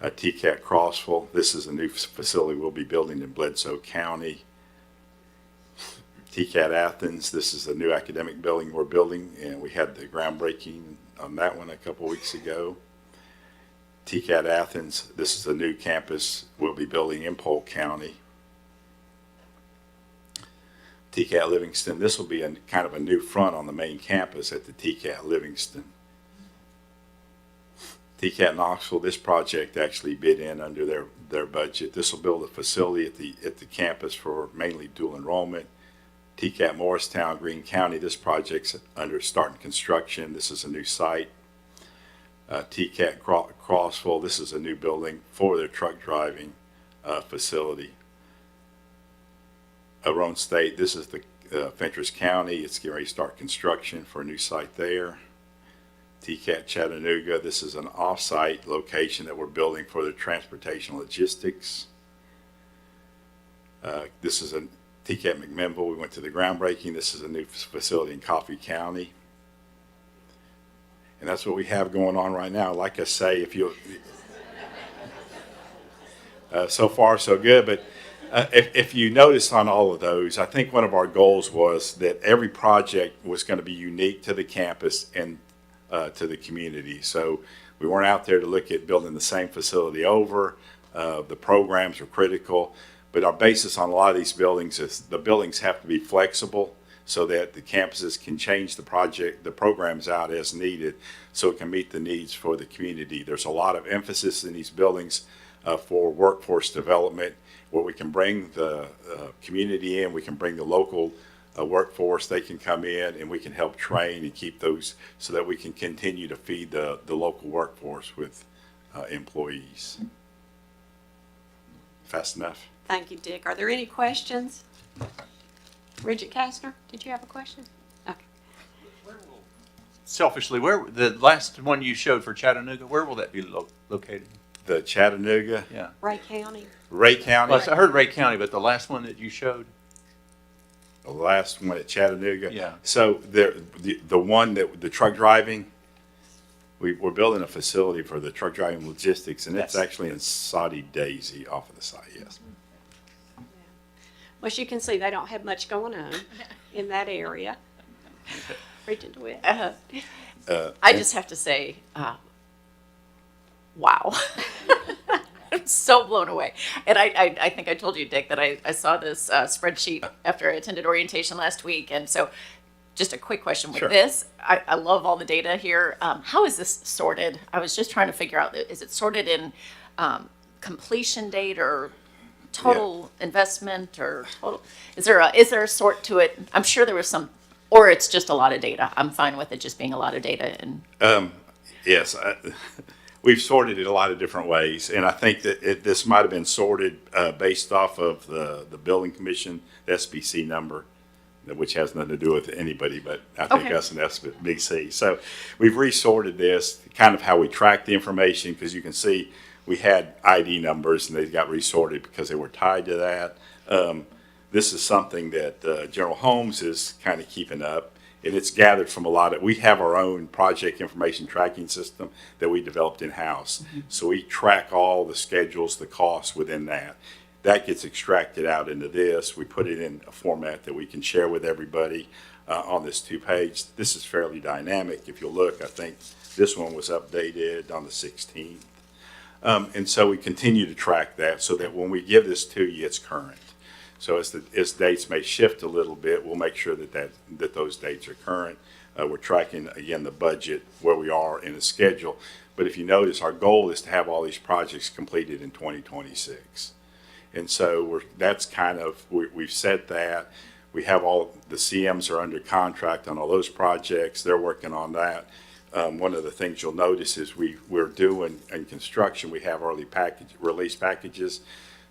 TCAT Crossville, this is a new facility we'll be building in Bledsoe County. TCAT Athens, this is a new academic building we're building, and we had the groundbreaking on that one a couple weeks ago. TCAT Athens, this is a new campus we'll be building in Polk County. TCAT Livingston, this will be a kind of a new front on the main campus at the TCAT Livingston. TCAT Knoxville, this project actually bid in under their budget. This will build a facility at the campus for mainly dual enrollment. TCAT Morristown, Greene County, this project's under starting construction. This is a new site. TCAT Crossville, this is a new building for their truck driving facility. Roane State, this is the Fentress County. It's getting ready to start construction for a new site there. TCAT Chattanooga, this is an off-site location that we're building for the transportation logistics. This is a TCAT McMinnville, we went to the groundbreaking. This is a new facility in Coffee County. And that's what we have going on right now. Like I say, if you, so far so good, but if you notice on all of those, I think one of our goals was that every project was going to be unique to the campus and to the community. So we weren't out there to look at building the same facility over. The programs are critical. But our basis on a lot of these buildings is the buildings have to be flexible so that the campuses can change the programs out as needed so it can meet the needs for the community. There's a lot of emphasis in these buildings for workforce development where we can bring the community in, we can bring the local workforce, they can come in and we can help train and keep those so that we can continue to feed the local workforce with employees. Fast enough? Thank you, Dick. Are there any questions? Bridget Kastner, did you have a question? Okay. Selfishly, where the last one you showed for Chattanooga, where will that be located? The Chattanooga? Yeah. Ray County. Ray County? Well, I heard Ray County, but the last one that you showed? The last one at Chattanooga? Yeah. So the one that the truck driving, we're building a facility for the truck driving logistics, and it's actually in Saudi Daisy off of the site, yes. Well, as you can see, they don't have much going on in that area. Regent DeWitt. I just have to say, wow. I'm so blown away. And I think I told you, Dick, that I saw this spreadsheet after I attended orientation last week. And so just a quick question with this. I love all the data here. How is this sorted? I was just trying to figure out, is it sorted in completion date or total investment or total? Is there a sort to it? I'm sure there was some, or it's just a lot of data. I'm fine with it just being a lot of data. And yes, We've sorted it a lot of different ways, and I think that this might have been sorted based off of the building commission, the SBC number, which has nothing to do with anybody, but I think Okay. us and SBC. So we've resorted this, kind of how we track the information, because you can see we had ID numbers and they got resorted because they were tied to that. This is something that General Holmes is kind of keeping up, and it's gathered from a lot of, we have our own project information tracking system that we developed in-house. So we track all the schedules, the costs within that. That gets extracted out into this. We put it in a format that we can share with everybody on this 2-page. This is fairly dynamic. If you look, I think this one was updated on the 16th. And so we continue to track that so that when we give this to you, it's current. So as dates may shift a little bit, we'll make sure that those dates are current. We're tracking, again, the budget, where we are in the schedule. But if you notice, our goal is to have all these projects completed in 2026. And so that's kind of, we've set that. We have all, the CMs are under contract on all those projects. They're working on that. One of the things you'll notice is we're doing, in construction, we have early release packages.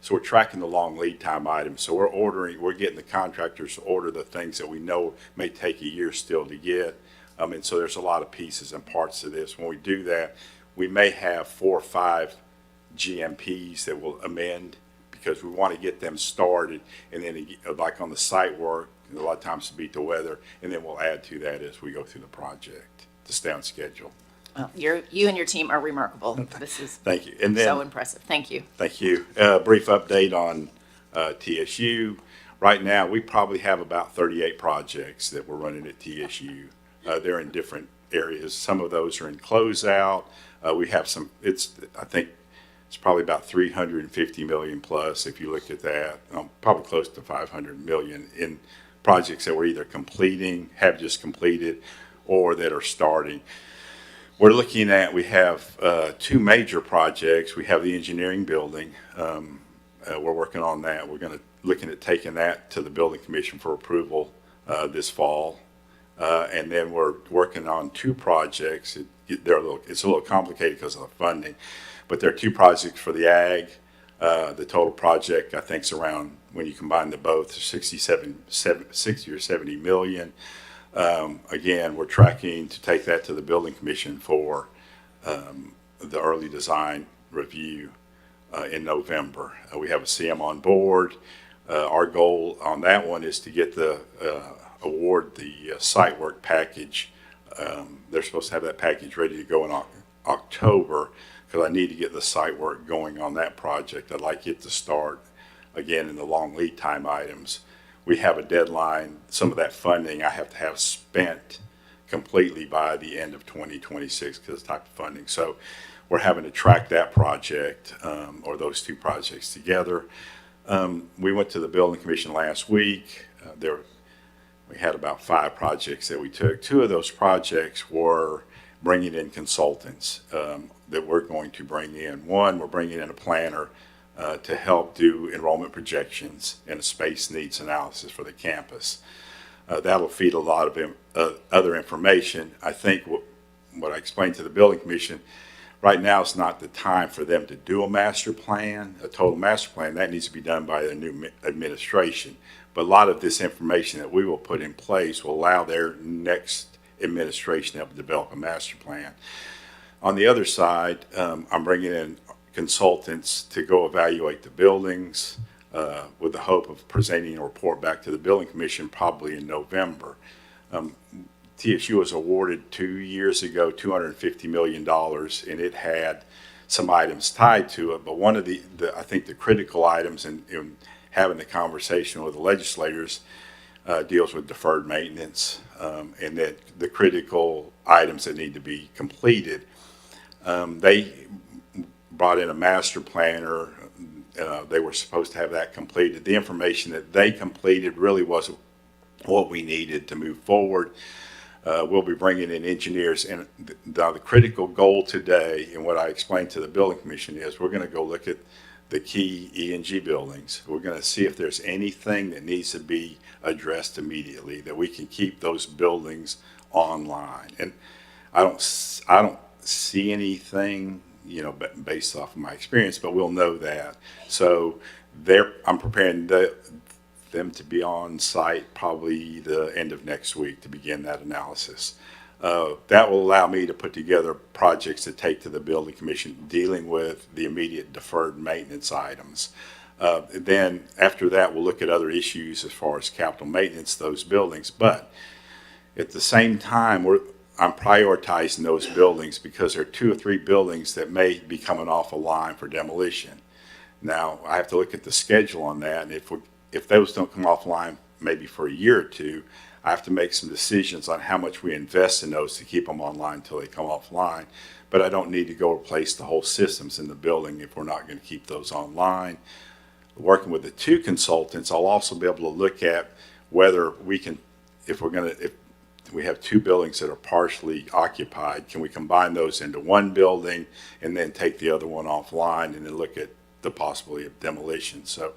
So we're tracking the long lead time items. So we're getting the contractors to order the things that we know may take a year still to get. And so there's a lot of pieces and parts to this. When we do that, we may have 4 or 5 GMPs that will amend, because we want to get them started, and then like on the site work, a lot of times to beat the weather, and then we'll add to that as we go through the project to stay on schedule. Well, you and your team are remarkable. This is Thank you. And then, so impressive. Thank you. Thank you. Brief update on TSU. Right now, we probably have about 38 projects that we're running at TSU. They're in different areas. Some of those are in closeout. We have some, I think it's probably about 350 million plus, if you look at that, probably close to 500 million in projects that we're either completing, have just completed, or that are starting. We're looking at, we have 2 major projects. We have the engineering building. We're working on that. We're looking at taking that to the building commission for approval this fall. And then we're working on 2 projects. It's a little complicated because of the funding, but there are 2 projects for the ag. The total project, I think, is around, when you combine the both, 60 or 70 million. Again, we're tracking to take that to the building commission for the early design review in November. We have a CM on board. Our goal on that one is to get the award the site work package. They're supposed to have that package ready to go in October, because I need to get the site work going on that project. I'd like it to start again in the long lead time items. We have a deadline. Some of that funding I have to have spent completely by the end of 2026 because of the type of funding. So we're having to track that project, or those 2 projects together. We went to the building commission last week. We had about 5 projects that we took. 2 of those projects were bringing in consultants that we're going to bring in. One, we're bringing in a planner to help do enrollment projections and a space needs analysis for the campus. That'll feed a lot of other information. I think what I explained to the building commission, right now is not the time for them to do a master plan, a total master plan. That needs to be done by the new administration. But a lot of this information that we will put in place will allow their next administration to help develop a master plan. On the other side, I'm bringing in consultants to go evaluate the buildings with the hope of presenting a report back to the building commission probably in November. TSU was awarded 2 years ago $250 million, and it had some items tied to it. But one of the I think the critical items in having the conversation with the legislators deals with deferred maintenance, and that the critical items that need to be completed. They brought in a master planner. They were supposed to have that completed. The information that they completed really wasn't what we needed to move forward. We'll be bringing in engineers, and the critical goal today, and what I explained to the building commission, is we're going to go look at the key E&G buildings. We're going to see if there's anything that needs to be addressed immediately, that we can keep those buildings online. And I don't see anything based off of my experience, but we'll know that. So I'm preparing them to be on site probably the end of next week to begin that analysis. That will allow me to put together projects to take to the building commission dealing with the immediate deferred maintenance items. Then after that, we'll look at other issues as far as capital maintenance, those buildings. But at the same time, I'm prioritizing those buildings because there are 2 or 3 buildings that may be coming off a line for demolition. Now, I have to look at the schedule on that, and if those don't come offline maybe for a year or 2, I have to make some decisions on how much we invest in those to keep them online until they come offline. But I don't need to go replace the whole systems in the building if we're not going to keep those online. Working with the 2 consultants, I'll also be able to look at whether we can, if we have 2 buildings that are partially occupied, can we combine those into one building and then take the other one offline and then look at the possibility of demolition. So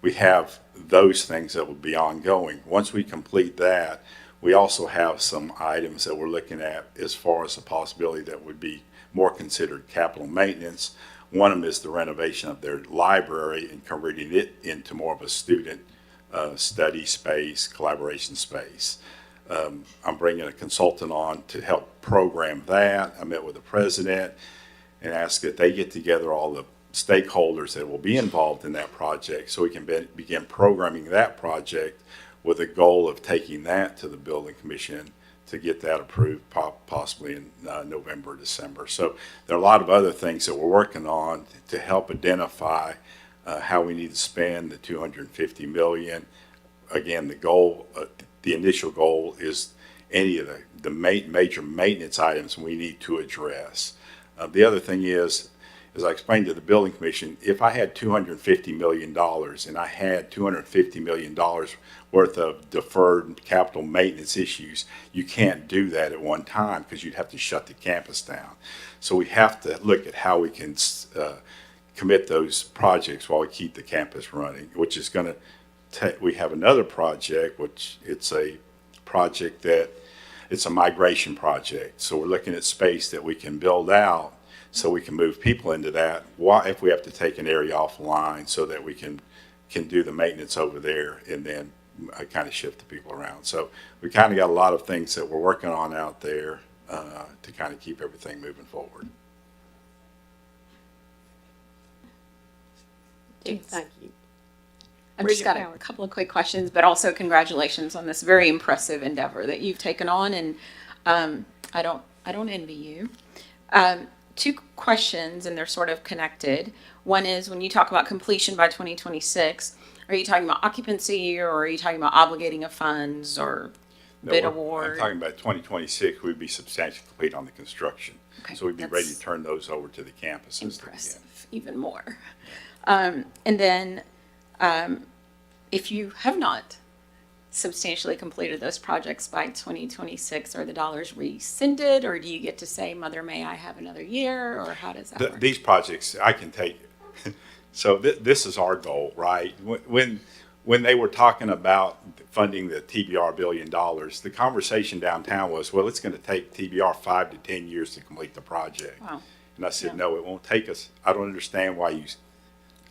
we have those things that will be ongoing. Once we complete that, we also have some items that we're looking at as far as the possibility that would be more considered capital maintenance. One of them is the renovation of their library and converting it into more of a student study space, collaboration space. I'm bringing a consultant on to help program that. I met with the president and asked that they get together all the stakeholders that will be involved in that project so we can begin programming that project with a goal of taking that to the building commission to get that approved possibly in November or December. So there are a lot of other things that we're working on to help identify how we need to spend the $250 million. Again, the goal, the initial goal is any of the major maintenance items we need to address. The other thing is, as I explained to the building commission, if I had $250 million and I had $250 million worth of deferred capital maintenance issues, you can't do that at one time because you'd have to shut the campus down. So we have to look at how we can commit those projects while we keep the campus running, which is going to we have another project, which it's a project that it's a migration project. So we're looking at space that we can build out so we can move people into that. Why, if we have to take an area offline so that we can do the maintenance over there and then kind of shift the people around. So we kind of got a lot of things that we're working on out there to kind of keep everything moving forward. Thank you. I've just got a couple of quick questions, but also congratulations on this very impressive endeavor that you've taken on, and I don't envy you. 2 questions, and they're sort of connected. One is, when you talk about completion by 2026, are you talking about occupancy, or are you talking about obligating of funds or bid award? I'm talking about 2026. We'd be substantially complete on the construction. Okay, so we'd be ready to turn those over to the campuses. Impressive, even more. And then if you have not substantially completed those projects by 2026, are the dollars rescinded, or do you get to say, Mother, may I have another year, or how does that work? These projects I can take. So this is our goal, right? When they were talking about funding the TBR $1 billion, the conversation downtown was, well, it's going to take TBR 5 to 10 years to complete the project. Wow. And I said, no, it won't take us. I don't understand why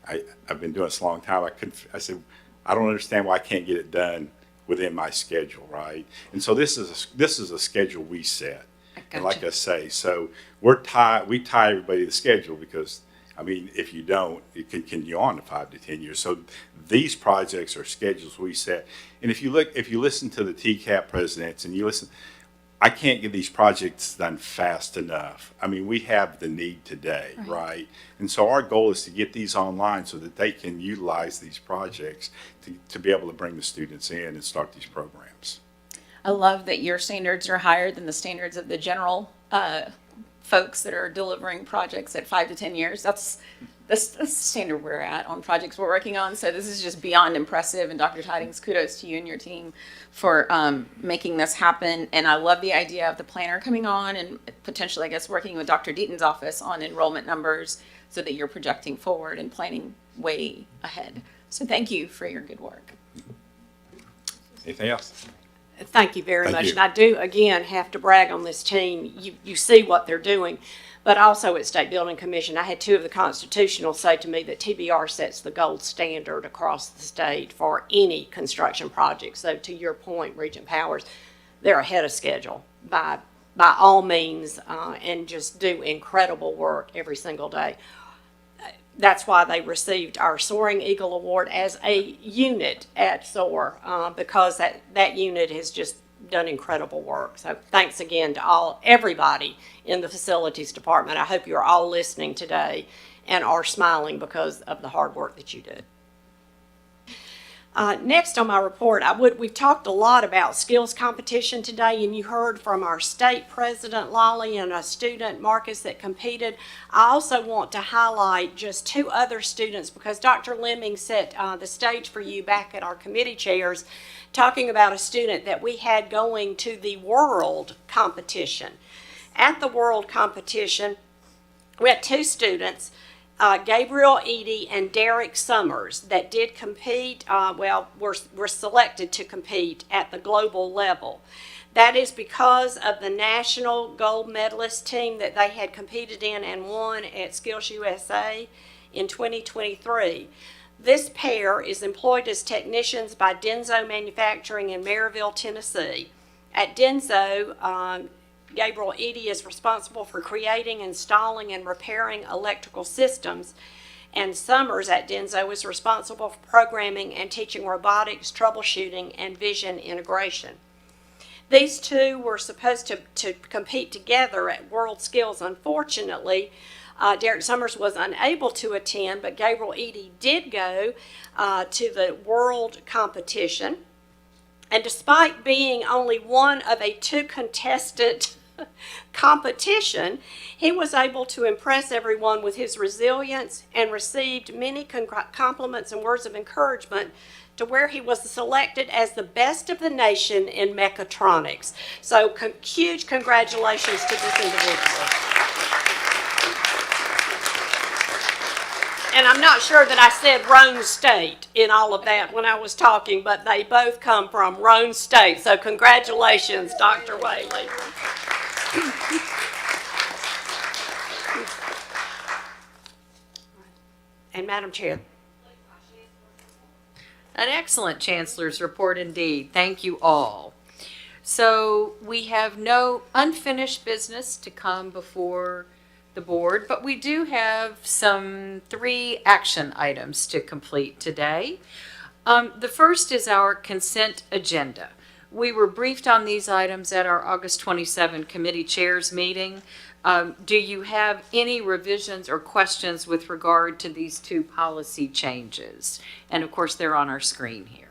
I've been doing this a long time. I said, I don't understand why I can't get it done within my schedule, right? And so this is a schedule we set. And like I say, so we tie everybody to the schedule because, I mean, if you don't, it can continue on to 5 to 10 years. So these projects are schedules we set. And if you listen to the TCAP presidents and you listen, I can't get these projects done fast enough. I mean, we have the need today, right? And so our goal is to get these online so that they can utilize these projects to be able to bring the students in and start these programs. I love that your standards are higher than the standards of the general folks that are delivering projects at 5 to 10 years. That's the standard we're at on projects we're working on. So this is just beyond impressive. And Dr. Tidings, kudos to you and your team for making this happen. And I love the idea of the planner coming on and potentially, I guess, working with Dr. Deaton's office on enrollment numbers so that you're projecting forward and planning way ahead. So thank you for your good work. Anything else? Thank you very Thank much. you. And I do, again, have to brag on this team. You see what they're doing. But also at State Building Commission, I had two of the constitutionals say to me that TBR sets the gold standard across the state for any construction project. So to your point, Regent Powers, they're ahead of schedule by all means, and just do incredible work every single day. That's why they received our Soaring Eagle Award as a unit at SOAR, because that unit has just done incredible work. So thanks again to everybody in the facilities department. I hope you're all listening today and are smiling because of the hard work that you did. Next on my report, we've talked a lot about skills competition today, and you heard from our state president, Lolly, and a student, Marcus, that competed. I also want to highlight just two other students because Dr. Lemming set the stage for you back at our committee chairs, talking about a student that we had going to the world competition. At the world competition, we had two students, Gabriel Eady and Derek Summers, that did compete, were selected to compete at the global level. That is because of the national gold medalist team that they had competed in and won at Skills USA in 2023. This pair is employed as technicians by Denso Manufacturing in Maryville, Tennessee. At Denso, Gabriel Eady is responsible for creating, installing, and repairing electrical systems, and Summers at Denso is responsible for programming and teaching robotics, troubleshooting, and vision integration. These two were supposed to compete together at World Skills. Unfortunately, Derek Summers was unable to attend, but Gabriel Eady did go to the world competition. And despite being only one of a two-contestant competition, he was able to impress everyone with his resilience and received many compliments and words of encouragement, to where he was selected as the best of the nation in mechatronics. So huge congratulations to this individual. And I'm not sure that I said Rhone State in all of that when I was talking, but they both come from Rhone State. So congratulations, Dr. Whaley. And Madam Chair. An excellent Chancellor's report indeed. Thank you all. So we have no unfinished business to come before the board, but we do have some 3 action items to complete today. The first is our consent agenda. We were briefed on these items at our August 27 committee chairs meeting. Do you have any revisions or questions with regard to these 2 policy changes? And of course, they're on our screen here.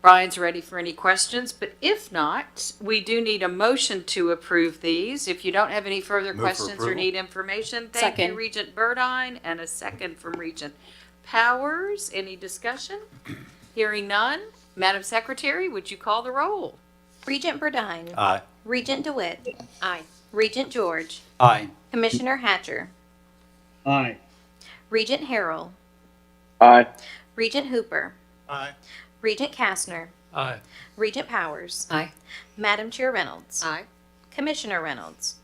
Brian's ready for any questions, but if not, we do need a motion to approve these. If you don't have any further Move for questions or approval. need information, thank you, Second. Regent Burdine, and a second from Regent Powers. Any discussion? Hearing none. Madam Secretary, would you call the roll? Regent Burdine. Aye. Regent DeWitt. Aye. Regent George. Aye. Commissioner Hatcher. Aye. Regent Harrell. Aye. Regent Hooper. Aye. Regent Kastner. Aye. Regent Powers. Aye. Madam Chair Reynolds. Aye. Commissioner Reynolds.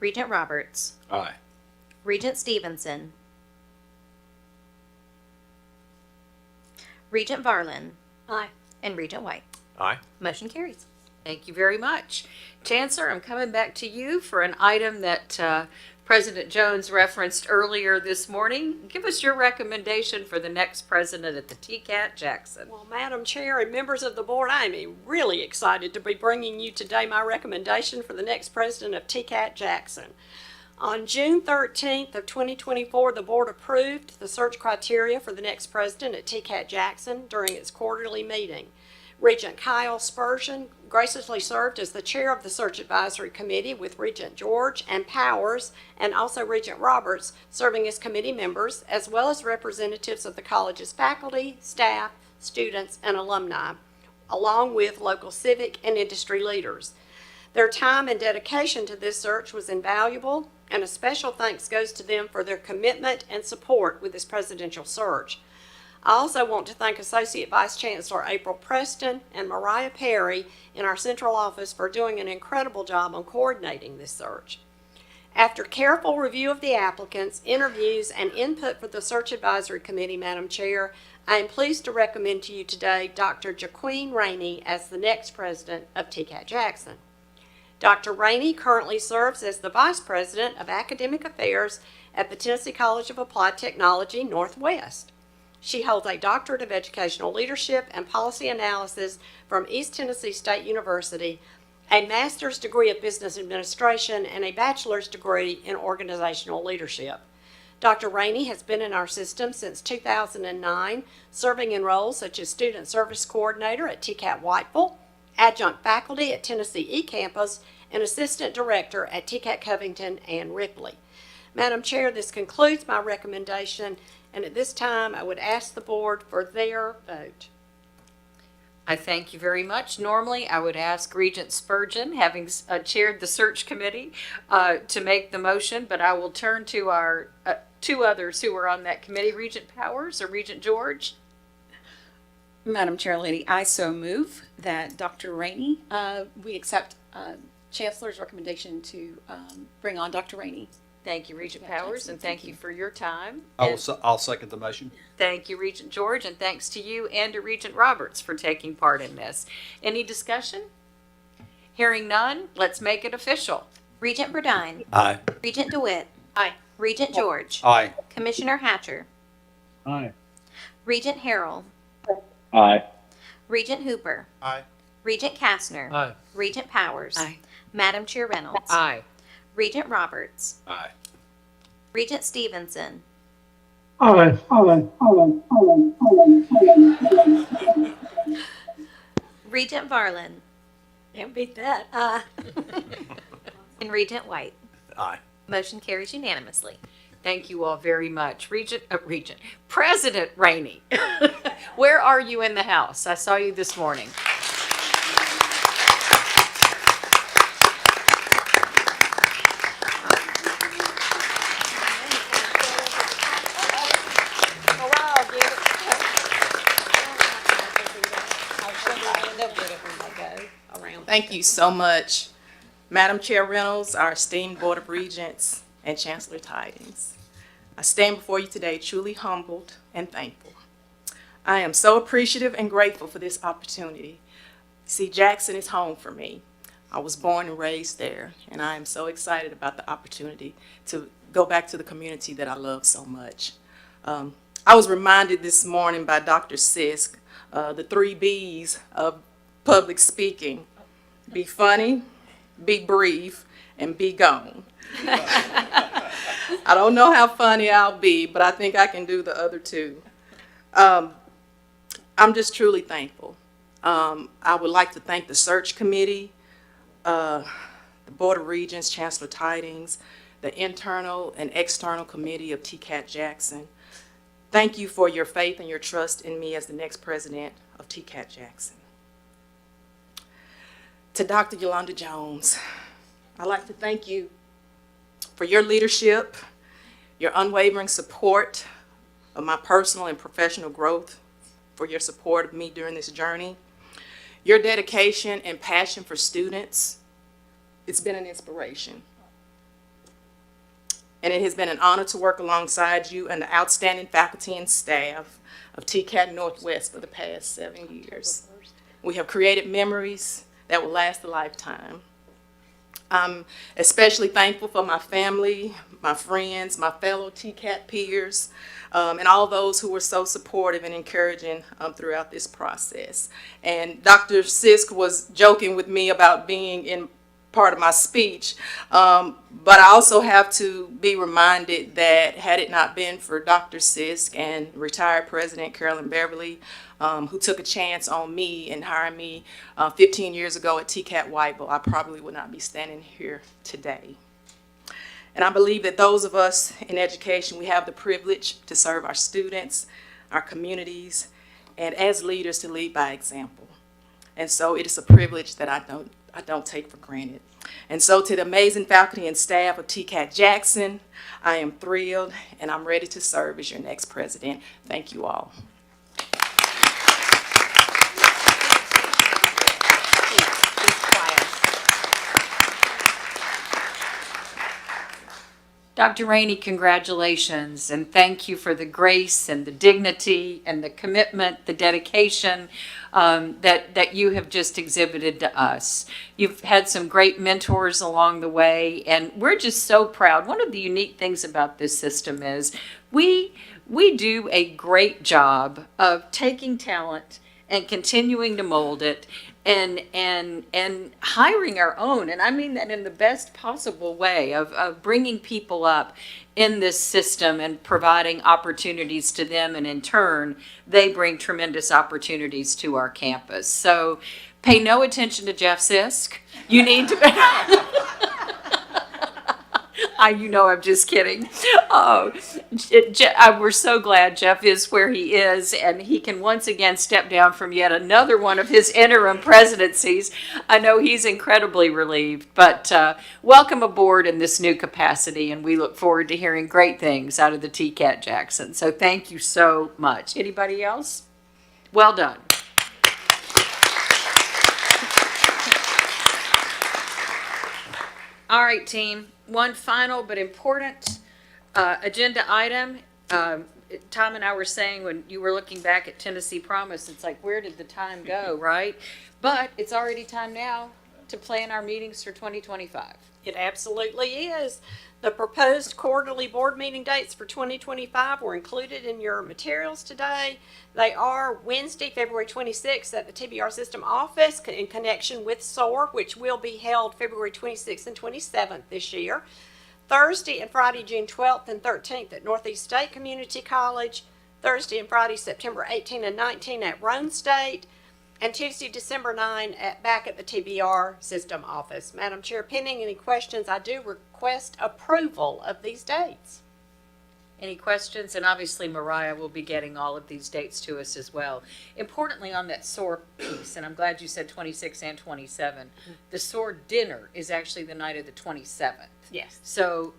Regent Roberts. Aye. Regent Stevenson. Regent Varlin. Aye. And Regent White. Aye. Motion carries. Thank you very much. Chancellor, I'm coming back to you for an item that President Jones referenced earlier this morning. Give us your recommendation for the next president at the TCAT Jackson. Well, Madam Chair and members of the board, I am really excited to be bringing you today my recommendation for the next president of TCAT Jackson. On June 13th of 2024, the board approved the search criteria for the next president at TCAT Jackson during its quarterly meeting. Regent Kyle Spurgeon graciously served as the chair of the search advisory committee, with Regent George and Powers and also Regent Roberts serving as committee members, as well as representatives of the college's faculty, staff, students, and alumni, along with local civic and industry leaders. Their time and dedication to this search was invaluable, and a special thanks goes to them for their commitment and support with this presidential search. I also want to thank Associate Vice Chancellor April Preston and Mariah Perry in our central office for doing an incredible job on coordinating this search. After careful review of the applicants, interviews, and input for the Search Advisory Committee, Madam Chair, I am pleased to recommend to you today Dr. Jaqueen Rainey as the next president of TCAT Jackson. Dr. Rainey currently serves as the Vice President of Academic Affairs at the Tennessee College of Applied Technology Northwest. She holds a Doctorate of Educational Leadership and Policy Analysis from East Tennessee State University, a Master's degree of Business Administration, and a Bachelor's degree in Organizational Leadership. Dr. Rainey has been in our system since 2009, serving in roles such as Student Service Coordinator at TCAT Whiteville, Adjunct Faculty at Tennessee eCampus, and Assistant Director at TCAT Covington and Ripley. Madam Chair, this concludes my recommendation, and at this time I would ask the board for their vote. I thank you very much. Normally, I would ask Regent Spurgeon, having chaired the search committee, to make the motion, but I will turn to our two others who are on that committee, Regent Powers or Regent George. Madam Chair Lady, I so move that Dr. Rainey, we accept Chancellor's recommendation to bring on Dr. Rainey. Thank you, Regent Powers, and thank you for your time. I'll second the motion. Thank you, Regent George, and thanks to you and to Regent Roberts for taking part in this. Any discussion? Hearing none, let's make it official. Regent Burdine. Aye. Regent DeWitt. Aye. Regent George. Aye. Commissioner Hatcher. Aye. Regent Harrell. Aye. Regent Hooper. Aye. Regent Kastner. Aye. Regent Powers. Aye. Madam Chair Reynolds. Aye. Regent Roberts. Aye. Regent Stevenson. Aye. Regent Varlin. Can't beat that. And Regent White. Aye. Motion carries unanimously. Thank you all very much. President Rainey, where are you in the house? I saw you this morning. Thank you so much, Madam Chair Reynolds, our esteemed Board of Regents, and Chancellor Tidings. I stand before you today truly humbled and thankful. I am so appreciative and grateful for this opportunity. See, Jackson is home for me. I was born and raised there, and I am so excited about the opportunity to go back to the community that I love so much. I was reminded this morning by Dr. Sisk, the 3 B's of public speaking: be funny, be brief, and be gone. I don't know how funny I'll be, but I think I can do the other 2. I'm just truly thankful. I would like to thank the search committee, the Board of Regents, Chancellor Tidings, the internal and external committee of TCAT Jackson. Thank you for your faith and your trust in me as the next president of TCAT Jackson. To Dr. Yolanda Jones, I'd like to thank you for your leadership, your unwavering support of my personal and professional growth, for your support of me during this journey, your dedication and passion for students. It's been an inspiration. And it has been an honor to work alongside you and the outstanding faculty and staff of TCAT Northwest for the past 7 years. We have created memories that will last a lifetime. I'm especially thankful for my family, my friends, my fellow TCAT peers, and all those who were so supportive and encouraging throughout this process. And Dr. Sisk was joking with me about being in part of my speech, but I also have to be reminded that had it not been for Dr. Sisk and retired President Carolyn Beverly, who took a chance on me and hired me 15 years ago at TCAT Whiteville, I probably would not be standing here today. And I believe that those of us in education, we have the privilege to serve our students, our communities, and as leaders to lead by example. And so it is a privilege that I don't take for granted. And so to the amazing faculty and staff of TCAT Jackson, I am thrilled and I'm ready to serve as your next president. Thank you all. Dr. Rainey, congratulations, and thank you for the grace and the dignity and the commitment, the dedication that you have just exhibited to us. You've had some great mentors along the way, and we're just so proud. One of the unique things about this system is we do a great job of taking talent and continuing to mold it and hiring our own, and I mean that in the best possible way of bringing people up in this system and providing opportunities to them, and in turn they bring tremendous opportunities to our campus. So pay no attention to Jeff Sisk. You need to I'm just kidding. Oh, we're so glad Jeff is where he is, and he can once again step down from yet another one of his interim presidencies. I know he's incredibly relieved, but welcome aboard in this new capacity, and we look forward to hearing great things out of the TCAT Jackson. So thank you so much. Anybody else? Well done. All right, team. One final but important agenda item. Tom and I were saying when you were looking back at Tennessee Promise, it's like, where did the time go, right? But it's already time now to plan our meetings for 2025. It absolutely is. The proposed quarterly board meeting dates for 2025 were included in your materials today. They are Wednesday, February 26th at the TBR System office in connection with SOAR, which will be held February 26th and 27th this year. Thursday and Friday, June 12th and 13th at Northeast State Community College. Thursday and Friday, September 18 and 19 at Roan State. And Tuesday, December 9 back at the TBR System office. Madam Chair, pending any questions, I do request approval of these dates. Any questions? And obviously Mariah will be getting all of these dates to us as well. Importantly on that SOAR piece, and I'm glad you said 26 and 27, the SOAR dinner is actually the night of the 27th. Yes. So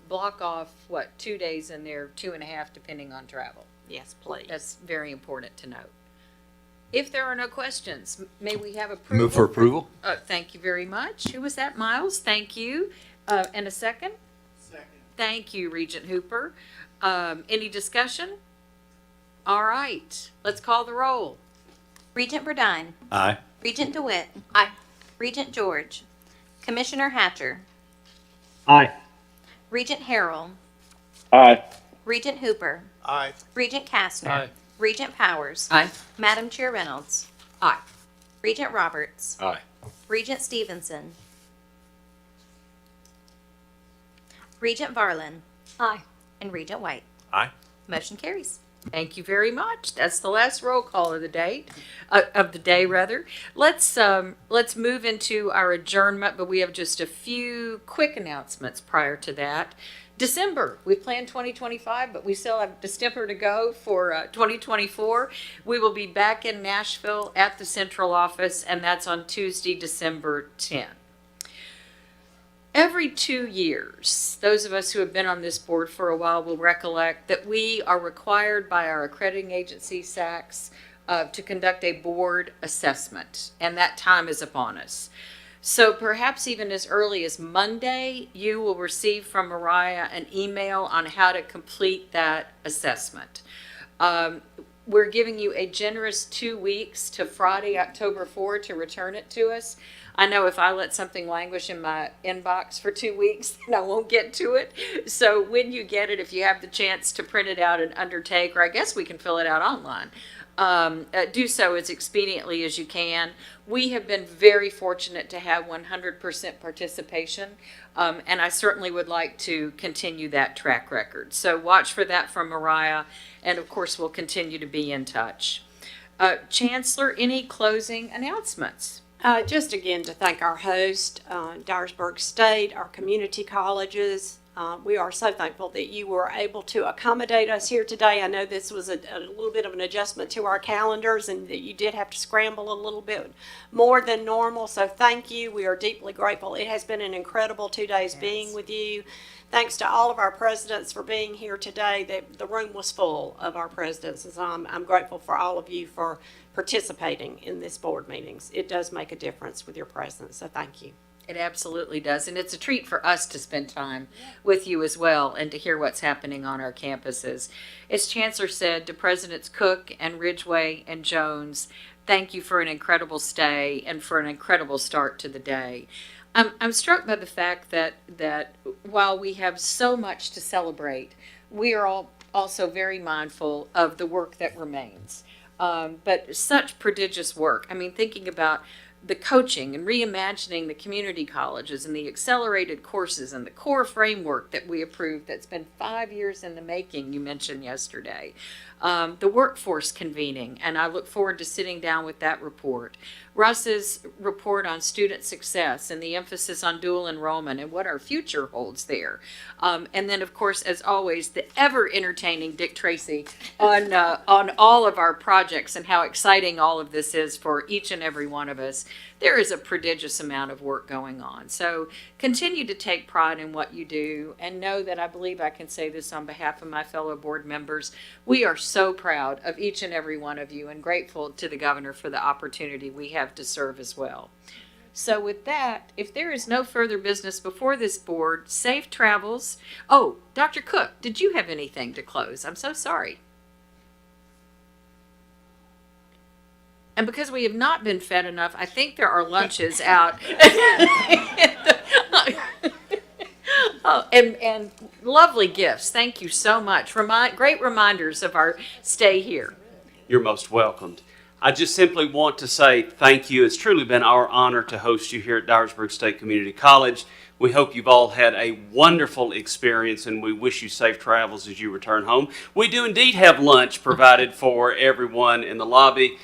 block off, 2 days in there, 2.5 depending on travel. Yes, please. That's very important to note. If there are no questions, may we have approval? Move for approval. Thank you very much. Who was that, Miles? Thank you. And a second? Second. Thank you, Regent Hooper. Any discussion? All right. Let's call the roll. Regent Burdine. Aye. Regent DeWitt. Aye. Regent George. Commissioner Hatcher. Aye. Regent Harrell. Aye. Regent Hooper. Aye. Regent Kastner. Aye. Regent Powers. Aye. Madam Chair Reynolds. Aye. Regent Roberts. Aye. Regent Stevenson. Regent Varlin. Aye. And Regent White. Aye. Motion carries. Thank you very much. That's the last roll call of the day. Let's move into our adjournment, but we have just a few quick announcements prior to that. December, we planned 2025, but we still have December to go for 2024. We will be back in Nashville at the central office, and that's on Tuesday, December 10th. Every 2 years, those of us who have been on this board for a while will recollect that we are required by our accrediting agency, SACS, to conduct a board assessment, and that time is upon us. So perhaps even as early as Monday, you will receive from Mariah an email on how to complete that assessment. We're giving you a generous 2 weeks to Friday, October 4 to return it to us. I know if I let something languish in my inbox for 2 weeks, then I won't get to it. So when you get it, if you have the chance to print it out and undertake, or I guess we can fill it out online, do so as expediently as you can. We have been very fortunate to have 100% participation, and I certainly would like to continue that track record. So watch for that from Mariah, and of course we'll continue to be in touch. Chancellor, any closing announcements? Just again to thank our host, Dyersburg State, our community colleges. We are so thankful that you were able to accommodate us here today. I know this was a little bit of an adjustment to our calendars and that you did have to scramble a little bit more than normal. So thank you. We are deeply grateful. It has been an incredible 2 days being with you. Thanks to all of our presidents for being here today. The room was full of our presidents, and so I'm grateful for all of you for participating in this board meetings. It does make a difference with your presence, so thank you. It absolutely does. And it's a treat for us to spend time with you as well and to hear what's happening on our campuses. As Chancellor said, to Presidents Cook and Ridgway and Jones, thank you for an incredible stay and for an incredible start to the day. I'm struck by the fact that while we have so much to celebrate, we are all also very mindful of the work that remains. But such prodigious work. I mean, thinking about the coaching and reimagining the community colleges and the accelerated courses and the core framework that we approved that's been 5 years in the making, you mentioned yesterday. The workforce convening, and I look forward to sitting down with that report. Russ's report on student success and the emphasis on dual enrollment and what our future holds there. And then, of course, as always, the ever entertaining Dick Tracy on all of our projects and how exciting all of this is for each and every one of us. There is a prodigious amount of work going on. So continue to take pride in what you do and know that I believe I can say this on behalf of my fellow board members. We are so proud of each and every one of you and grateful to the governor for the opportunity we have to serve as well. So with that, if there is no further business before this board, safe travels. Oh, Dr. Cook, did you have anything to close? I'm so sorry. And because we have not been fed enough, I think there are lunches out. Oh, and lovely gifts. Thank you so much. Great reminders of our stay here. You're most welcomed. I just simply want to say thank you. It's truly been our honor to host you here at Dyersburg State Community College. We hope you've all had a wonderful experience, and we wish you safe travels as you return home. We do indeed have lunch provided for everyone in the lobby.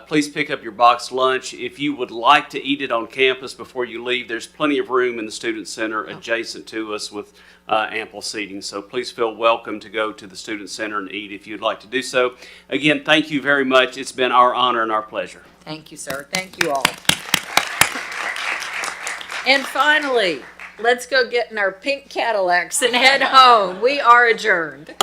Please pick up your boxed lunch. If you would like to eat it on campus before you leave, there's plenty of room in the Student Center adjacent to us with ample seating. So please feel welcome to go to the Student Center and eat if you'd like to do so. Again, thank you very much. It's been our honor and our pleasure. Thank you, sir. Thank you all. And finally, let's go get in our pink Cadillacs and head home. We are adjourned.